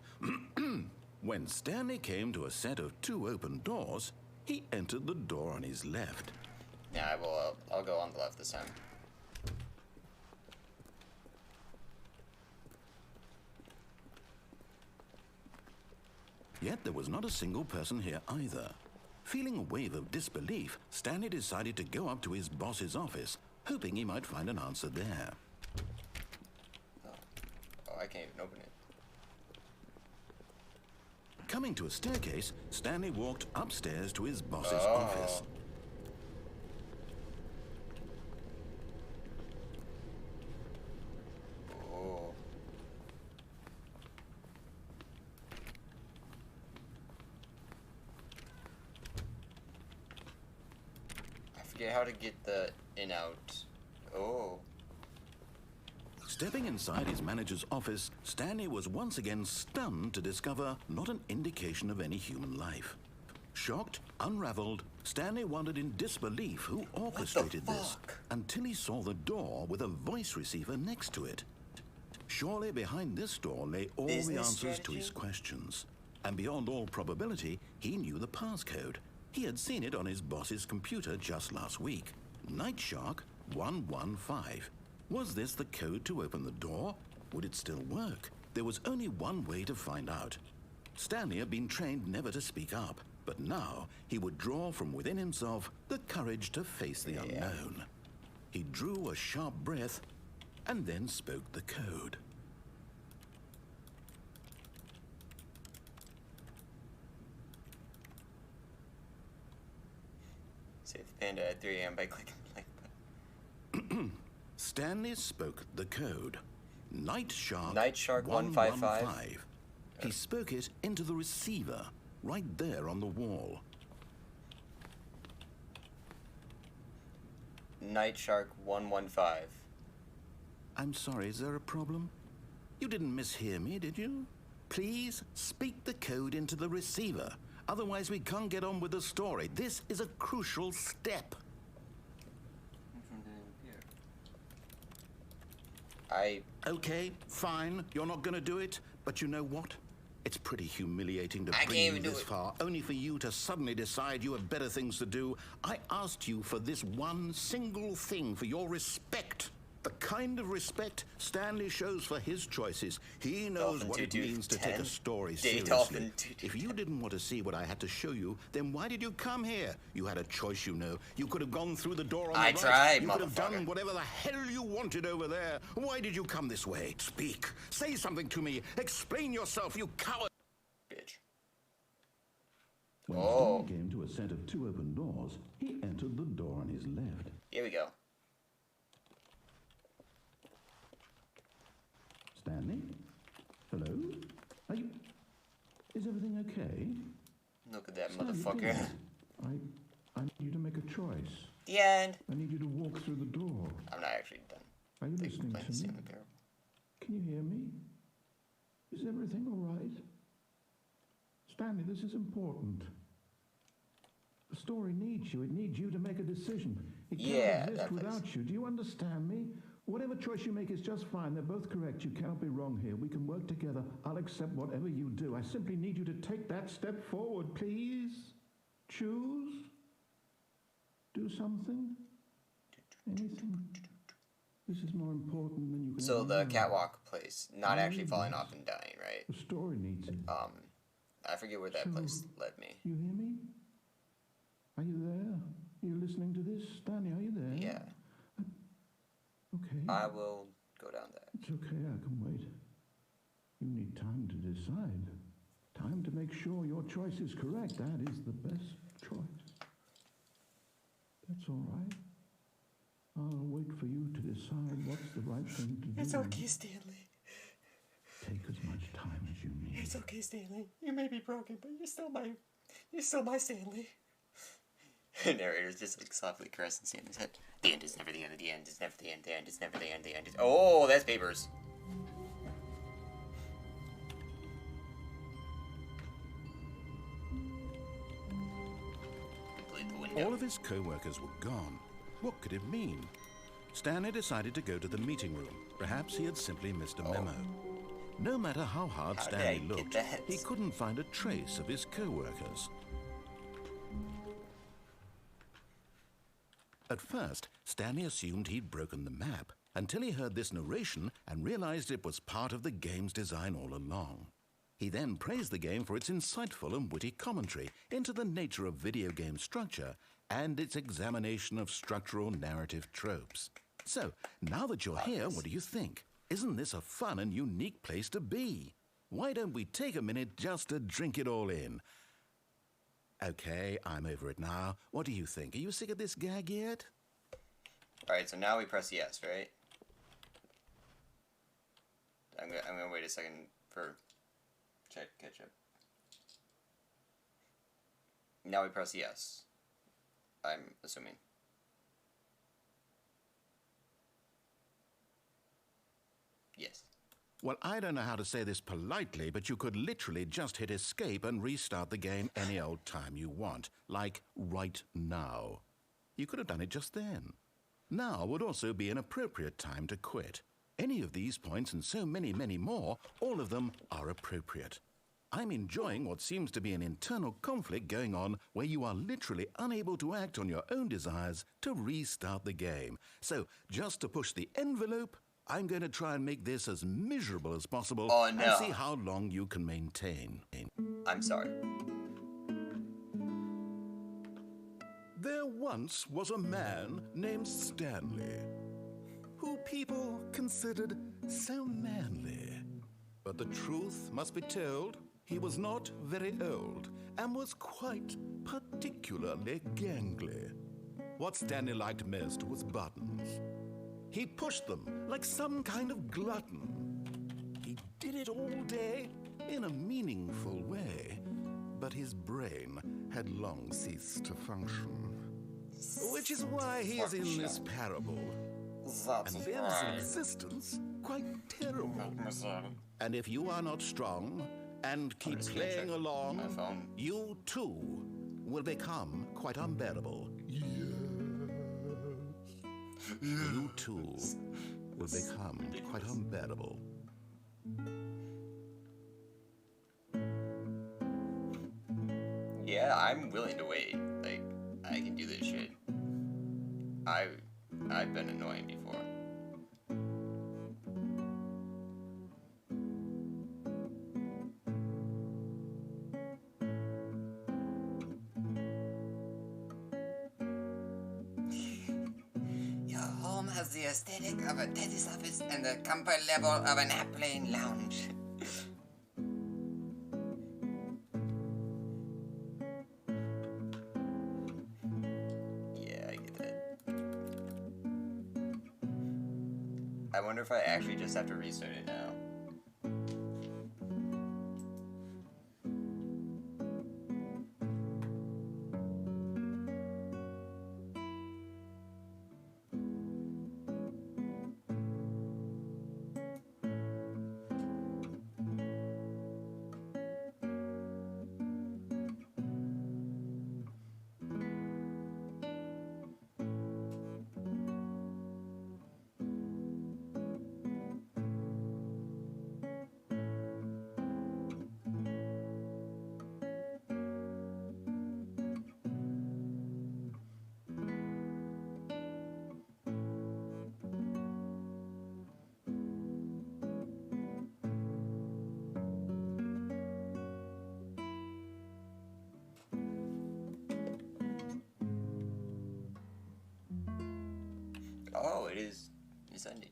Speaker 2: When Stanley came to a set of 2 open doors, he entered the door on his left.
Speaker 1: Yeah, I'll go on the left this time.
Speaker 2: Yet there was not a single person here either. Feeling a wave of disbelief, Stanley decided to go up to his boss's office, hoping he might find an answer there.
Speaker 1: Oh, I can't even open it.
Speaker 2: Coming to a staircase, Stanley walked upstairs to his boss's office.
Speaker 1: Oh. I forget how to get the in out. Oh.
Speaker 2: Stepping inside his manager's office, Stanley was once again stunned to discover not an indication of any human life. Shocked, unraveled, Stanley wondered in disbelief who orchestrated this until he saw the door with a voice receiver next to it. Surely behind this door lay all the answers to his questions. And beyond all probability, he knew the passcode. He had seen it on his boss's computer just last week. Night Shark 115. Was this the code to open the door? Would it still work? There was only one way to find out. Stanley had been trained never to speak up, but now he would draw from within himself the courage to face the unknown. He drew a sharp breath and then spoke the code.
Speaker 1: Save the panda at 3 a.m. by clicking the like button.
Speaker 2: Stanley spoke the code. Night Shark
Speaker 1: 155.
Speaker 2: He spoke it into the receiver, right there on the wall.
Speaker 1: Night Shark 115.
Speaker 2: I'm sorry, is there a problem? You didn't mishear me, did you? Please speak the code into the receiver. Otherwise, we can't get on with the story. This is a crucial step. Okay, fine. You're not going to do it. But you know what? It's pretty humiliating to bring you this far, only for you to suddenly decide you have better things to do. I asked you for this one single thing, for your respect. The kind of respect Stanley shows for his choices. He knows what it means to take a story seriously. If you didn't want to see what I had to show you, then why did you come here? You had a choice, you know. You could have gone through the door on the right.
Speaker 1: tried,
Speaker 2: You could have done whatever the hell you wanted over there. Why did you come this way? Speak. Say something to me. Explain yourself, you coward.
Speaker 1: Bitch.
Speaker 2: When Stanley came to a set of 2 open doors, he entered the door on his left.
Speaker 1: Here we go.
Speaker 2: Stanley? Hello? Are you... Is everything okay?
Speaker 1: Look at that
Speaker 2: Stanley,
Speaker 1: motherfucker.
Speaker 2: please. I need you to make a choice.
Speaker 1: The end.
Speaker 2: I need you to walk through the door.
Speaker 1: I'm not actually done.
Speaker 2: Are you listening to me?
Speaker 1: Stanley Parable.
Speaker 2: Can you hear me? Is everything all right? Stanley, this is important. The story needs you. It needs you to make a decision. It can't exist without you. Do you understand me? Whatever choice you make is just fine. They're both correct. You cannot be wrong here. We can work together. I'll accept whatever you do. I simply need you to take that step forward, please. Choose. Do something. Anything. This is more important than you can.
Speaker 1: So the catwalk place, not actually falling off and dying, right?
Speaker 2: The story needs it.
Speaker 1: I forget where that place led me.
Speaker 2: You hear me? Are you there? you listening to this? Stanley, are you there?
Speaker 1: Yeah.
Speaker 2: Okay.
Speaker 1: I will go down there.
Speaker 2: It's okay, I can wait. You need time to decide. Time to make sure your choice is correct. That is the best choice. That's all right. I'll wait for you to decide what's the right thing to do.
Speaker 1: It's okay, Stanley.
Speaker 2: Take as much time as you need.
Speaker 1: It's okay, Stanley. You may be broken, but you're still my Stanley. The narrator's just like softly caressing Stanley's head. The end is never the end. The end is never the end. The end is never the end. The end is. Oh, that's papers. Complete the window.
Speaker 2: All of his co-workers were gone. What could it mean? Stanley decided to go to the meeting room. Perhaps he had simply missed a memo. No matter how hard Stanley looked, he couldn't find a trace of his co-workers. At first, Stanley assumed he'd broken the map until he heard this narration and realized it was part of the game's design all along. He then praised the game for its insightful and witty commentary into the nature of video game structure and its examination of structural narrative tropes. So, now that you're here, what do you think? Isn't this a fun and unique place to be? Why don't we take a minute just to drink it all in? Okay, I'm over it now. What do you think? Are you sick of this gag yet?
Speaker 1: Alright, so now we press yes, right? I'm gonna wait a second for ketchup. Now we press yes. I'm assuming. Yes.
Speaker 2: Well, I don't know how to say this politely, but you could literally just hit escape and restart the game any old time you want, like right now. You could have done it just then. Now would also be an appropriate time to quit. Any of these points and so many, many more, all of them are appropriate. I'm enjoying what seems to be an internal conflict going on where you are literally unable to act on your own desires to restart the game. So, just to push the envelope, I'm going to try and make this as miserable as possible and see how long you can maintain.
Speaker 1: I'm sorry.
Speaker 2: There once was a man named Stanley, who people considered so manly. But the truth must be told, he was not very old and was quite particularly gangly. What Stanley liked most was buttons. He pushed them like some kind of glutton. He did it all day in a meaningful way, but his brain had long ceased to function. Which is why he is in this parable and lives an existence quite terrible. And if you are not strong and keep playing along, you too will become quite unbearable. You too will become quite unbearable.
Speaker 1: Yeah, I'm willing to wait. Like, I can do this shit. I've been annoying before. Has the aesthetic of a dentist's office and the comfort level of an airplane lounge. Yeah, I get that. I wonder if I actually just have to restart it now. it is. It's ending.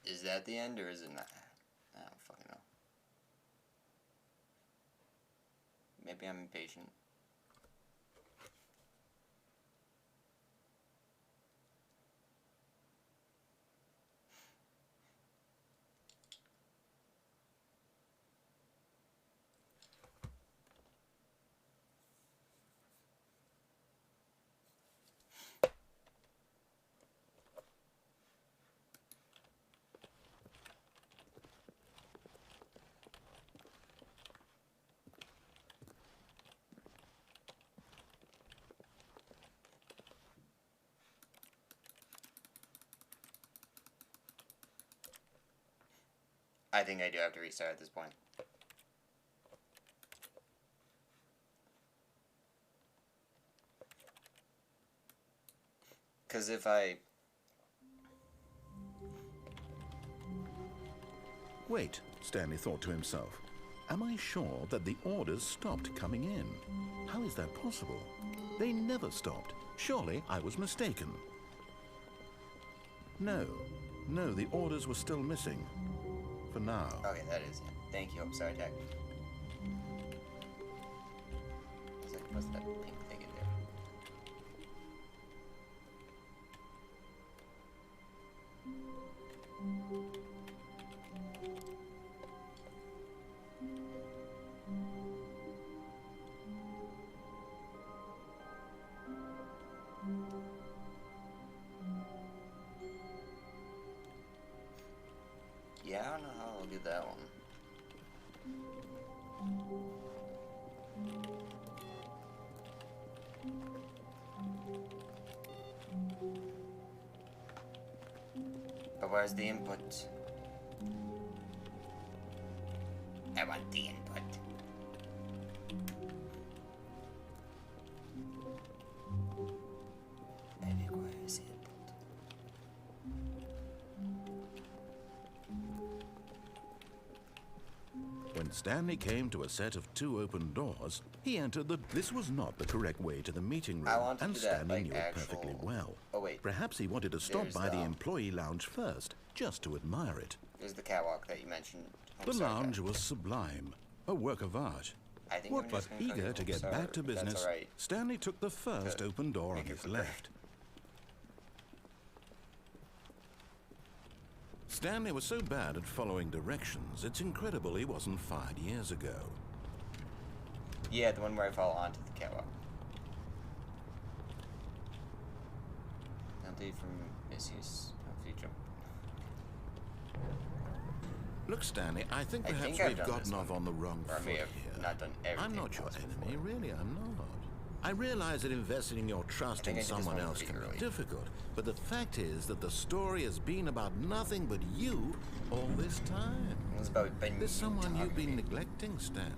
Speaker 1: Is that the end or is it not? I don't fucking know. Maybe I'm impatient. I think I do have to restart at this point. Because if I...
Speaker 2: Wait, Stanley thought to himself. Am I sure that the orders stopped coming in? How is that possible? They never stopped. Surely I was mistaken. No, the orders were still missing. For now.
Speaker 1: Okay, that is it. Thank you. I'm sorry, Jack. What's that pink thing in there? Yeah, I don't know how I'll do that one. But where's the input? I want the input. Maybe where's the input?
Speaker 2: When Stanley came to a set of 2 open doors, he entered the... This was not the correct way to the meeting room, and Stanley knew it perfectly well.
Speaker 1: Oh, wait.
Speaker 2: Perhaps he wanted to stop by the employee lounge first, just to admire it.
Speaker 1: There's the catwalk that you mentioned.
Speaker 2: The lounge was sublime, a work of art. What but eager to get back to business, Stanley took the first open door on his left. Stanley was so bad at following directions, it's incredible he wasn't fired years ago.
Speaker 1: Yeah, the one where I fall onto the catwalk. Penalty from misuse of jump.
Speaker 2: Look, Stanley, I think perhaps we've gotten off on the wrong foot here.
Speaker 1: Not done everything.
Speaker 2: I'm not your enemy, really, I'm not. I realize that investing your trust in someone else can be difficult, but the fact is that the story has been about nothing but you all this time. There's someone you've been neglecting, Stanley.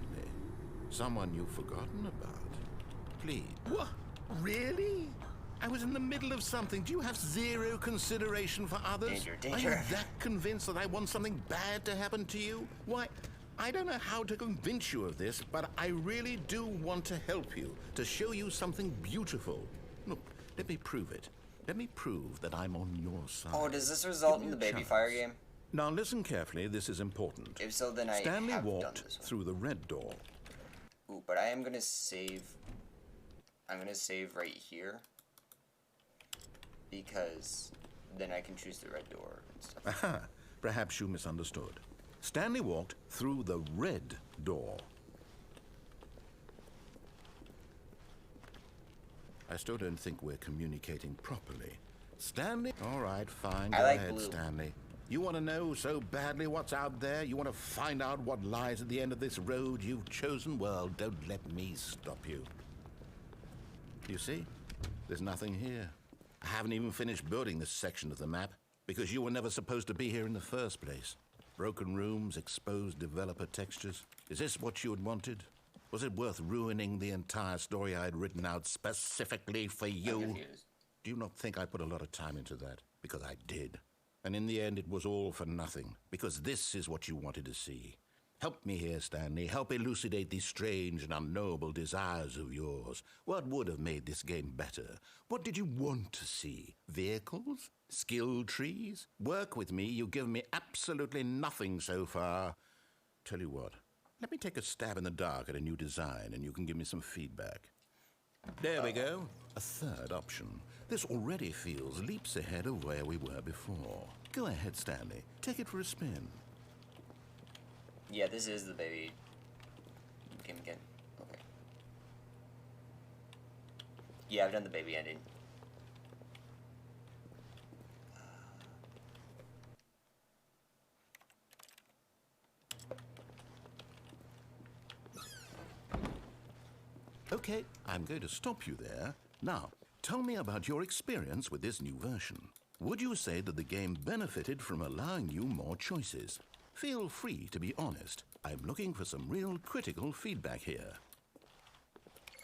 Speaker 2: Someone you've forgotten about. Please. What? Really? I was in the middle of something. Do you have zero consideration for others?
Speaker 1: Danger.
Speaker 2: Are you that convinced that I want something bad to happen to you? Why, I don't know how to convince you of this, but I really do want to help you, to show you something beautiful. Look, let me prove it. Let me prove that I'm on your side.
Speaker 1: Oh, does this result in the baby fire game?
Speaker 2: Now listen carefully, this is important.
Speaker 1: If so, then
Speaker 2: Stanley
Speaker 1: have
Speaker 2: walked
Speaker 1: done this one.
Speaker 2: through the red door.
Speaker 1: Ooh, but I am gonna save. I'm gonna save right here. Because then I can choose the red door and stuff.
Speaker 2: Aha, perhaps you misunderstood. Stanley walked through the red door. I still don't think we're communicating properly. Stanley? All right, fine. Go ahead, blue. Stanley. You want to know so badly what's out there? You want to find out what lies at the end of this road you've chosen? Well, don't let me stop you. You see? There's nothing here. I haven't even finished building this section of the map, because you were never supposed to be here in the first place. Broken rooms, exposed developer textures. Is this what you had wanted? Was it worth ruining the entire story I had written out specifically for you? Do you not think I put a lot of time into that? Because I did. And in the end, it was all for nothing, because this is what you wanted to see. Help me here, Stanley. Help elucidate these strange and unknowable desires of yours. What would have made this game better? What did you want to see? Vehicles? Skill trees? Work with me. You've given me absolutely nothing so far. Tell you what, let me take a stab in the dark at a new design, and you can give me some feedback. There we go. A third option. This already feels leaps ahead of where we were before. Go ahead, Stanley. Take it for a spin.
Speaker 1: Yeah, this is the baby game again. Okay. Yeah, I've done the baby ending.
Speaker 2: Okay, I'm going to stop you there. Now, tell me about your experience with this new version. Would you say that the game benefited from allowing you more choices? Feel free to be honest. I'm looking for some real critical feedback here.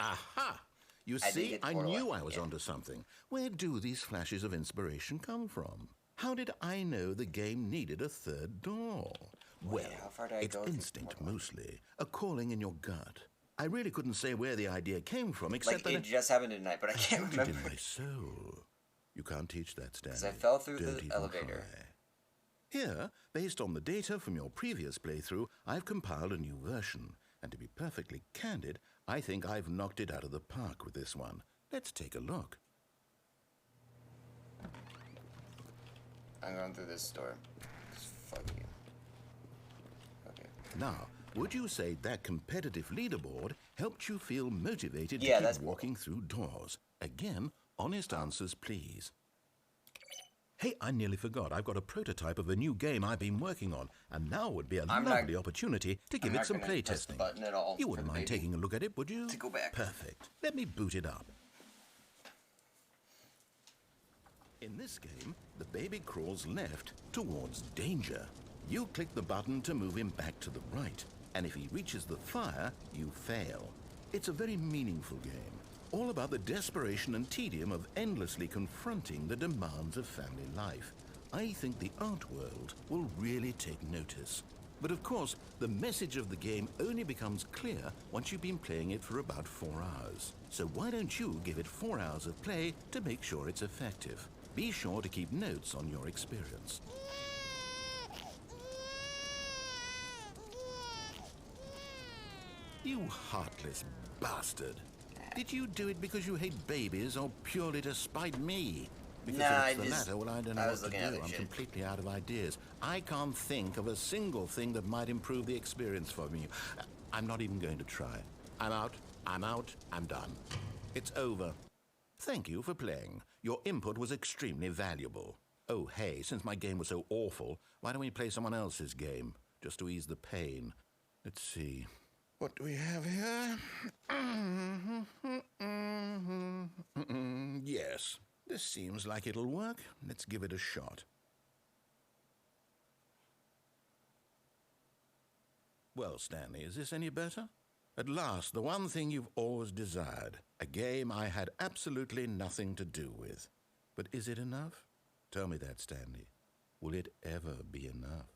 Speaker 2: Aha! You see, I knew I was onto something. Where do these flashes of inspiration come from? How did I know the game needed a third door? Well, it's instinct mostly, a calling in your gut. I really couldn't say where the idea came from, except that
Speaker 1: it just happened tonight, but I can't remember.
Speaker 2: In my soul. You can't teach that, Stanley.
Speaker 1: Because I fell through
Speaker 2: Don't
Speaker 1: the
Speaker 2: even
Speaker 1: elevator.
Speaker 2: try. Here, based on the data from your previous playthrough, I've compiled a new version. And to be perfectly candid, I think I've knocked it out of the park with this one. Let's take a look.
Speaker 1: I'm going through this door. Fuck you. Okay.
Speaker 2: Now, would you say that competitive leaderboard helped you feel motivated
Speaker 1: Yeah,
Speaker 2: to
Speaker 1: that's
Speaker 2: keep walking through doors? Again, honest answers, please. Hey, I nearly forgot. I've got a prototype of a new game I've been working on, and now would be a lovely opportunity to give it some play testing. You wouldn't mind taking a look at it, would you?
Speaker 1: To go back.
Speaker 2: Perfect. Let me boot it up. In this game, the baby crawls left towards danger. You click the button to move him back to the right, and if he reaches the fire, you fail. It's a very meaningful game, all about the desperation and tedium of endlessly confronting the demands of family life. I think the art world will really take notice. But of course, the message of the game only becomes clear once you've been playing it for about 4 hours. So why don't you give it 4 hours of play to make sure it's effective? Be sure to keep notes on your experience. You heartless bastard. Did you do it because you hate babies or purely to spite me? Because if it's the latter, well, I don't know what to do. I'm completely out of ideas. I can't think of a single thing that might improve the experience for me. I'm not even going to try. I'm out. I'm done. It's over. Thank you for playing. Your input was extremely valuable. Oh, hey, since my game was so awful, why don't we play someone else's game? Just to ease the pain. Let's see. What do we have here? Yes, this seems like it'll work. Let's give it a shot. Well, Stanley, is this any better? At last, the one thing you've always desired. A game I had absolutely nothing to do with. But is it enough? Tell me that, Stanley. Will it ever be enough?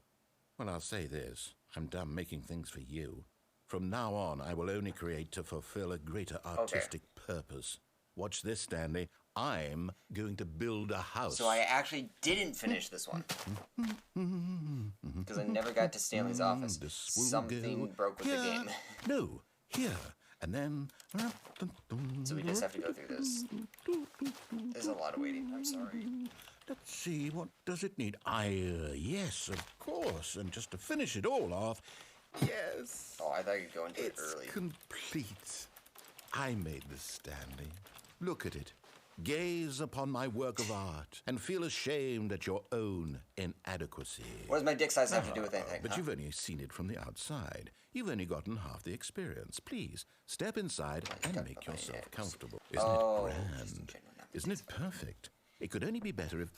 Speaker 2: Well, I'll say this. I'm done making things for you. From now on, I will only create to fulfill a greater artistic purpose. Watch this, Stanley. I'm going to build a house.
Speaker 1: So I actually didn't finish this one. Because I never got to Stanley's office. Something broke with the game.
Speaker 2: No, here. And then...
Speaker 1: So we just have to go through this. There's a lot of waiting. I'm sorry.
Speaker 2: Let's see, what does it need? Yes, of course. And just to finish it all off... Yes.
Speaker 1: Oh, I thought you'd go into it early.
Speaker 2: It's complete. I made this, Stanley. Look at it. Gaze upon my work of art and feel ashamed at your own inadequacy.
Speaker 1: What does my dick size have to do with anything?
Speaker 2: But you've only seen it from the outside. You've only gotten half the experience. Please, step inside and make yourself comfortable. Isn't it grand? Isn't it perfect? It could only be better if...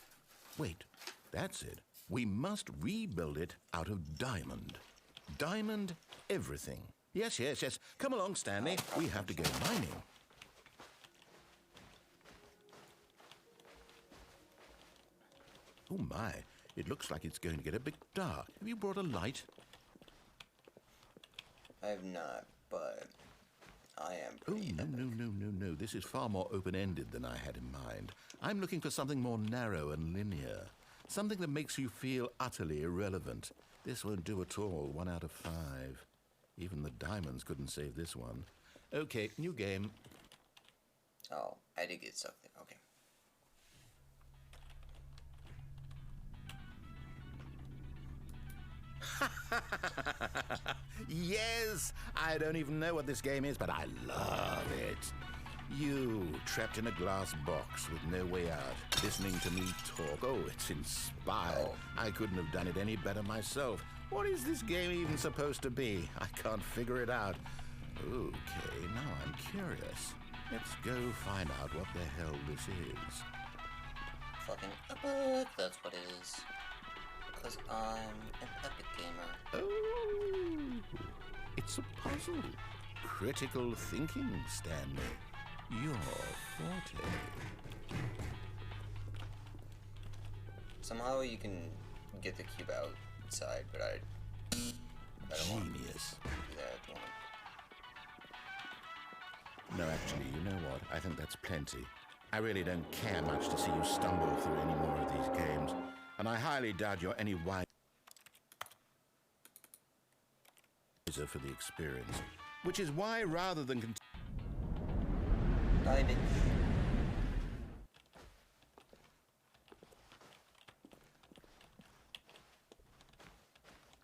Speaker 2: Wait, that's it. We must rebuild it out of diamond. Diamond everything. Yes. Come along, Stanley. We have to go mining. Oh, my. It looks like it's going to get a bit dark. Have you brought a light?
Speaker 1: I have not, but I am
Speaker 2: Oh,
Speaker 1: pretty
Speaker 2: no. This is far more open-ended than I had in mind. I'm looking for something more narrow and linear. Something that makes you feel utterly irrelevant. This won't do at all. 1 out of 5. Even the diamonds couldn't save this one. Okay, new game.
Speaker 1: Oh, I did get something. Okay.
Speaker 2: Yes! I don't even know what this game is, but I love it. You, trapped in a glass box with no way out, listening to me talk. Oh, it's inspired. I couldn't have done it any better myself. What is this game even supposed to be? I can't figure it out. Okay, now I'm curious. Let's go find out what the hell this is.
Speaker 1: Fucking epic, that's what it is. Because I'm an epic gamer.
Speaker 2: Oh, it's a puzzle. Critical thinking, Stanley. Your forte.
Speaker 1: Somehow you can get the cube outside, but I don't want
Speaker 2: Genius.
Speaker 1: to do that at the moment.
Speaker 2: No, actually, you know what? I think that's plenty. I really don't care much to see you stumble through any more of these games, and I highly doubt you're any wiser for the experience. Which is why, rather than
Speaker 1: Die, bitch.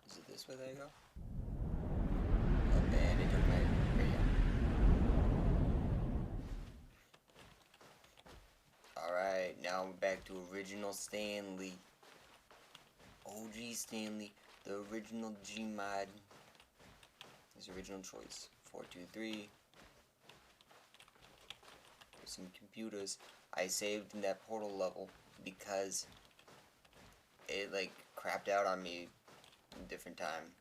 Speaker 1: Is it this way that I go? Oh, man, it took my radio. Alright, now we're back to original Stanley. OG Stanley, the original Gmod. His original choice. 423. Some computers. I saved in that portal level because it like crapped out on me a different time.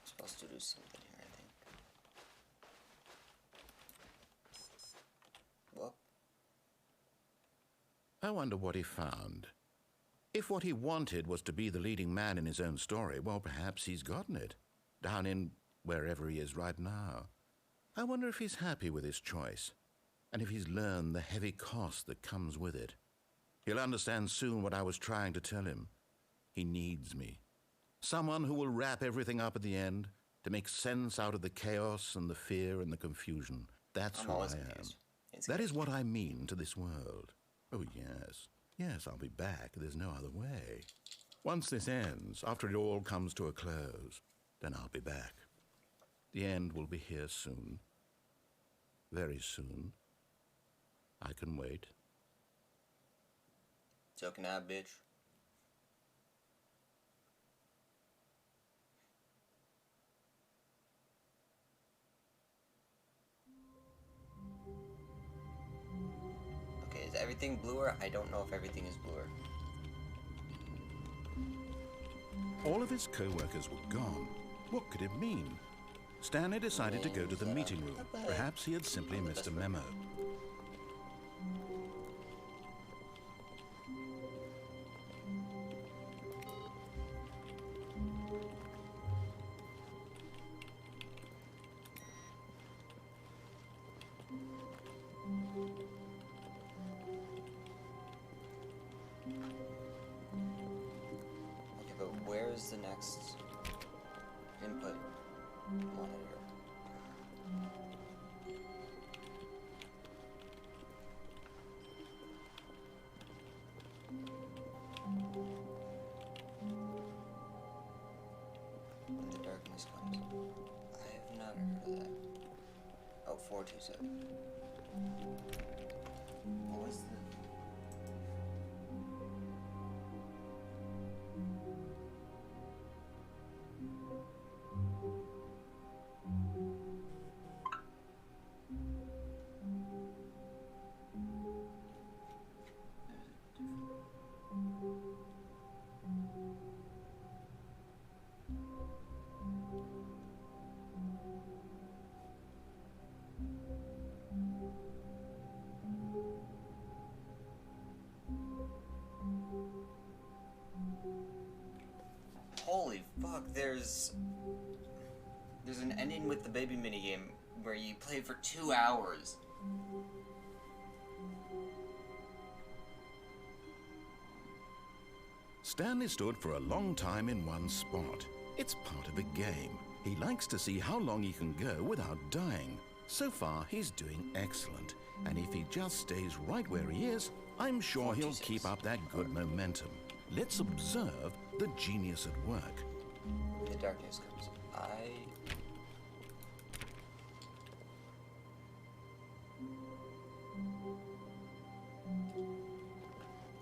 Speaker 1: Supposed to do something here, I think. Whoop.
Speaker 2: I wonder what he found. If what he wanted was to be the leading man in his own story, well, perhaps he's gotten it. Down in wherever he is right now. I wonder if he's happy with his choice, and if he's learned the heavy cost that comes with it. He'll understand soon what I was trying to tell him. He needs me. Someone who will wrap everything up at the end, to make sense out of the chaos and the fear and the confusion. That's who I am. That is what I mean to this world. Oh, yes. Yes, I'll be back. There's no other way. Once this ends, after it all comes to a close, then I'll be back. The end will be here soon. Very soon. I can wait.
Speaker 1: Joking out, bitch. Okay, is everything bluer? I don't know if everything is bluer.
Speaker 2: All of his co-workers were gone. What could it mean? Stanley decided to go to the meeting room. Perhaps he had simply missed a memo.
Speaker 1: Okay, but where's the next input monitor? When the darkness comes. I have not heard of that. Oh, 427. What was the... there's an ending with the baby minigame where you play for 2 hours.
Speaker 2: Stanley stood for a long time in one spot. It's part of the game. He likes to see how long he can go without dying. So far, he's doing excellent. And if he just stays right where he is, I'm sure he'll keep up that good momentum. Let's observe the genius at work.
Speaker 1: The darkness comes.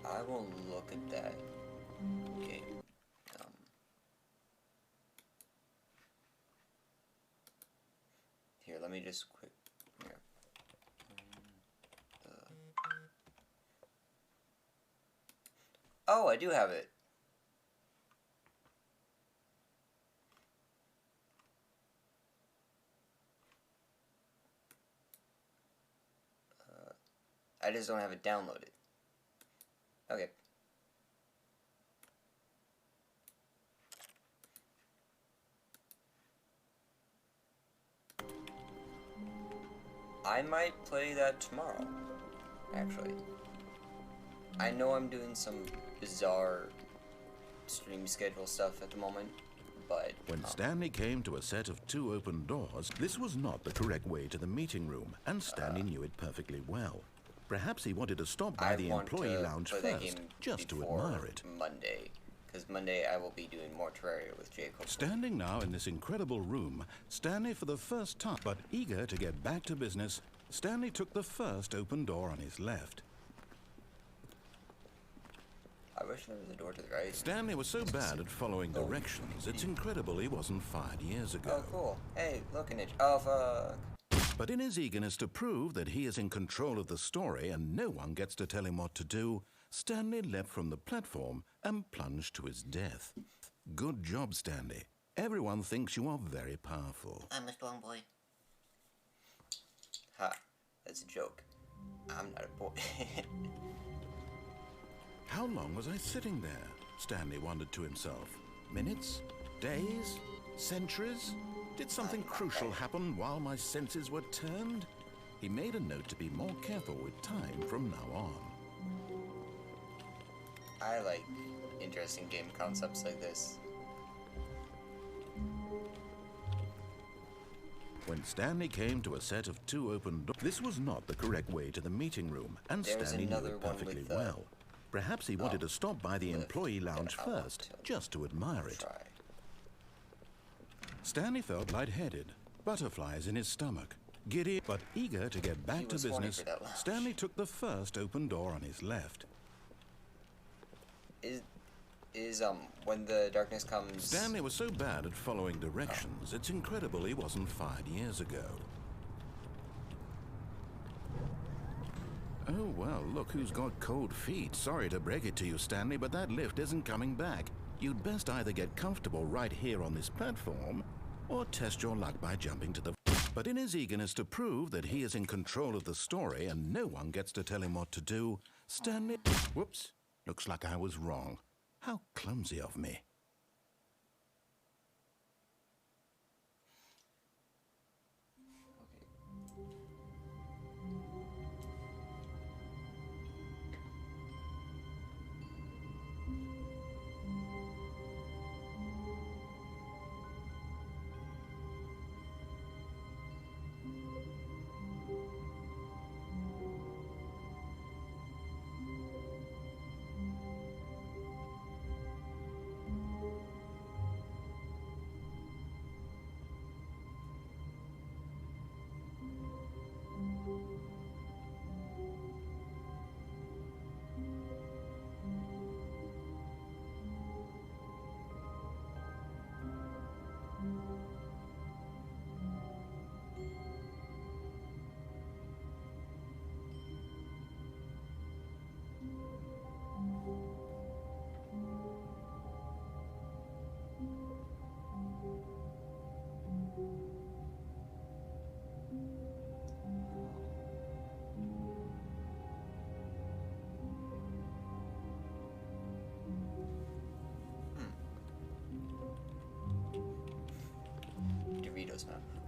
Speaker 1: I will look at that game. Here, let me just quick. Here. Oh, I do have it. I just don't have it downloaded. Okay. I might play that tomorrow, actually. I know I'm doing some bizarre stream schedule stuff at the moment, but...
Speaker 2: When Stanley came to a set of 2 open doors, this was not the correct way to the meeting room, and Stanley knew it perfectly well. Perhaps he wanted to stop by the employee lounge first, just to admire it.
Speaker 1: Monday, because Monday I will be doing more Terraria with Jacob.
Speaker 2: Standing now in this incredible room, Stanley for the first time, but eager to get back to business, Stanley took the first open door on his left.
Speaker 1: I wish there was a door to the right.
Speaker 2: Stanley was so bad at following directions, it's incredible he wasn't fired years ago.
Speaker 1: Oh, cool. Hey, look, an itch. Oh, fuck.
Speaker 2: But in his eagerness to prove that he is in control of the story and no one gets to tell him what to do, Stanley leapt from the platform and plunged to his death. Good job, Stanley. Everyone thinks you are very powerful.
Speaker 1: I'm a strong boy. Ha, that's a joke. I'm not a boy.
Speaker 2: How long was I sitting there? Stanley wondered to himself. Minutes? Days? Centuries? Did something crucial happen while my senses were turned? He made a note to be more careful with time from now on.
Speaker 1: I like interesting game concepts like this.
Speaker 2: When Stanley came to a set of 2 open doors, this was not the correct way to the meeting room, and Stanley knew it perfectly well. Perhaps he wanted to stop by the employee lounge first, just to admire it. Stanley felt lightheaded, butterflies in his stomach. Giddy, but eager to get back to business, Stanley took the first open door on his left.
Speaker 1: When the darkness comes...
Speaker 2: Stanley was so bad at following directions, it's incredible he wasn't fired years ago. Oh, well, look who's got cold feet. Sorry to break it to you, Stanley, but that lift isn't coming back. You'd best either get comfortable right here on this platform, or test your luck by jumping to the... But in his eagerness to prove that he is in control of the story and no one gets to tell him what to do, Stanley... Whoops, looks like I was wrong. How clumsy of me.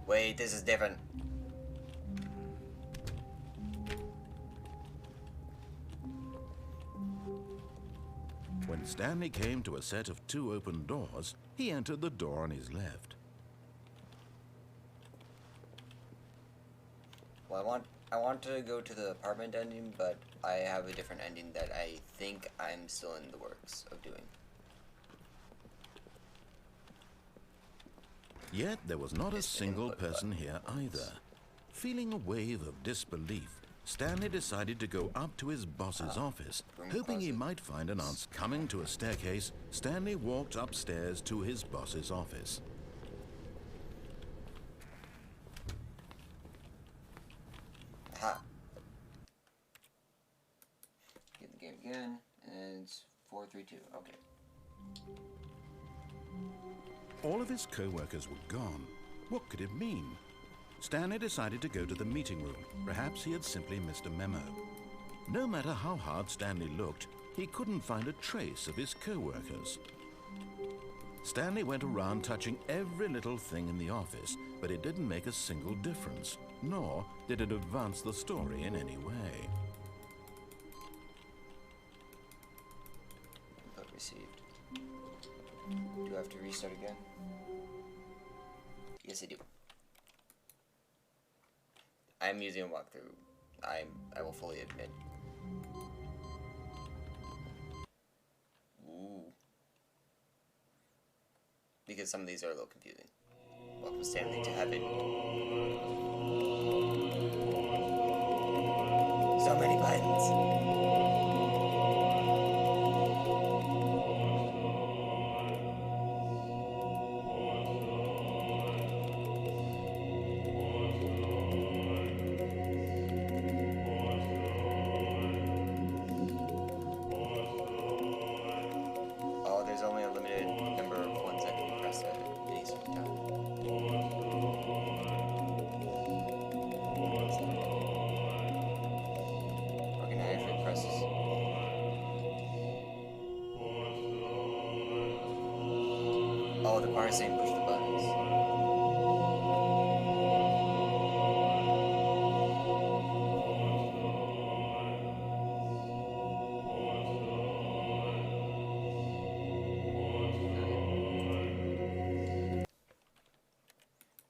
Speaker 1: Wait, this is different.
Speaker 2: When Stanley came to a set of 2 open doors, he entered the door on his left.
Speaker 1: Well, I want to go to the apartment ending, but I have a different ending that I think I'm still in the works of doing.
Speaker 2: Yet there was not a
Speaker 1: Just
Speaker 2: single
Speaker 1: input
Speaker 2: person
Speaker 1: button.
Speaker 2: here either. Feeling a wave of disbelief, Stanley decided to go up to his boss's office.
Speaker 1: room
Speaker 2: Hoping he
Speaker 1: closet.
Speaker 2: might find an answer. Coming to a staircase, Stanley walked upstairs to his boss's office.
Speaker 1: Aha. Get the game again, and it's 4-3-2. Okay.
Speaker 2: All of his co-workers were gone. What could it mean? Stanley decided to go to the meeting room. Perhaps he had simply missed a memo. No matter how hard Stanley looked, he couldn't find a trace of his co-workers. Stanley went around touching every little thing in the office, but it didn't make a single difference, nor did it advance the story in any way.
Speaker 1: Input received. Do I have to restart again? Yes, I do. I'm using a walkthrough. I will fully admit. Ooh. Because some of these are a little confusing. Welcome, Stanley, to heaven. So many buttons. Oh, there's only a limited number of ones I can press at any certain time. Organize for presses. Oh, the bar is saying push the buttons.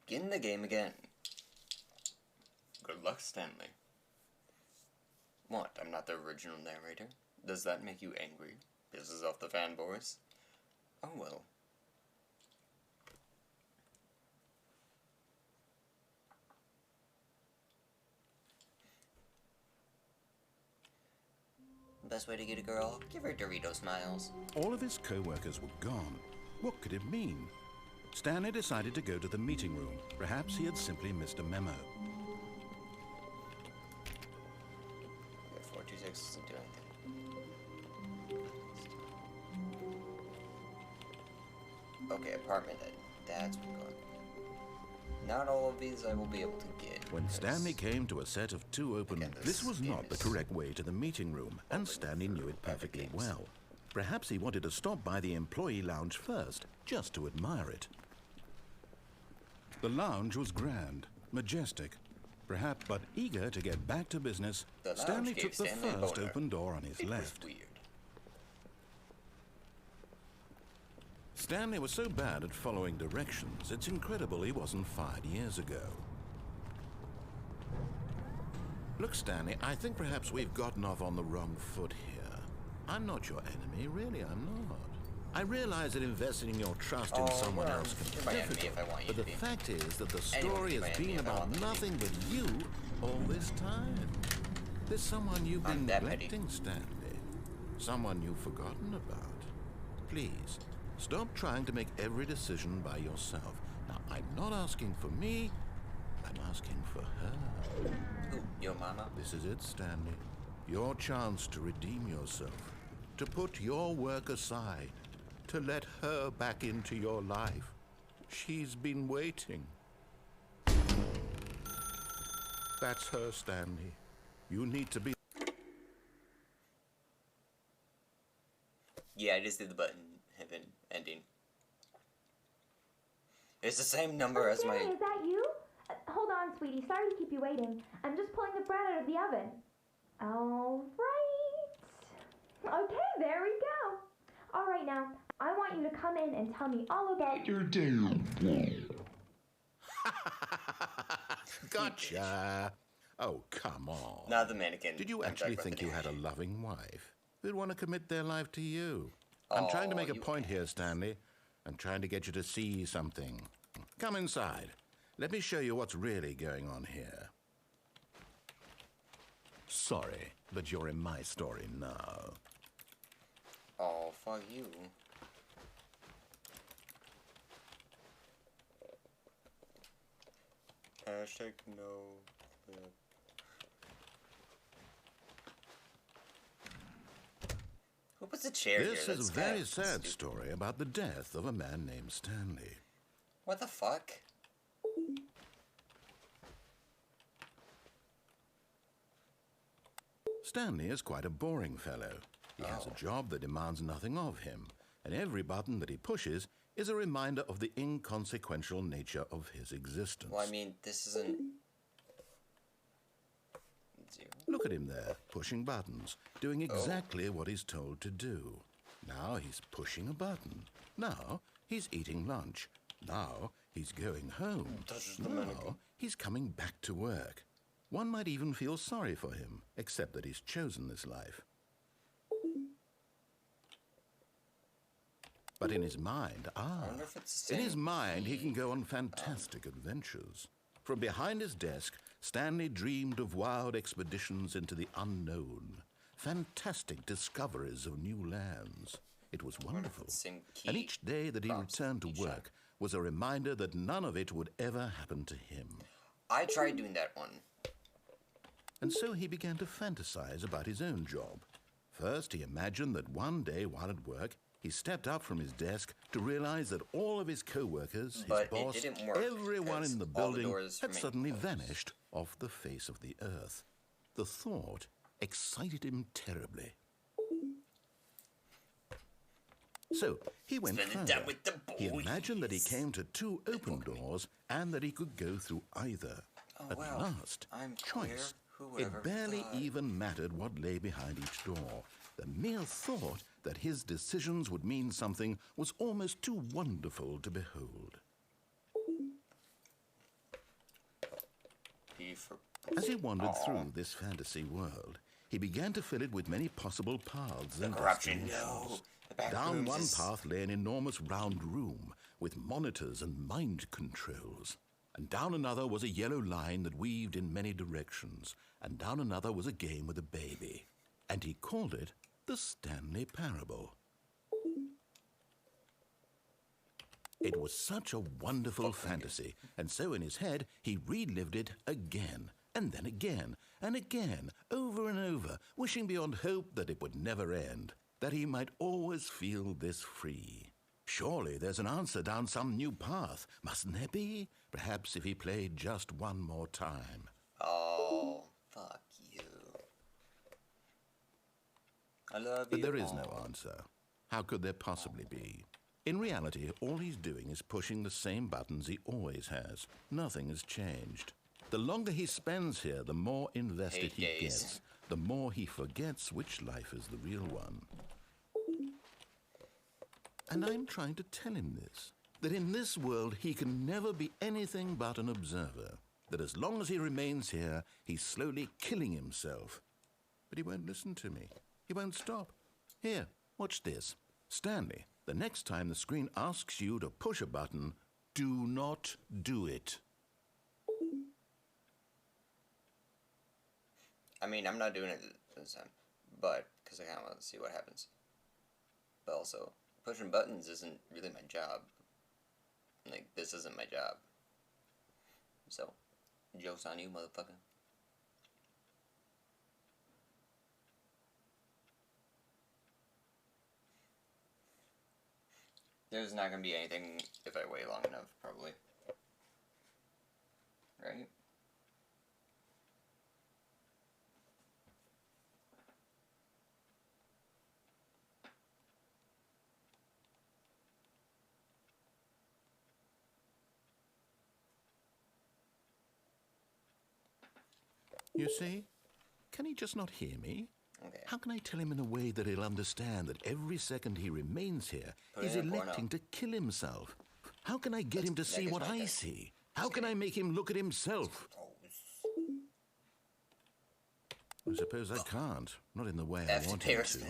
Speaker 1: Get in the game again. Good luck, Stanley. What? I'm not the original narrator? Does that make you angry? Pisses off the fanboys? Oh well. Best way to get a girl? Give her Dorito smiles.
Speaker 2: All of his co-workers were gone. What could it mean? Stanley decided to go to the meeting room. Perhaps he had simply missed a memo.
Speaker 1: Okay, 426 doesn't do anything. Okay, apartment edit. That's what we're going. Not all of these I will be able to get.
Speaker 2: When
Speaker 1: because-
Speaker 2: Stanley came to a set of 2 open,
Speaker 1: Again,
Speaker 2: this
Speaker 1: this
Speaker 2: was
Speaker 1: game
Speaker 2: not the
Speaker 1: is
Speaker 2: correct way to the meeting room, and Stanley knew it perfectly
Speaker 1: games.
Speaker 2: well. Perhaps he wanted to stop by the employee lounge first, just to admire it. The lounge was grand, majestic, perhaps, but eager to get back to business,
Speaker 1: The lounge
Speaker 2: Stanley
Speaker 1: gave
Speaker 2: took the
Speaker 1: Stanley a
Speaker 2: first
Speaker 1: boner.
Speaker 2: open door on his
Speaker 1: It
Speaker 2: left.
Speaker 1: was weird.
Speaker 2: Stanley was so bad at following directions, it's incredible he wasn't fired years ago. Look, Stanley, I think perhaps we've gotten off on the wrong foot here. I'm not your enemy, really, I'm not. I realize that investing your trust in
Speaker 1: Oh,
Speaker 2: someone
Speaker 1: well,
Speaker 2: else can
Speaker 1: you're
Speaker 2: be
Speaker 1: my enemy
Speaker 2: difficult,
Speaker 1: if I want you
Speaker 2: but
Speaker 1: to
Speaker 2: the
Speaker 1: be.
Speaker 2: fact is that the
Speaker 1: Anyone
Speaker 2: story
Speaker 1: can be my
Speaker 2: has
Speaker 1: enemy
Speaker 2: been
Speaker 1: if I
Speaker 2: about
Speaker 1: want them to
Speaker 2: nothing but you all this time. There's someone you've
Speaker 1: I'm
Speaker 2: been
Speaker 1: that petty.
Speaker 2: neglecting, Stanley. Someone you've forgotten about. Please, stop trying to make every decision by yourself. Now, I'm not asking for me, I'm asking for her.
Speaker 1: Ooh, your mama?
Speaker 2: This is it, Stanley. Your chance to redeem yourself, to put your work aside, to let her back into your life. She's been waiting. That's her, Stanley. You need to be...
Speaker 1: Yeah, I just did the button ending. It's the same number as my.
Speaker 6: Is that you? sweetie. Sorry to keep you waiting. I'm just pulling the bread out of the oven. All right. Okay, there we go. All right, now, I want you to come in and tell me all about your day.
Speaker 2: Gotcha. Oh, come on.
Speaker 1: Now the mannequin.
Speaker 2: Did you
Speaker 1: I'm
Speaker 2: actually
Speaker 1: talking
Speaker 2: think
Speaker 1: about
Speaker 2: you
Speaker 1: the
Speaker 2: had a
Speaker 1: anime.
Speaker 2: loving wife who'd want to commit their life to you? I'm trying to make a point here, Stanley. I'm trying to get you to see something. Come inside. Let me show you what's really going on here. Sorry, but you're in my story now.
Speaker 1: Oh, fuck you. Hashtag no clip. Who puts a chair here?
Speaker 2: This is a very sad story about the death of a man named Stanley.
Speaker 1: What the fuck?
Speaker 2: Stanley is quite a boring fellow. He has a job that demands nothing of him, and every button that he pushes is a reminder of the inconsequential nature of his existence.
Speaker 1: Well, I mean, this isn't...
Speaker 2: Look at him there, pushing buttons, doing exactly what he's told to do. Now he's pushing a button. Now he's eating lunch. Now he's going home. Now he's coming back to work. One might even feel sorry for him, except that he's chosen this life. But in his mind, in his mind, he can go on fantastic adventures. From behind his desk, Stanley dreamed of wild expeditions into the unknown, fantastic discoveries of new lands. It was wonderful. And each day that he returned to work was a reminder that none of it would ever happen to him.
Speaker 1: I tried doing that one.
Speaker 2: And so he began to fantasize about his own job. First, he imagined that one day while at work, he stepped up from his desk to realize that all of his co-workers, his boss, everyone in the building had suddenly vanished off the face of the earth. The thought excited him terribly. So he went further. He imagined that he came to two open doors and that he could go through either. At last, choice. It barely even mattered what lay behind each door. The mere thought that his decisions would mean something was almost too wonderful to behold. As he wandered through this fantasy world, he began to fill it with many possible paths and destinations. Down one path lay an enormous round room with monitors and mind controls. And down another was a yellow line that weaved in many directions. And down another was a game with a baby. And he called it the Stanley Parable. It was such a wonderful fantasy, and so in his head he relived it again, and then again, and again, over and over, wishing beyond hope that it would never end, that he might always feel this free. Surely there's an answer down some new path, mustn't there be? Perhaps if he played just one more time.
Speaker 1: Oh, fuck you. I love you.
Speaker 2: But there is no answer. How could there possibly be? In reality, all he's doing is pushing the same buttons he always has. Nothing has changed. The longer he spends here, the more invested he gets, the more he forgets which life is the real one. And I'm trying to tell him this, that in this world he can never be anything but an observer, that as long as he remains here, he's slowly killing himself. But he won't listen to me. He won't stop. Here, watch this. Stanley, the next time the screen asks you to push a button, do not do it.
Speaker 1: I mean, I'm not doing it this time, but because I kind of want to see what happens. But also, pushing buttons isn't really my job. Like, this isn't my job. So, joke's on you, motherfucker. There's not gonna be anything if I wait long enough, probably. Right?
Speaker 2: You see? Can he just not hear me?
Speaker 1: Okay.
Speaker 2: How can I tell him in a way that he'll understand that every second he remains here, he's
Speaker 1: in a porno.
Speaker 2: electing to kill himself? How can I get him to see what I see? How can I make him look at himself? I suppose I can't. Not in the way I want him to.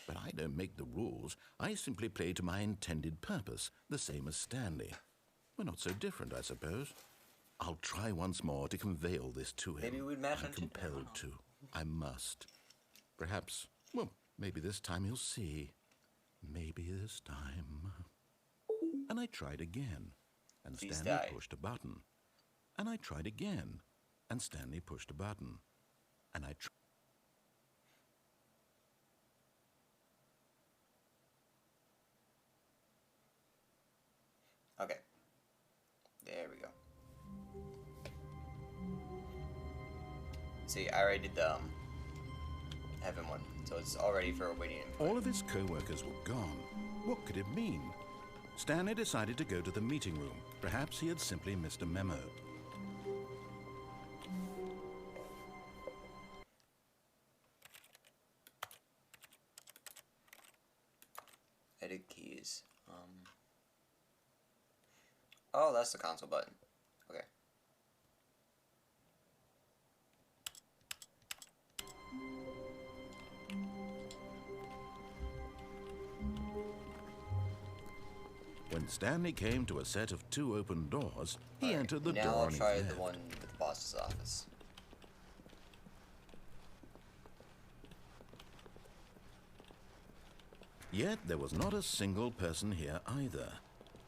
Speaker 2: But I don't make the rules. I simply play to my intended purpose, the same as Stanley. We're not so different, I suppose. I'll try once more to convey all this to him.
Speaker 1: Maybe we'd match on
Speaker 2: I'm compelled to. I must. Perhaps, well, maybe this time he'll see. Maybe this time. And I tried again, and Stanley pushed a button. And I tried again, and Stanley pushed a button. And I tried.
Speaker 1: Okay. There we go. See, I already did the heaven one, so it's all ready for waiting.
Speaker 2: All of his co-workers were gone. What could it mean? Stanley decided to go to the meeting room. Perhaps he had simply missed a memo.
Speaker 1: Edit keys. Oh, that's the console button. Okay.
Speaker 2: When Stanley came to a set of 2 open doors, he entered the door
Speaker 1: Now I'll
Speaker 2: on his
Speaker 1: try
Speaker 2: left.
Speaker 1: the one with the boss's office.
Speaker 2: Yet there was not a single person here either.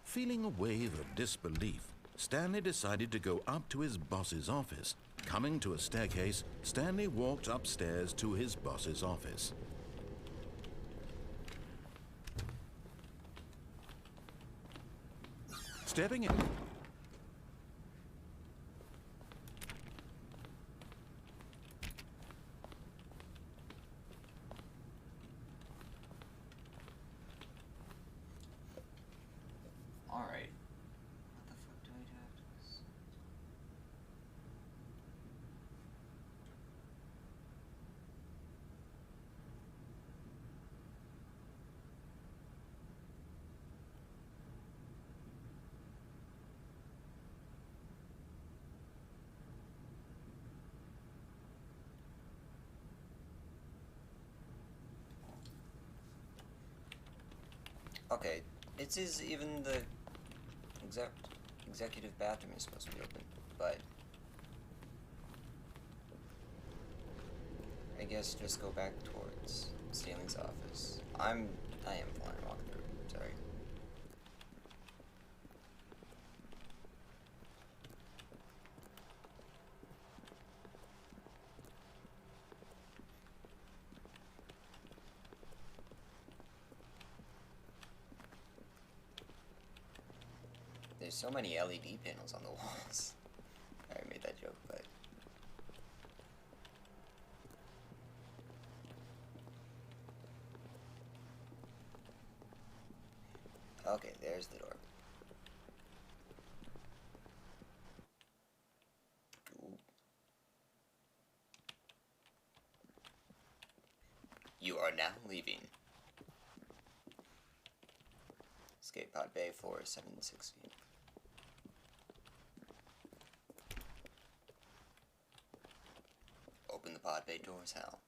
Speaker 2: Feeling a wave of disbelief, Stanley decided to go up to his boss's office. Coming to a staircase, Stanley walked upstairs to his boss's office. Stepping in.
Speaker 1: Alright. What the fuck do I do after this? Okay, it is even the executive bathroom is supposed to be open, but I guess just go back towards Stanley's office. I am flying walking through. Sorry. There's so many LED panels on the walls. I already made that joke, but okay, there's the door. Ooh. You are now leaving. Escape pod bay, floor 716. Open the pod bay doors, Hal.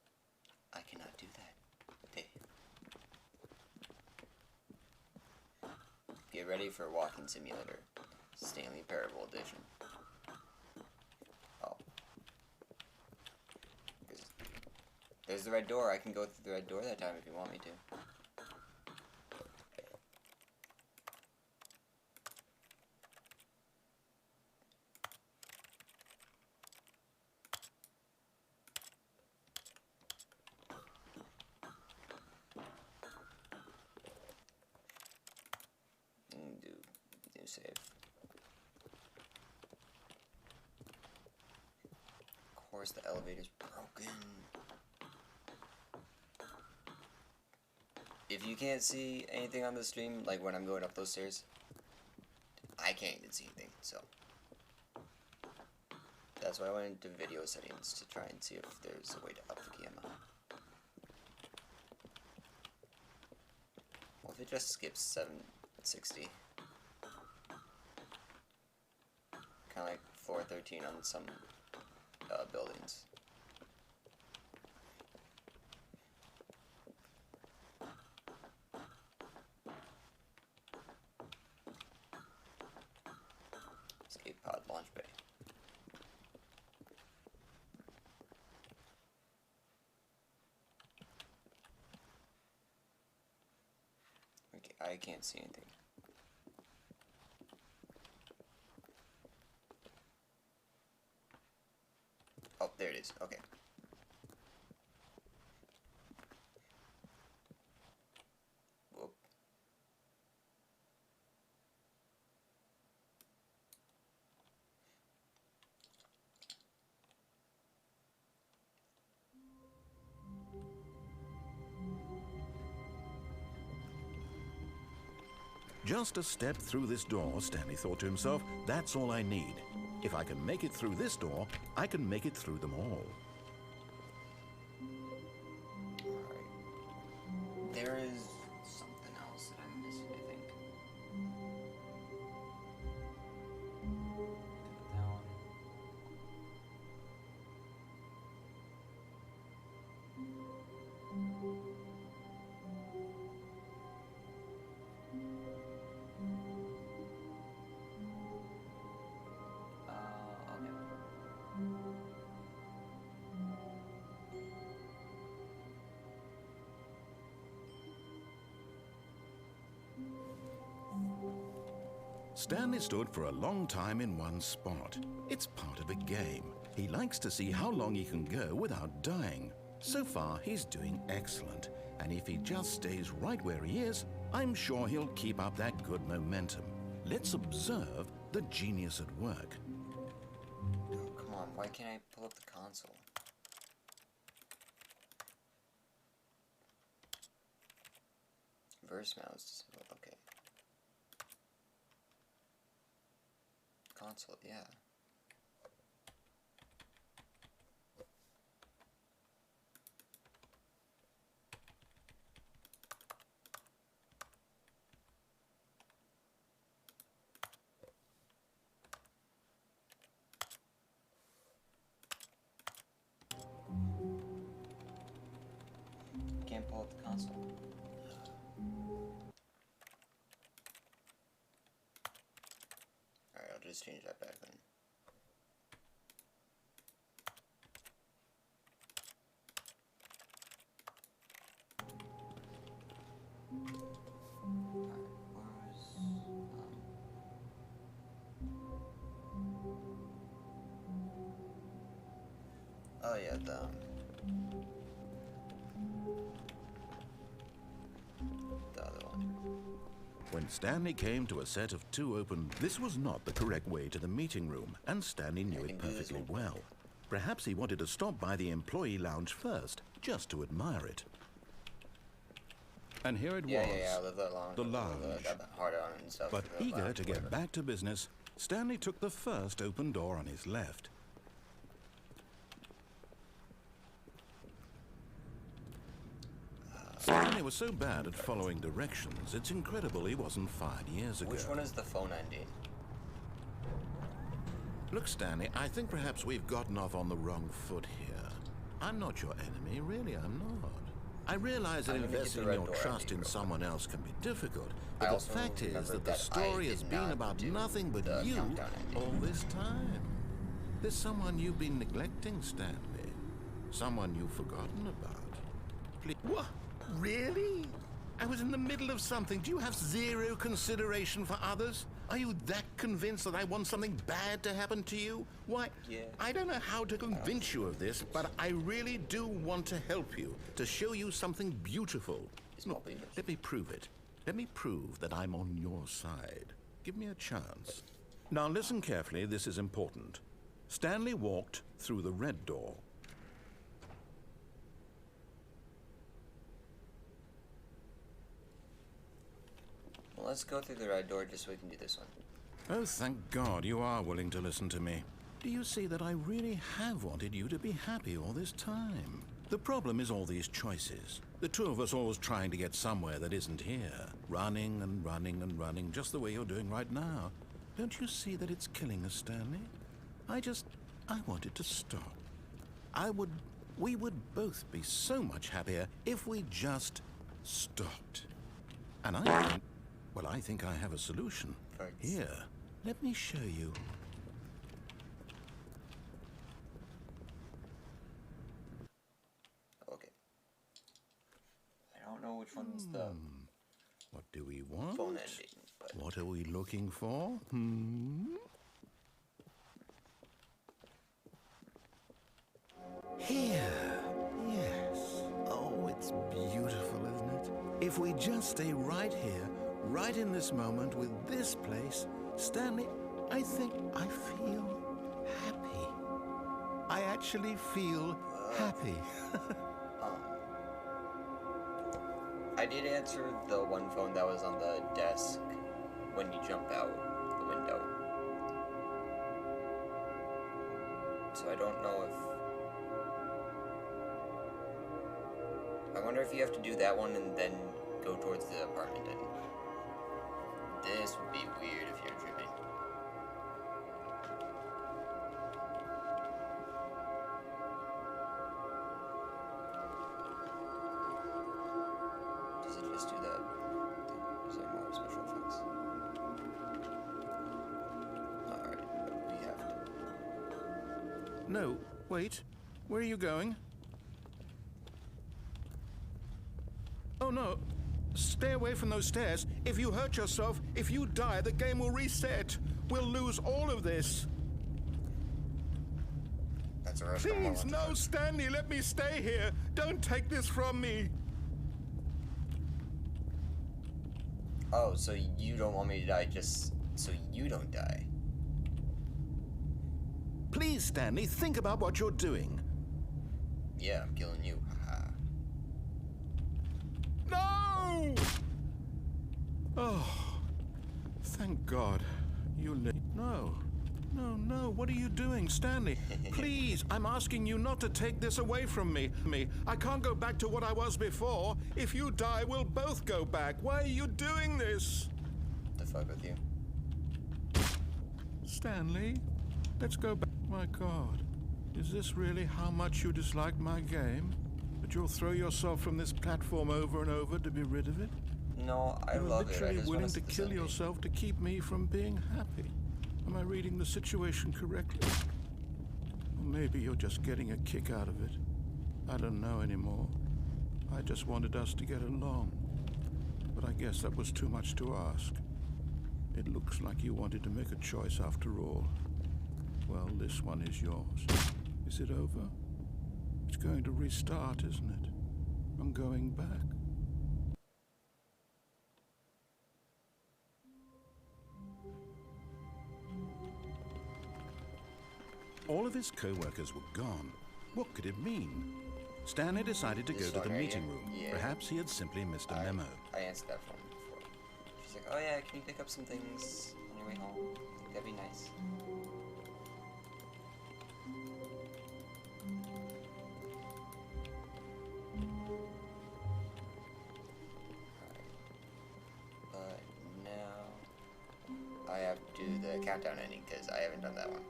Speaker 1: I cannot do that. Dave. Get ready for walking simulator. Stanley Parable edition. Oh. There's the red door. I can go through the red door that time if you want me to. Do save. Of course, the elevator's broken. If you can't see anything on the stream, like when I'm going up those stairs, I can't even see anything, so. The That's why I went into video settings to try and see if there's a way to up the gamma. Well, if it just skips 760. Kind of like 413 on some buildings. Escape pod launch bay. Okay, I can't see anything. Oh, there it is. Okay. Whoop.
Speaker 2: Just a step through this door, Stanley thought to himself, that's all I need. If I can make it through this door, I can make it through them all.
Speaker 1: Alright. There is something else that I'm missing, I think. That one.
Speaker 2: Stanley stood for a long time in one spot. It's part of a game. He likes to see how long he can go without dying. So far, he's doing excellent. And if he just stays right where he is, I'm sure he'll keep up that good momentum. Let's observe the genius at work.
Speaker 1: Oh, come on, why can't I pull up the console? Verse mouse disabled, okay. Console, yeah. Can't pull up the console. Alright, I'll just change that back then. Oh yeah, the other one.
Speaker 2: When Stanley came to a set of two open, this was not the correct way to the meeting room, and Stanley knew it perfectly well. Perhaps he wanted to stop by the employee lounge first, just to admire it. And here it was,
Speaker 1: I lived that long.
Speaker 2: the lounge.
Speaker 1: Hard on and stuff.
Speaker 2: But eager to get back to business, Stanley took the first open door on his left. Stanley was so bad at following directions, it's incredible he wasn't fired years ago.
Speaker 1: Which one is the phone ending?
Speaker 2: Look, Stanley, I think perhaps we've gotten off on the wrong foot here. I'm not your enemy, really, I'm not. I realize that investing your trust in someone else can be difficult, but the fact is that the story has been about nothing but you all this time. There's someone you've been neglecting, Stanley. Someone you've forgotten about. Please. What? Really? I was in the middle of something. Do you have zero consideration for others? Are you that convinced that I want something bad to happen to you? Why,
Speaker 1: Yeah.
Speaker 2: I don't know how to convince you of this, but I really do want to help you, to show you something beautiful. Look, let me prove it. Let me prove that I'm on your side. Give me a chance. Now listen carefully, this is important. Stanley walked through the red door.
Speaker 1: Well, let's go through the red door just so we can do this one.
Speaker 2: Oh, thank God you are willing to listen to me. Do you see that I really have wanted you to be happy all this time? The problem is all these choices. The two of us always trying to get somewhere that isn't here. Running and running and running, just the way you're doing right now. Don't you see that it's killing us, Stanley? I wanted to stop. We would both be so much happier if we just stopped. And I think I have a solution.
Speaker 1: Thanks.
Speaker 2: Here, let me show you.
Speaker 1: Okay. I don't know which one's the
Speaker 2: What do we want?
Speaker 1: phone ending, but
Speaker 2: What are we looking for? Here. Yes. Oh, it's beautiful, isn't it? If we just stay right here, right in this moment with this place, Stanley, I think I feel happy. I actually feel happy.
Speaker 1: I did answer the one phone that was on the desk when you jump out the window. So I don't know if... I wonder if you have to do that one and then go towards the apartment end. This would be weird if you're dripping. Does it just do that? Is there more special effects? Alright, but we have to.
Speaker 2: No, wait. Where are you going? Oh, no. Stay away from those stairs. If you hurt yourself, if you die, the game will reset. We'll lose all of this.
Speaker 1: That's a restaurant.
Speaker 2: Please, no, Stanley, let me stay here. Don't take this from me.
Speaker 1: Oh, so you don't want me to die just so you don't die.
Speaker 2: Please, Stanley, think about what you're doing.
Speaker 1: Yeah, I'm killing you. Haha.
Speaker 2: No! Oh, thank God. You No. No, what are you doing, Stanley? Please, I'm asking you not to take this away from me. I can't go back to what I was before. If you die, we'll both go back. Why are you doing this?
Speaker 1: The fuck with you?
Speaker 2: Stanley, let's go back. My God, is this really how much you dislike my game? That you'll throw yourself from this platform over and over to be rid of it?
Speaker 1: No, I
Speaker 2: You're
Speaker 1: love it. I
Speaker 2: literally
Speaker 1: just
Speaker 2: willing
Speaker 1: want
Speaker 2: to kill yourself to keep me from being happy. Am I reading the situation correctly? Or maybe you're just getting a kick out of it. I don't know anymore. I just wanted us to get along. But I guess that was too much to ask. It looks like you wanted to make a choice after all. Well, this one is yours. Is it over? It's going to restart, isn't it? I'm going back. All of his co-workers were gone. What could it mean? Stanley decided to go to the meeting room.
Speaker 1: Yeah.
Speaker 2: Perhaps he had simply missed a memo.
Speaker 1: I answered that phone before. She's like, oh yeah, can you pick up some things on your way home? That'd be nice. But now I have to do the countdown ending because I haven't done that one.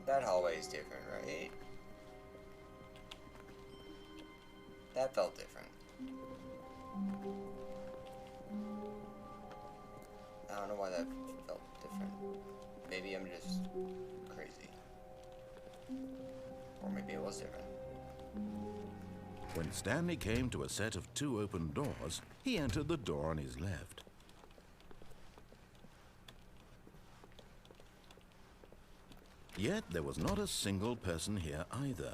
Speaker 1: That hallway is different, right? That felt different. I don't know why that felt different. Maybe I'm just crazy. Or maybe it was different.
Speaker 2: When Stanley came to a set of 2 open doors, he entered the door on his left. Yet there was not a single person here either.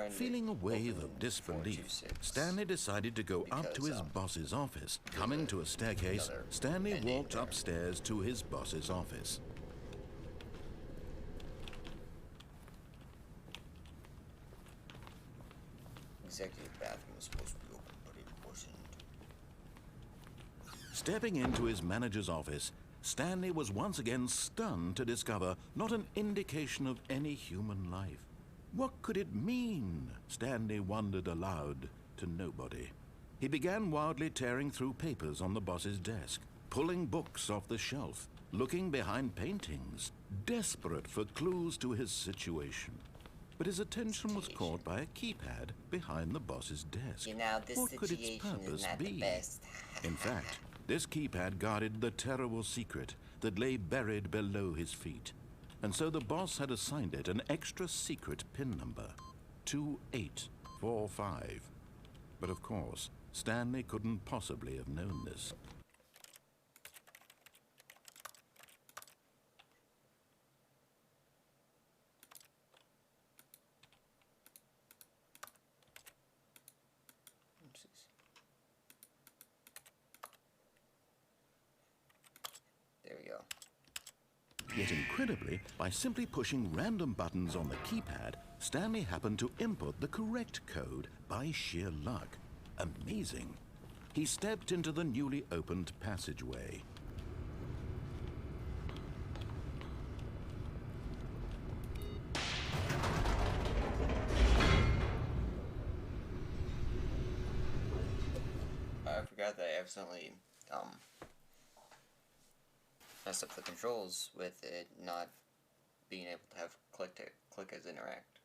Speaker 2: Feeling a wave of disbelief, Stanley decided to go up to his boss's office. Coming to a staircase, Stanley walked upstairs to his boss's office.
Speaker 1: Executive bathroom is
Speaker 2: Stepping into his manager's office, Stanley was once again stunned to discover not an indication of any human life. What could it mean? Stanley wondered aloud to nobody. He began wildly tearing through papers on the boss's desk, pulling books off the shelf, looking behind paintings, desperate for clues to his situation. But his attention was caught by a keypad behind the boss's desk.
Speaker 1: You know, this
Speaker 2: what could its
Speaker 1: situation
Speaker 2: purpose
Speaker 1: is not
Speaker 2: be?
Speaker 1: the best.
Speaker 2: In fact, this keypad guarded the terrible secret that lay buried below his feet. And so the boss had assigned it an extra secret PIN number, 2845. But of course, Stanley couldn't possibly have known this.
Speaker 1: There we go.
Speaker 2: Yet incredibly, by simply pushing random buttons on the keypad, Stanley happened to input the correct code by sheer luck. Amazing. He stepped into the newly opened passageway.
Speaker 1: I forgot that I accidentally messed up the controls with it not being able to have clickers interact.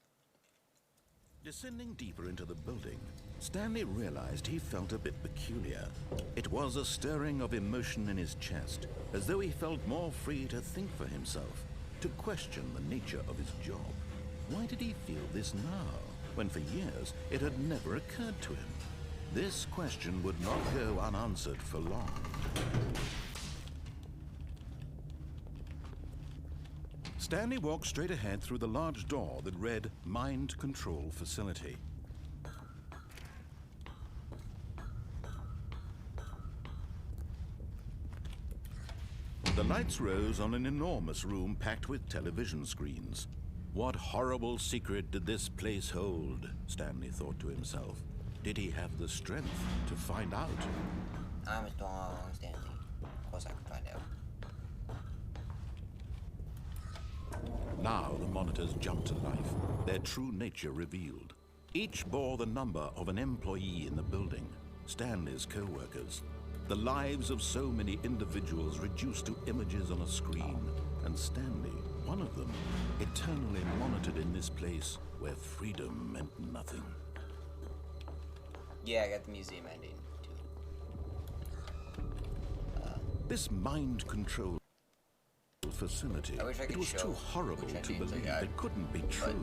Speaker 2: Descending deeper into the building, Stanley realized he felt a bit peculiar. It was a stirring of emotion in his chest, as though he felt more free to think for himself, to question the nature of his job. Why did he feel this now, when for years it had never occurred to him? This question would not go unanswered for long. Stanley walked straight ahead through the large door that read Mind Control Facility. The lights rose on an enormous room packed with television screens. What horrible secret did this place hold? Stanley thought to himself. Did he have the strength to find out?
Speaker 1: I'm strong, Stanley. Of course I can find out.
Speaker 2: Now the monitors jumped to life, their true nature revealed. Each bore the number of an employee in the building, Stanley's co-workers. The lives of so many individuals reduced to images on a screen, and Stanley, one of them, eternally monitored in this place where freedom meant nothing.
Speaker 1: Yeah, I got the museum ending, too.
Speaker 2: This mind control facility,
Speaker 1: I wish I could
Speaker 2: it was
Speaker 1: show
Speaker 2: too horrible
Speaker 1: which
Speaker 2: to
Speaker 1: endings I
Speaker 2: believe
Speaker 1: got,
Speaker 2: it couldn't be true.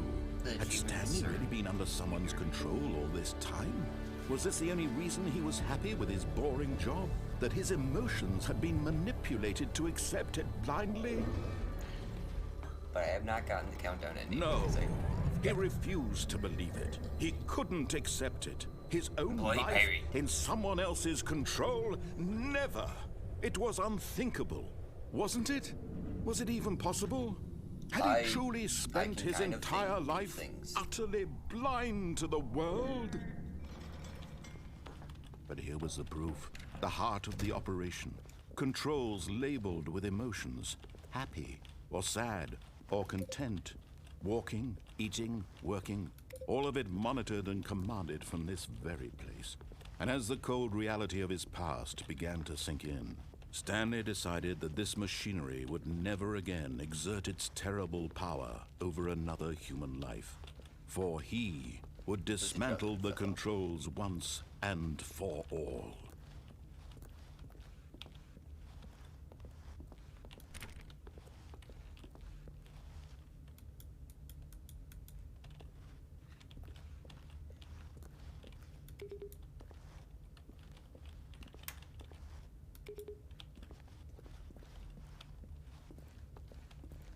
Speaker 1: the
Speaker 2: Had
Speaker 1: humans
Speaker 2: Stanley
Speaker 1: are-
Speaker 2: really been under someone's control all this time? Was this the only reason he was happy with his boring job? That his emotions had been manipulated to accept it blindly?
Speaker 1: But I have not gotten the countdown ending.
Speaker 2: No.
Speaker 1: because
Speaker 2: He refused to believe it. He couldn't accept it. His own
Speaker 1: Bloody
Speaker 2: life
Speaker 1: Perry.
Speaker 2: in someone else's control? Never. It was unthinkable. Wasn't it? Was it even possible? Had he truly spent
Speaker 1: can
Speaker 2: his
Speaker 1: kind of
Speaker 2: entire
Speaker 1: think
Speaker 2: life
Speaker 1: things.
Speaker 2: utterly blind to the world? But here was the proof. The heart of the operation. Controls labeled with emotions. Happy or sad or content. Walking, eating, working. All of it monitored and commanded from this very place. And as the cold reality of his past began to sink in, Stanley decided that this machinery would never again exert its terrible power over another human life. For he would dismantle the controls once and for all.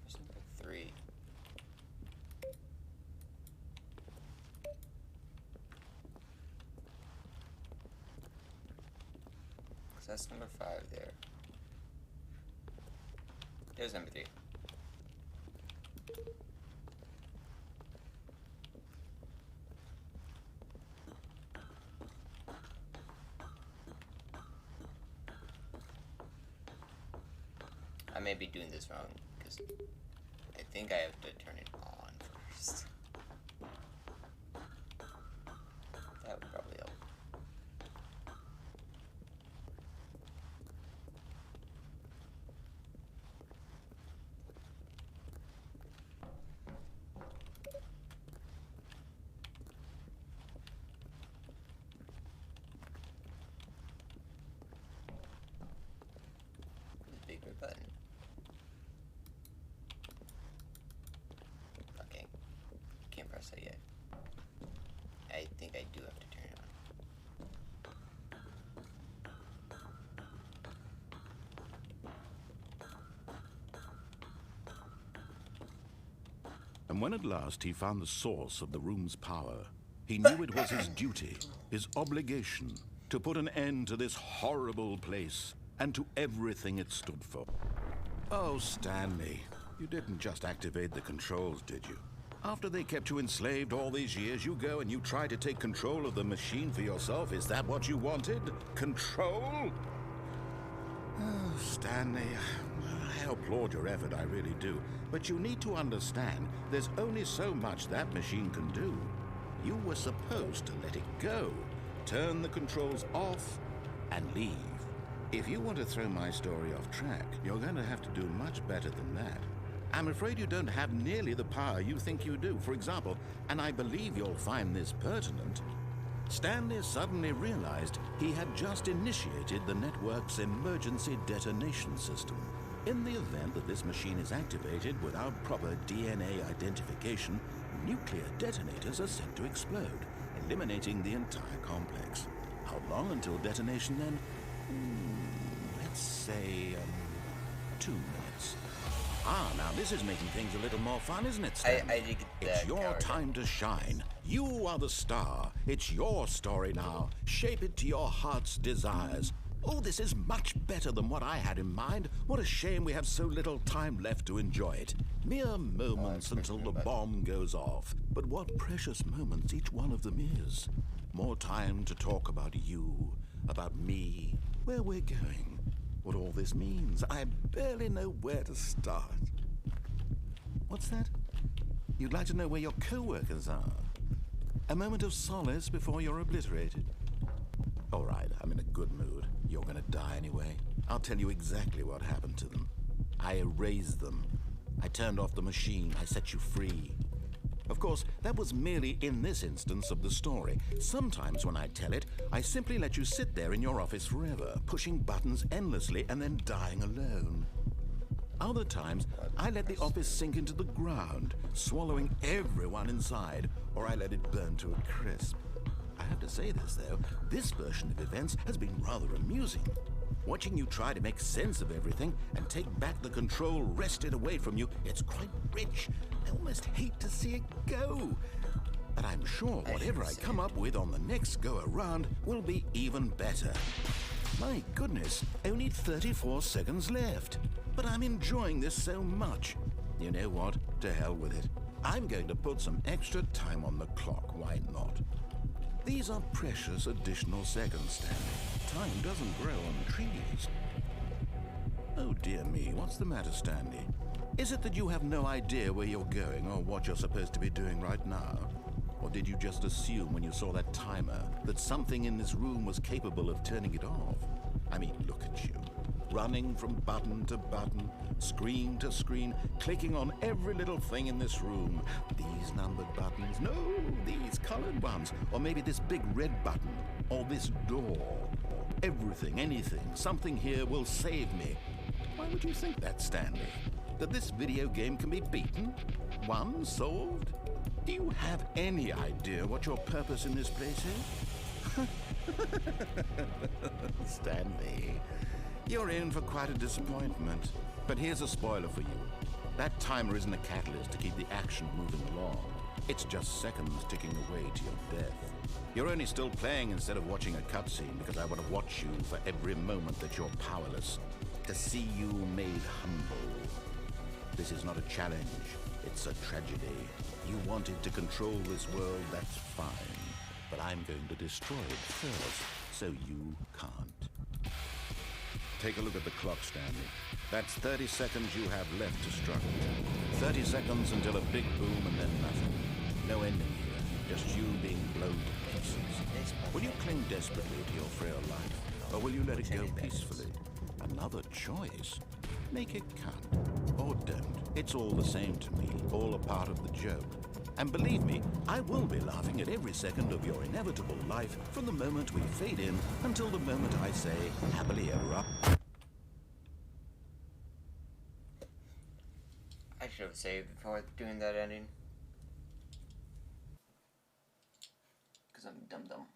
Speaker 1: There's number 3. So that's number 5 there. There's number 3. might be doing this wrong, because I think I have to turn it on first. That would probably help. The bigger button. Okay. Can't press it yet. I think I do have to turn it on.
Speaker 2: And when at last he found the source of the room's power, he knew it was his duty, his obligation, to put an end to this horrible place and to everything it stood for. Oh, Stanley, you didn't just activate the controls, did you? After they kept you enslaved all these years, you go and you try to take control of the machine for yourself. Is that what you wanted? Control? Oh, Stanley, I applaud your effort, I really do. But you need to understand, there's only so much that machine can do. You were supposed to let it go, turn the controls off, and leave. If you want to throw my story off track, you're going to have to do much better than that. I'm afraid you don't have nearly the power you think you do. For example, and I believe you'll find this pertinent, Stanley suddenly realized he had just initiated the network's emergency detonation system. In the event that this machine is activated without proper DNA identification, nuclear detonators are set to explode, eliminating the entire complex. How long until detonation then? Let's say 2 minutes. Ah, now this is making things a little more fun, isn't it, Stanley?
Speaker 1: I did get
Speaker 2: It's your time to shine. You are the star. It's your story now. Shape it to your heart's desires. Oh, this is much better than what I had in mind. What a shame we have so little time left to enjoy it. Mere moments until the bomb goes off. But what precious moments each one of them is. More time to talk about you, about me, where we're going, what all this means. I barely know where to start. What's that? You'd like to know where your co-workers are? A moment of solace before you're obliterated. All right, I'm in a good mood. You're gonna die anyway. I'll tell you exactly what happened to them. I erased them. I turned off the machine. I set you free. Of course, that was merely in this instance of the story. Sometimes when I tell it, I simply let you sit there in your office forever, pushing buttons endlessly and then dying alone. Other times, I let the office sink into the ground, swallowing everyone inside, or I let it burn to a crisp. I have to say this, though, this version of events has been rather amusing. Watching you try to make sense of everything and take back the control wrested away from you, it's quite rich. I almost hate to see it go. But I'm sure whatever I come up with on the next go-around will be even better. My goodness, only 34 seconds left. But I'm enjoying this so much. You know what? To hell with it. I'm going to put some extra time on the clock, why not? These are precious additional seconds, Stanley. Time doesn't grow on trees. Oh dear me, what's the matter, Stanley? Is it that you have no idea where you're going or what you're supposed to be doing right now? Or did you just assume when you saw that timer that something in this room was capable of turning it off? I mean, look at you. Running from button to button, screen to screen, clicking on every little thing in this room. These numbered buttons, no, these colored ones. Or maybe this big red button, or this door. Everything, anything, something here will save me. Why would you think that, Stanley? That this video game can be beaten? Won? Solved? Do you have any idea what your purpose in this place is? Stanley, you're in for quite a disappointment. But here's a spoiler for you. That timer isn't a catalyst to keep the action moving along. It's just seconds ticking away to your death. You're only still playing instead of watching a cutscene because I want to watch you for every moment that you're powerless. To see you made humble. This is not a challenge. It's a tragedy. You wanted to control this world, that's fine. But I'm going to destroy it first, so you can't. Take a look at the clock, Stanley. That's 30 seconds you have left to struggle. 30 seconds until a big boom and then nothing. No ending here, just you being blown to pieces. Will you cling desperately to your frail life, or will you let it go peacefully? Another choice. Make it count, or don't. It's all the same to me, all a part of the joke. And believe me, I will be laughing at every second of your inevitable life from the moment we fade in until the moment I say, happily ever after.
Speaker 1: I should have saved before doing that ending. Because I'm dumb.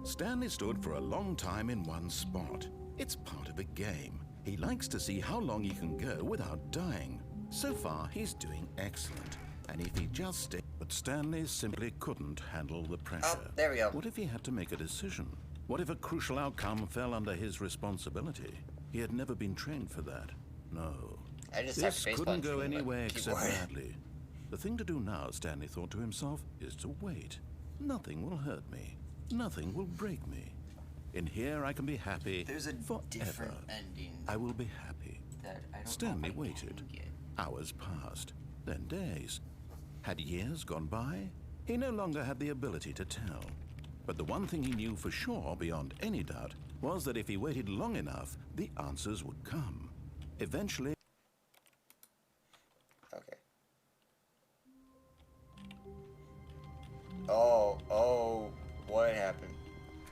Speaker 2: Stanley stood for a long time in one spot. It's part of a game. He likes to see how long he can go without dying. So far, he's doing excellent. And if he just stayed... But Stanley simply couldn't handle the pressure.
Speaker 1: Oh, there we go.
Speaker 2: What if he had to make a decision? What if a crucial outcome fell under his responsibility? He had never been trained for that. No. This couldn't go anywhere except badly. The thing to do now, Stanley thought to himself, is to wait. Nothing will hurt me. Nothing will break me. In here I can be happy
Speaker 1: There's a
Speaker 2: forever.
Speaker 1: different ending.
Speaker 2: I will be happy.
Speaker 1: That I don't
Speaker 2: Stanley
Speaker 1: know if I
Speaker 2: waited.
Speaker 1: can get.
Speaker 2: Hours passed, then days. Had years gone by? He no longer had the ability to tell. But the one thing he knew for sure, beyond any doubt, was that if he waited long enough, the answers would come. Eventually...
Speaker 1: Okay. Oh, what happened?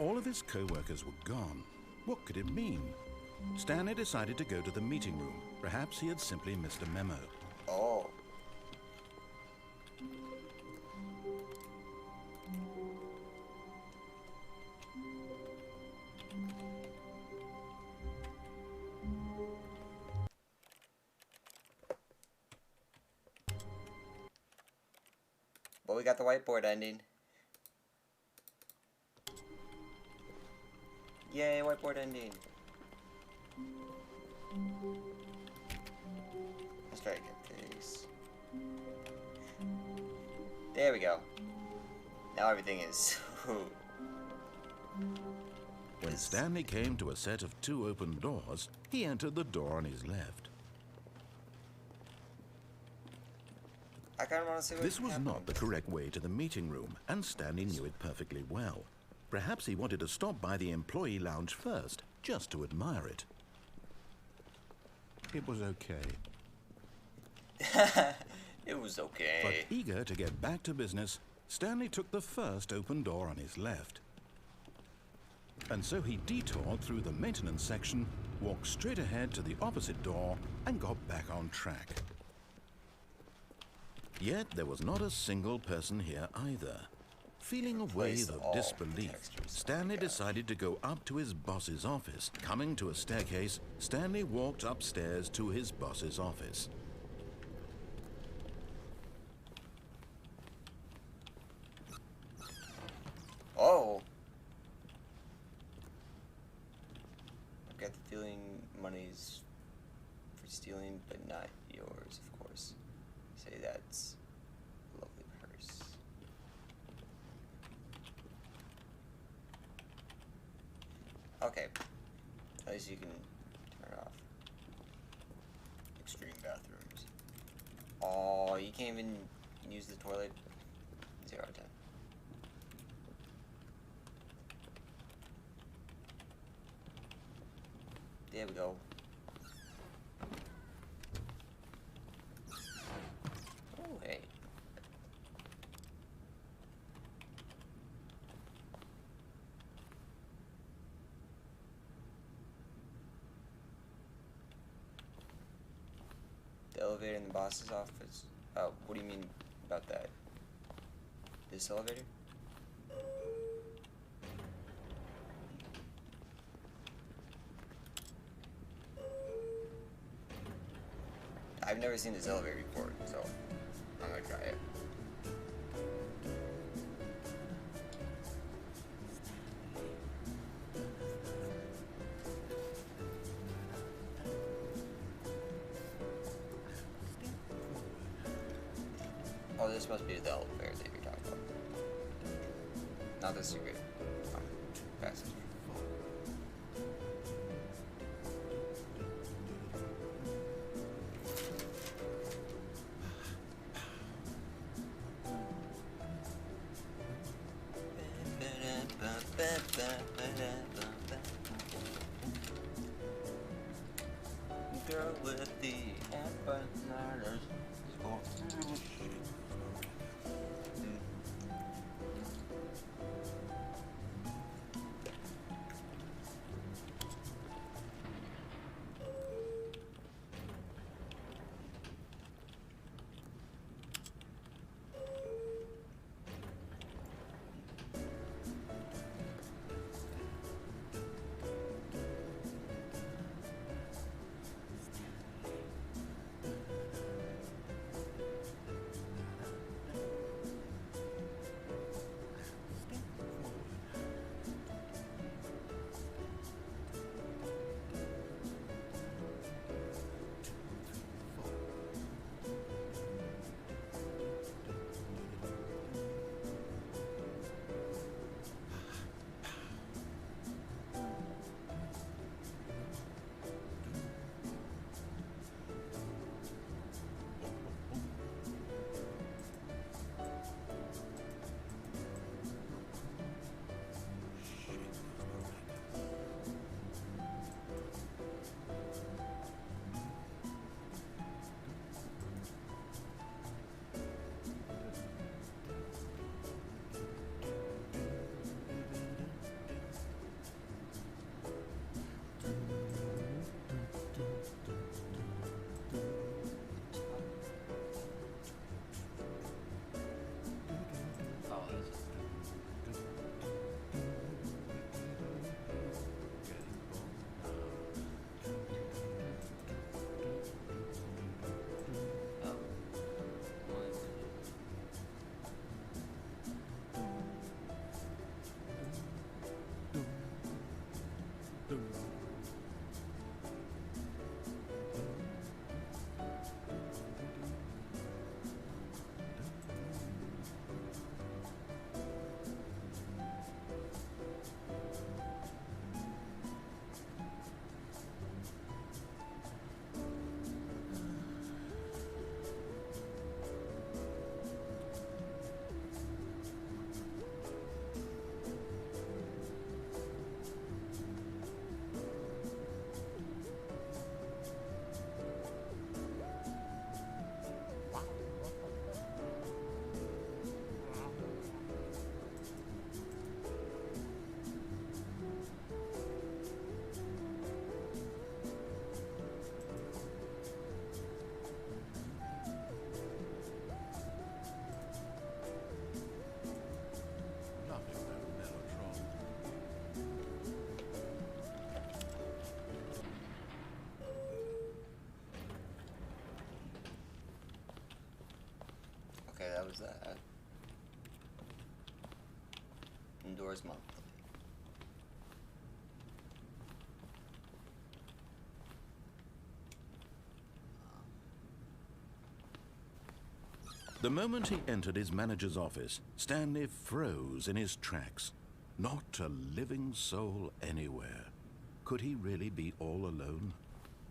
Speaker 2: All of his co-workers were gone. What could it mean? Stanley decided to go to the meeting room. Perhaps he had simply missed a memo.
Speaker 1: Oh. But we got the whiteboard ending. Yay, whiteboard ending. Let's try to get this. There we go. Now everything is...
Speaker 2: When Stanley came to a set of 2 open doors, he entered the door on his left.
Speaker 1: I kind of want to see what
Speaker 2: This was
Speaker 1: happened.
Speaker 2: not the correct way to the meeting room, and Stanley knew it perfectly well. Perhaps he wanted to stop by the employee lounge first, just to admire it. It was okay.
Speaker 1: It was okay.
Speaker 2: But eager to get back to business, Stanley took the first open door on his left. And so he detoured through the maintenance section, walked straight ahead to the opposite door, and got back on track. Yet there was not a single person here either. Feeling a wave of disbelief, Stanley decided to go up to his boss's office. Coming to a staircase, Stanley walked upstairs to his boss's office.
Speaker 1: Oh. get the feeling money's for stealing, but not yours, of course. Say that's a lovely purse. Okay. At least you can turn it off. Extreme bathrooms. Oh, you can't even use the toilet. 0 out of 10. There we go. Oh, hey. The elevator in the boss's office? Oh, what do you mean about that? This elevator? I've never seen this elevator before, so I'm gonna try it. Oh, this must be the elevator that you're talking about. Not the secret passage. Girl with the empanadas. Okay, that was that. Indoors monthly.
Speaker 2: The moment he entered his manager's office, Stanley froze in his tracks. Not a living soul anywhere. Could he really be all alone?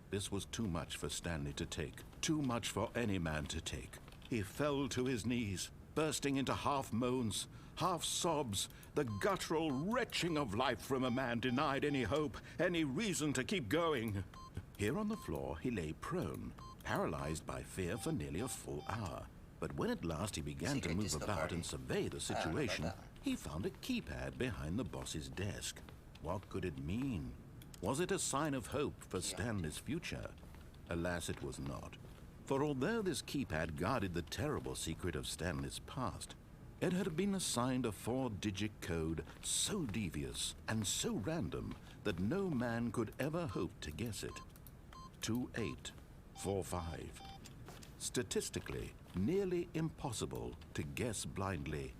Speaker 2: This was too much for Stanley to take, too much for any man to take. He fell to his knees, bursting into half moans, half sobs, the guttural retching of life from a man denied any hope, any reason to keep going. Here on the floor, he lay prone, paralyzed by fear for nearly a full hour. But when at last he began to move about and survey the situation, he found a keypad behind the boss's desk. What could it mean? Was it a sign of hope for Stanley's future? Alas, it was not. For although this keypad guarded the terrible secret of Stanley's past, it had been assigned a 4-digit code so devious and so random that no man could ever hope to guess it. 2845. Statistically, nearly impossible to guess blindly,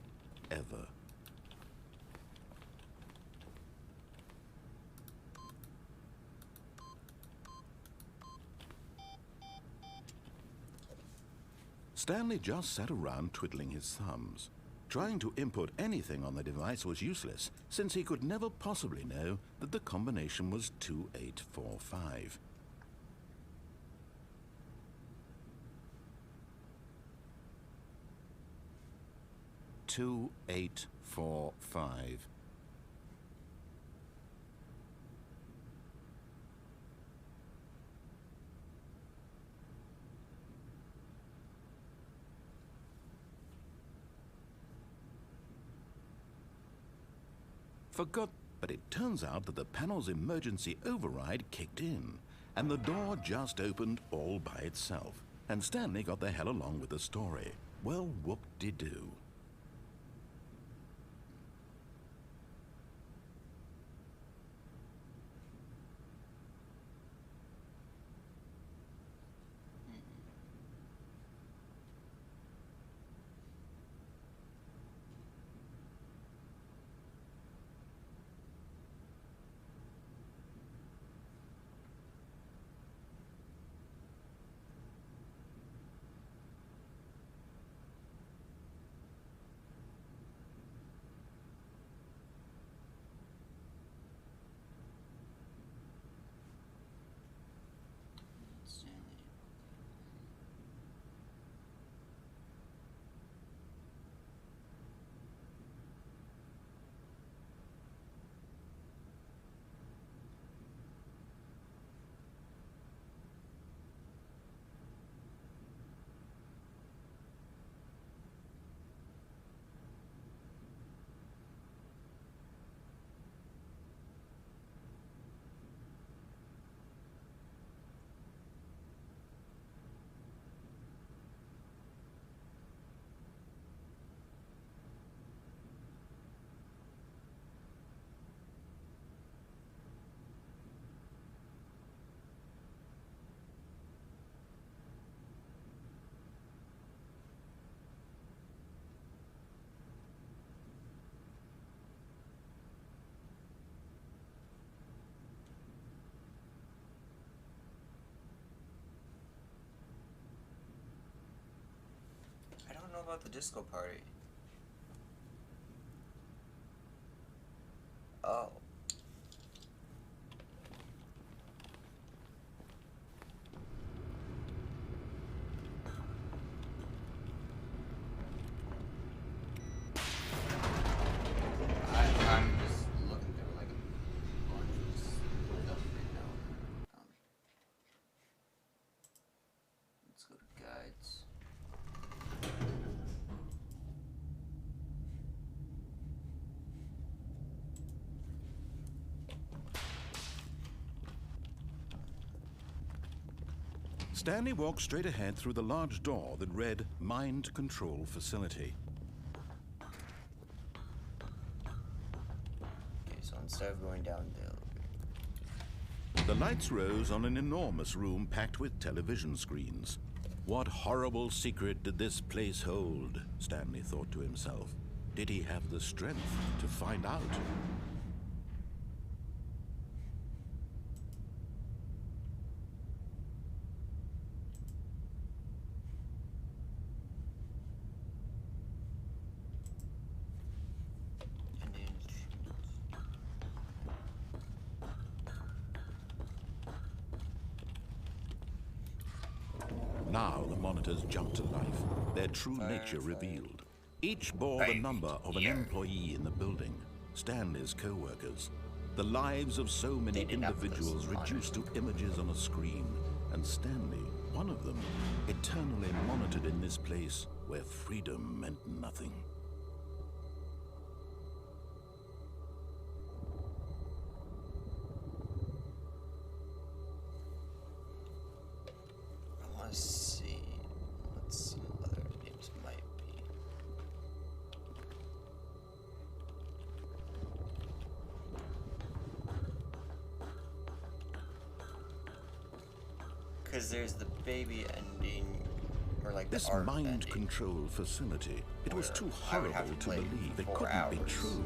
Speaker 2: ever. Stanley just sat around twiddling his thumbs. Trying to input anything on the device was useless, since he could never possibly know that the combination was 2845. "2845. Forgot, but it turns out that the panel's emergency override kicked in, and the door just opened all by itself, and Stanley got the hell along with the story. Well, whoop-de-doo.
Speaker 1: I don't know about the disco party. Oh. I'm just looking through like a bunch of stuff right now. Let's go to guides.
Speaker 2: Stanley walked straight ahead through the large door that read Mind Control Facility.
Speaker 1: Okay, so instead of going down the elevator.
Speaker 2: The lights rose on an enormous room packed with television screens. What horrible secret did this place hold? Stanley thought to himself. Did he have the strength to find out? Now the monitors jumped to life, their true nature revealed. Each bore the number of an employee in the building, Stanley's co-workers. The lives of so many individuals reduced to images on a screen, and Stanley, one of them, eternally monitored in this place where freedom meant nothing.
Speaker 1: I want to see what some other names might be. Because there's the baby ending, or like
Speaker 2: this
Speaker 1: the art
Speaker 2: mind
Speaker 1: ending.
Speaker 2: Control facility, it was too horrible to believe it couldn't be true.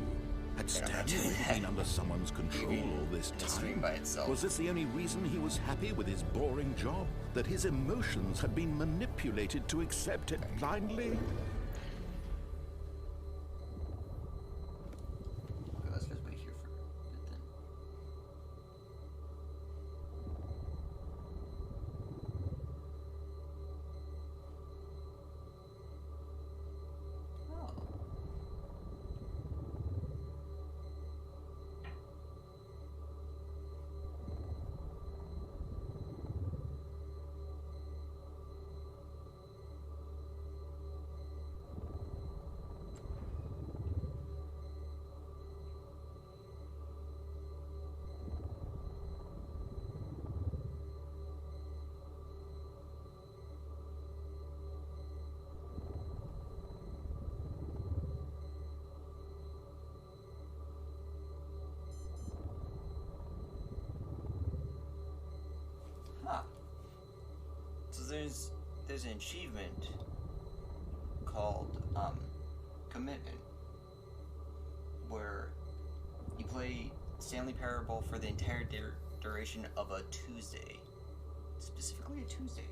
Speaker 2: Had Stanley really been under someone's control all this time? Was this the only reason he was happy with his boring job? That his emotions had been manipulated to accept it blindly?
Speaker 1: Let's just wait here for a bit then. Oh. Huh. So there's an achievement called Commitment, where you play Stanley Parable for the entire duration of a Tuesday. Specifically a Tuesday.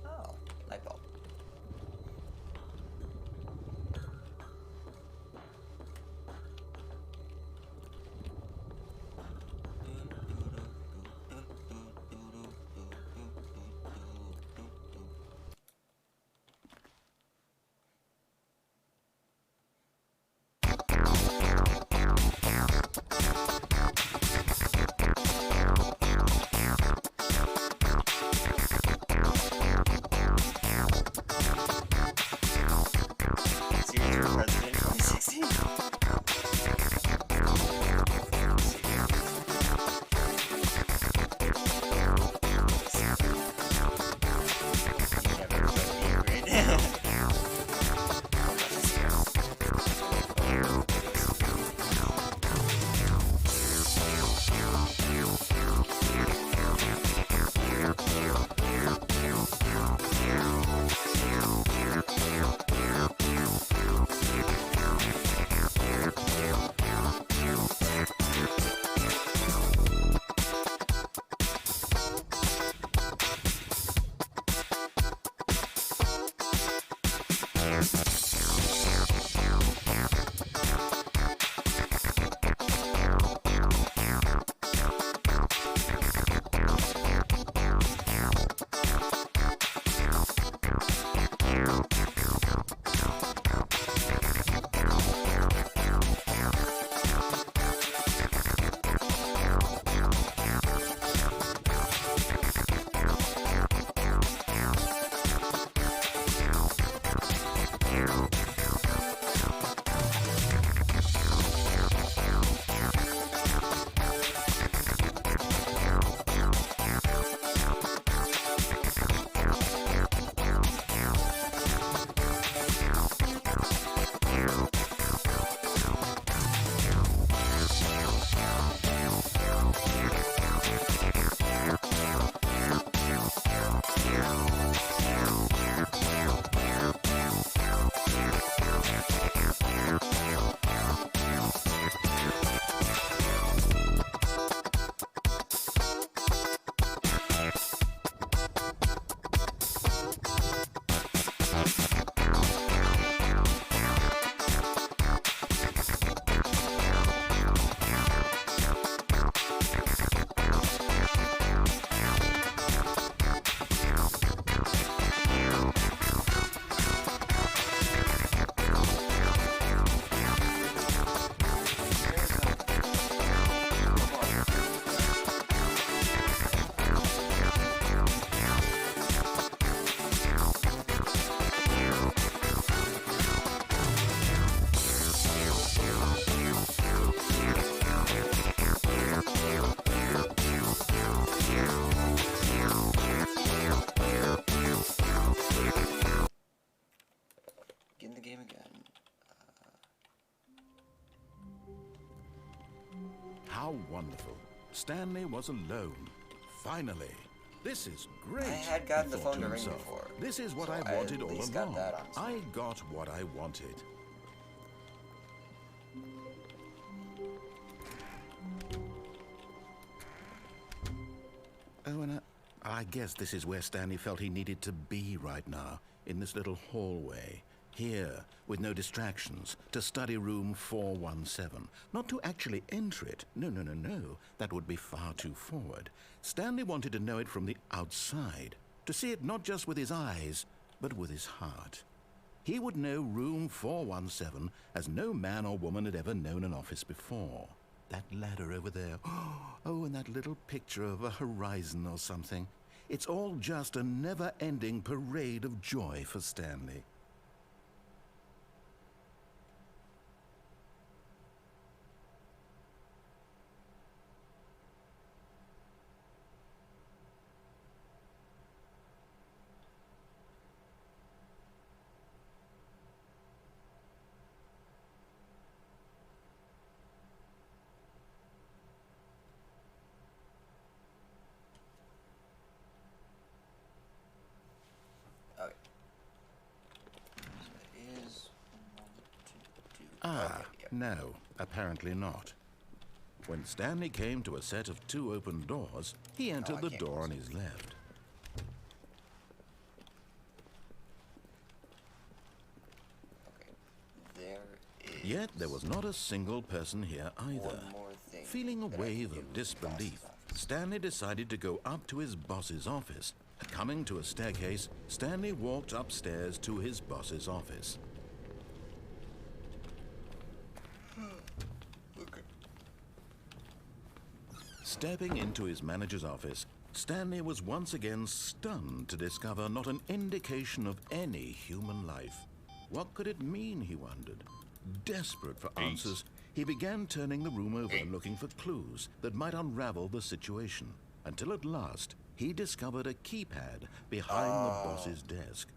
Speaker 1: Oh, light bulb. Series for President 2016.
Speaker 2: How wonderful. Stanley was alone. Finally. This is great.
Speaker 1: I had gotten
Speaker 2: he
Speaker 1: the
Speaker 2: thought
Speaker 1: phone
Speaker 2: to
Speaker 1: to ring
Speaker 2: himself.
Speaker 1: before.
Speaker 2: This is what
Speaker 1: So
Speaker 2: I
Speaker 1: I
Speaker 2: wanted
Speaker 1: at
Speaker 2: all
Speaker 1: least got
Speaker 2: along.
Speaker 1: that on
Speaker 2: I got what I wanted. Oh, and I guess this is where Stanley felt he needed to be right now, in this little hallway. Here, with no distractions, to study room 417. Not to actually enter it. No, no, no, no. That would be far too forward. Stanley wanted to know it from the outside. To see it not just with his eyes, but with his heart. He would know room 417 as no man or woman had ever known an office before. That ladder over there. Oh, and that little picture of a horizon or something. It's all just a never-ending parade of joy for Stanley.
Speaker 1: Okay. So it is to do.
Speaker 2: Ah,
Speaker 1: Okay, yep.
Speaker 2: no, apparently not. When Stanley came to a set of 2 open doors, he entered the
Speaker 1: can't
Speaker 2: door
Speaker 1: close
Speaker 2: on
Speaker 1: it.
Speaker 2: his left.
Speaker 1: Okay. There is.
Speaker 2: Yet there was not a single person here either.
Speaker 1: One more thing
Speaker 2: Feeling a
Speaker 1: that I
Speaker 2: wave
Speaker 1: can do
Speaker 2: of
Speaker 1: with the
Speaker 2: disbelief,
Speaker 1: boss's office.
Speaker 2: Stanley decided to go up to his boss's office. Coming to a staircase, Stanley walked upstairs to his boss's office.
Speaker 1: Okay.
Speaker 2: Stepping into his manager's office, Stanley was once again stunned to discover not an indication of any human life. What could it mean, he wondered. Desperate for answers, he began turning the room over and looking for clues that might unravel the situation, until at last he discovered a keypad behind the boss's desk.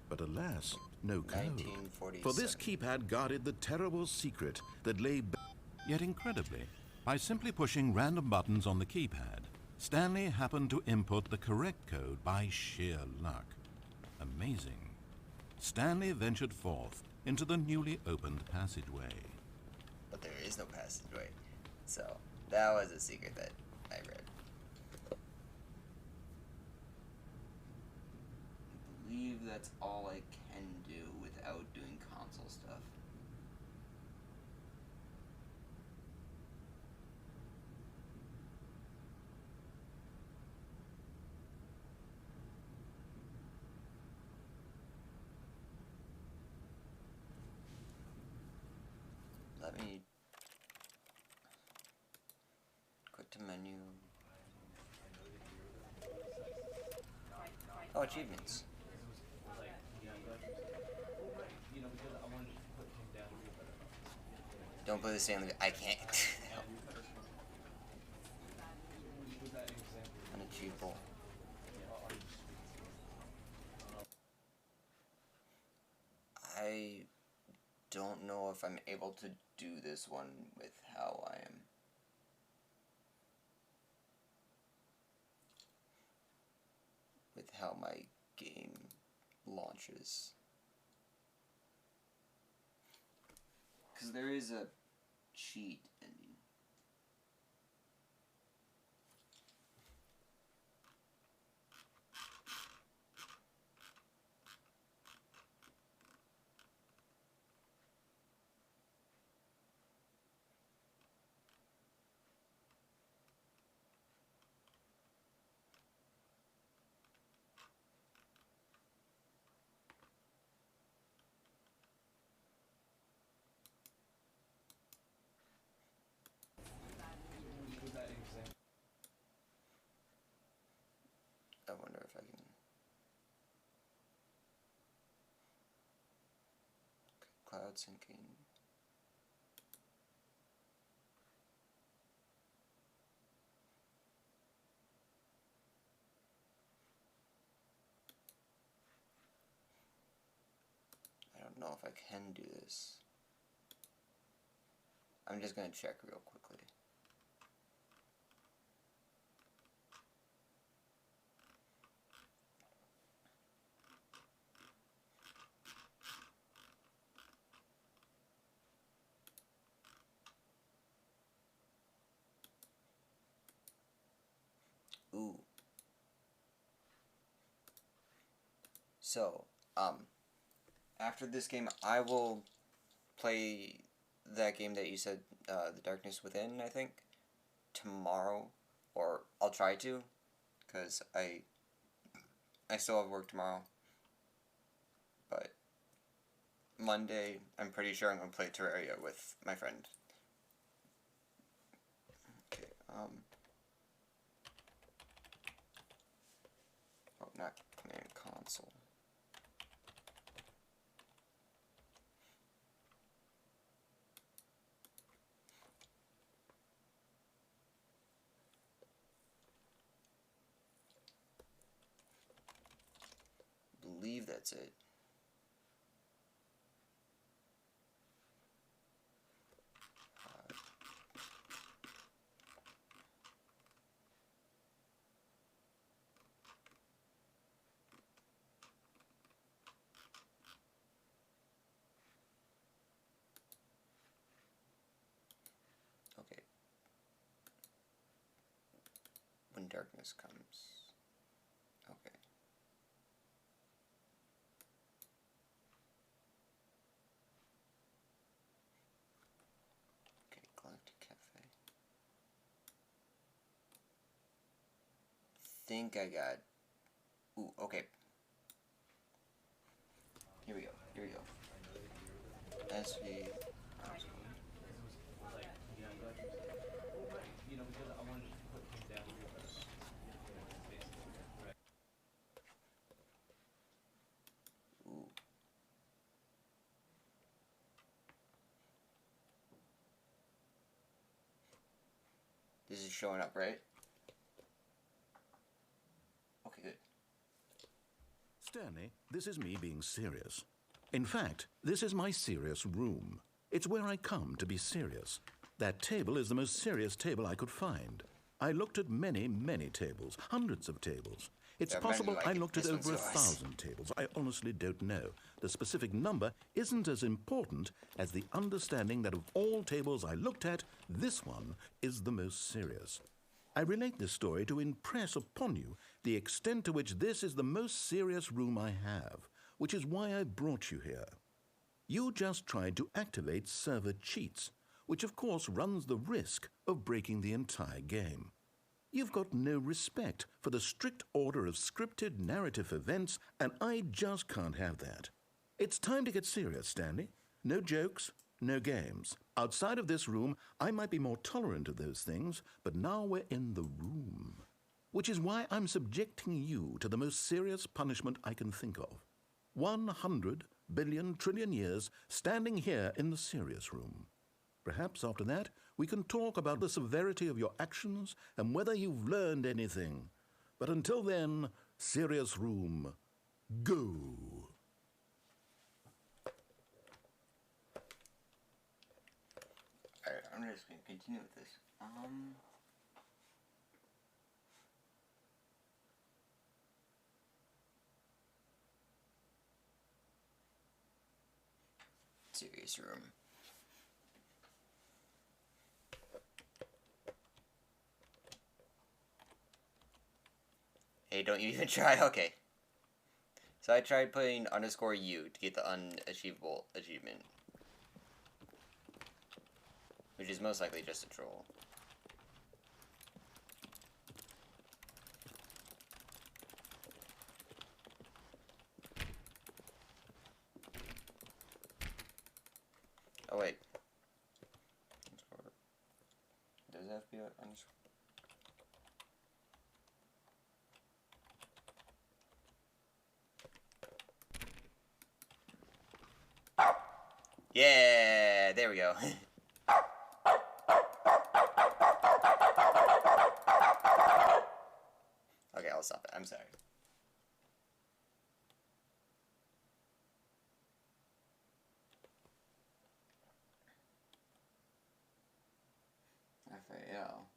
Speaker 2: But alas, no code.
Speaker 1: 1947.
Speaker 2: For this keypad guarded the terrible secret that lay... Yet incredibly, by simply pushing random buttons on the keypad, Stanley happened to input the correct code by sheer luck. Amazing. Stanley ventured forth into the newly opened passageway.
Speaker 1: But there is no passageway. So, that was a secret that I read. I believe that's all I can do without doing console stuff. Let me quit to menu. Oh, achievements. Don't play the Stanley. I can't. Unachievable. I don't know if I'm able to do this one with how I am. With how my game launches. Because there is a cheat ending. I wonder if I can. Okay, cloud syncing. I don't know if I can do this. I'm just gonna check real quickly. Ooh. So, after this game, I will play that game that you said, The Darkness Within, I think, tomorrow, or I'll try to, because I still have work tomorrow, but Monday, I'm pretty sure I'm going to play Terraria with my friend. Okay, oh, not command console. I believe that's it. Okay. When darkness comes. Okay. Okay, Galactic Cafe. Think I got... Ooh, okay. Here we go. Here we go. SV... Ooh. This is showing up, right? Okay, good.
Speaker 2: Stanley, this is me being serious. In fact, this is my serious room. It's where I come to be serious. That table is the most serious table I could find. I looked at many, many tables, hundreds of tables. It's possible I looked at over 1,000 tables. I honestly don't know. The specific number isn't as important as the understanding that of all tables I looked at, this one is the most serious. I relate this story to impress upon you the extent to which this is the most serious room I have, which is why I brought you here. You just tried to activate server cheats, which of course runs the risk of breaking the entire game. You've got no respect for the strict order of scripted narrative events, and I just can't have that. It's time to get serious, Stanley. No jokes, no games. Outside of this room, I might be more tolerant of those things, but now we're in the room. Which is why I'm subjecting you to the most serious punishment I can think of. 100 billion trillion years standing here in the serious room. Perhaps after that, we can talk about the severity of your actions and whether you've learned anything. But until then, serious room, go.
Speaker 1: Alright, I'm just going to continue with this. Serious room. Hey, don't you even try? Okay. So I tried putting _U to get the unachievable achievement. Which is most likely just a troll. Oh wait. Does it have to be underscore? Yeah, there we go. Okay, I'll stop it. I'm sorry. FAL.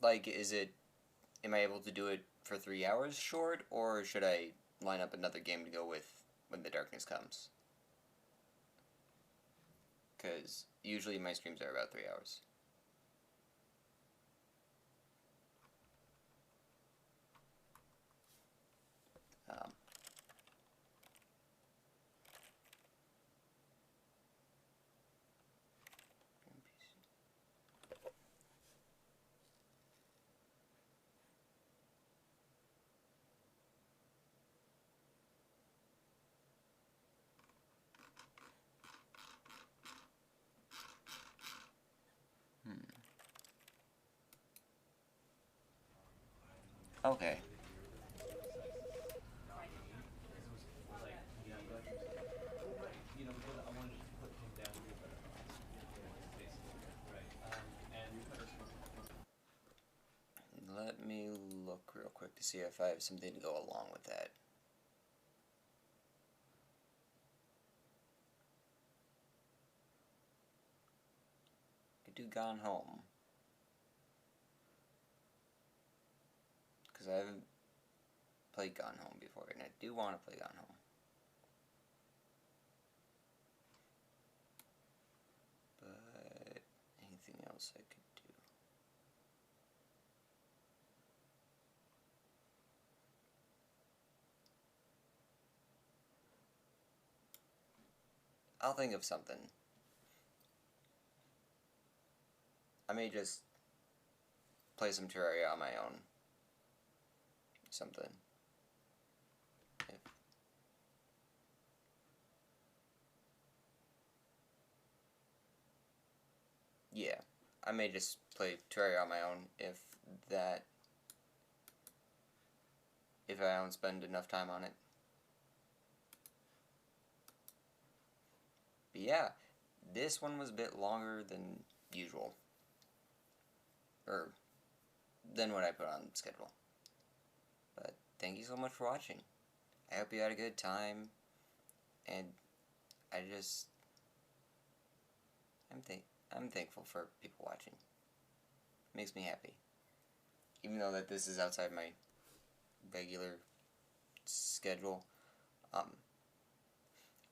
Speaker 1: Like, am I able to do it for 3 hours short, or should I line up another game to go with when the darkness comes? Because usually my streams are about 3 hours. Okay. Let me look real quick to see if I have something to go along with that. Could do Gone Home. Because I haven't played Gone Home before, and I do want to play Gone Home. But anything else I could do? I'll think of something. I may just play some Terraria on my own. Something. Yeah, I may just play Terraria on my own if I don't spend enough time on it. But yeah, this one was a bit longer than usual. Or than what I put on schedule. But thank you so much for watching. I hope you had a good time. And I'm thankful for people watching. It makes me happy. Even though that this is outside my regular schedule. I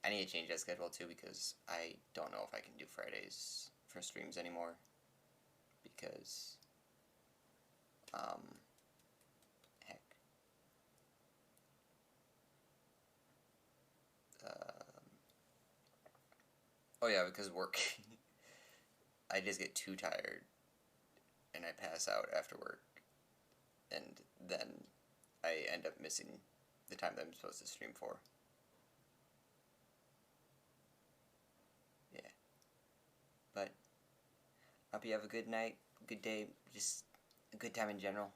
Speaker 1: need to change that schedule too, because I don't know if I can do Fridays for streams anymore. Because, heck. Oh yeah, because work. I just get too tired, and I pass out after work, and then I end up missing the time that I'm supposed to stream for. Yeah. But, hope you have a good night, good day, just a good time in general.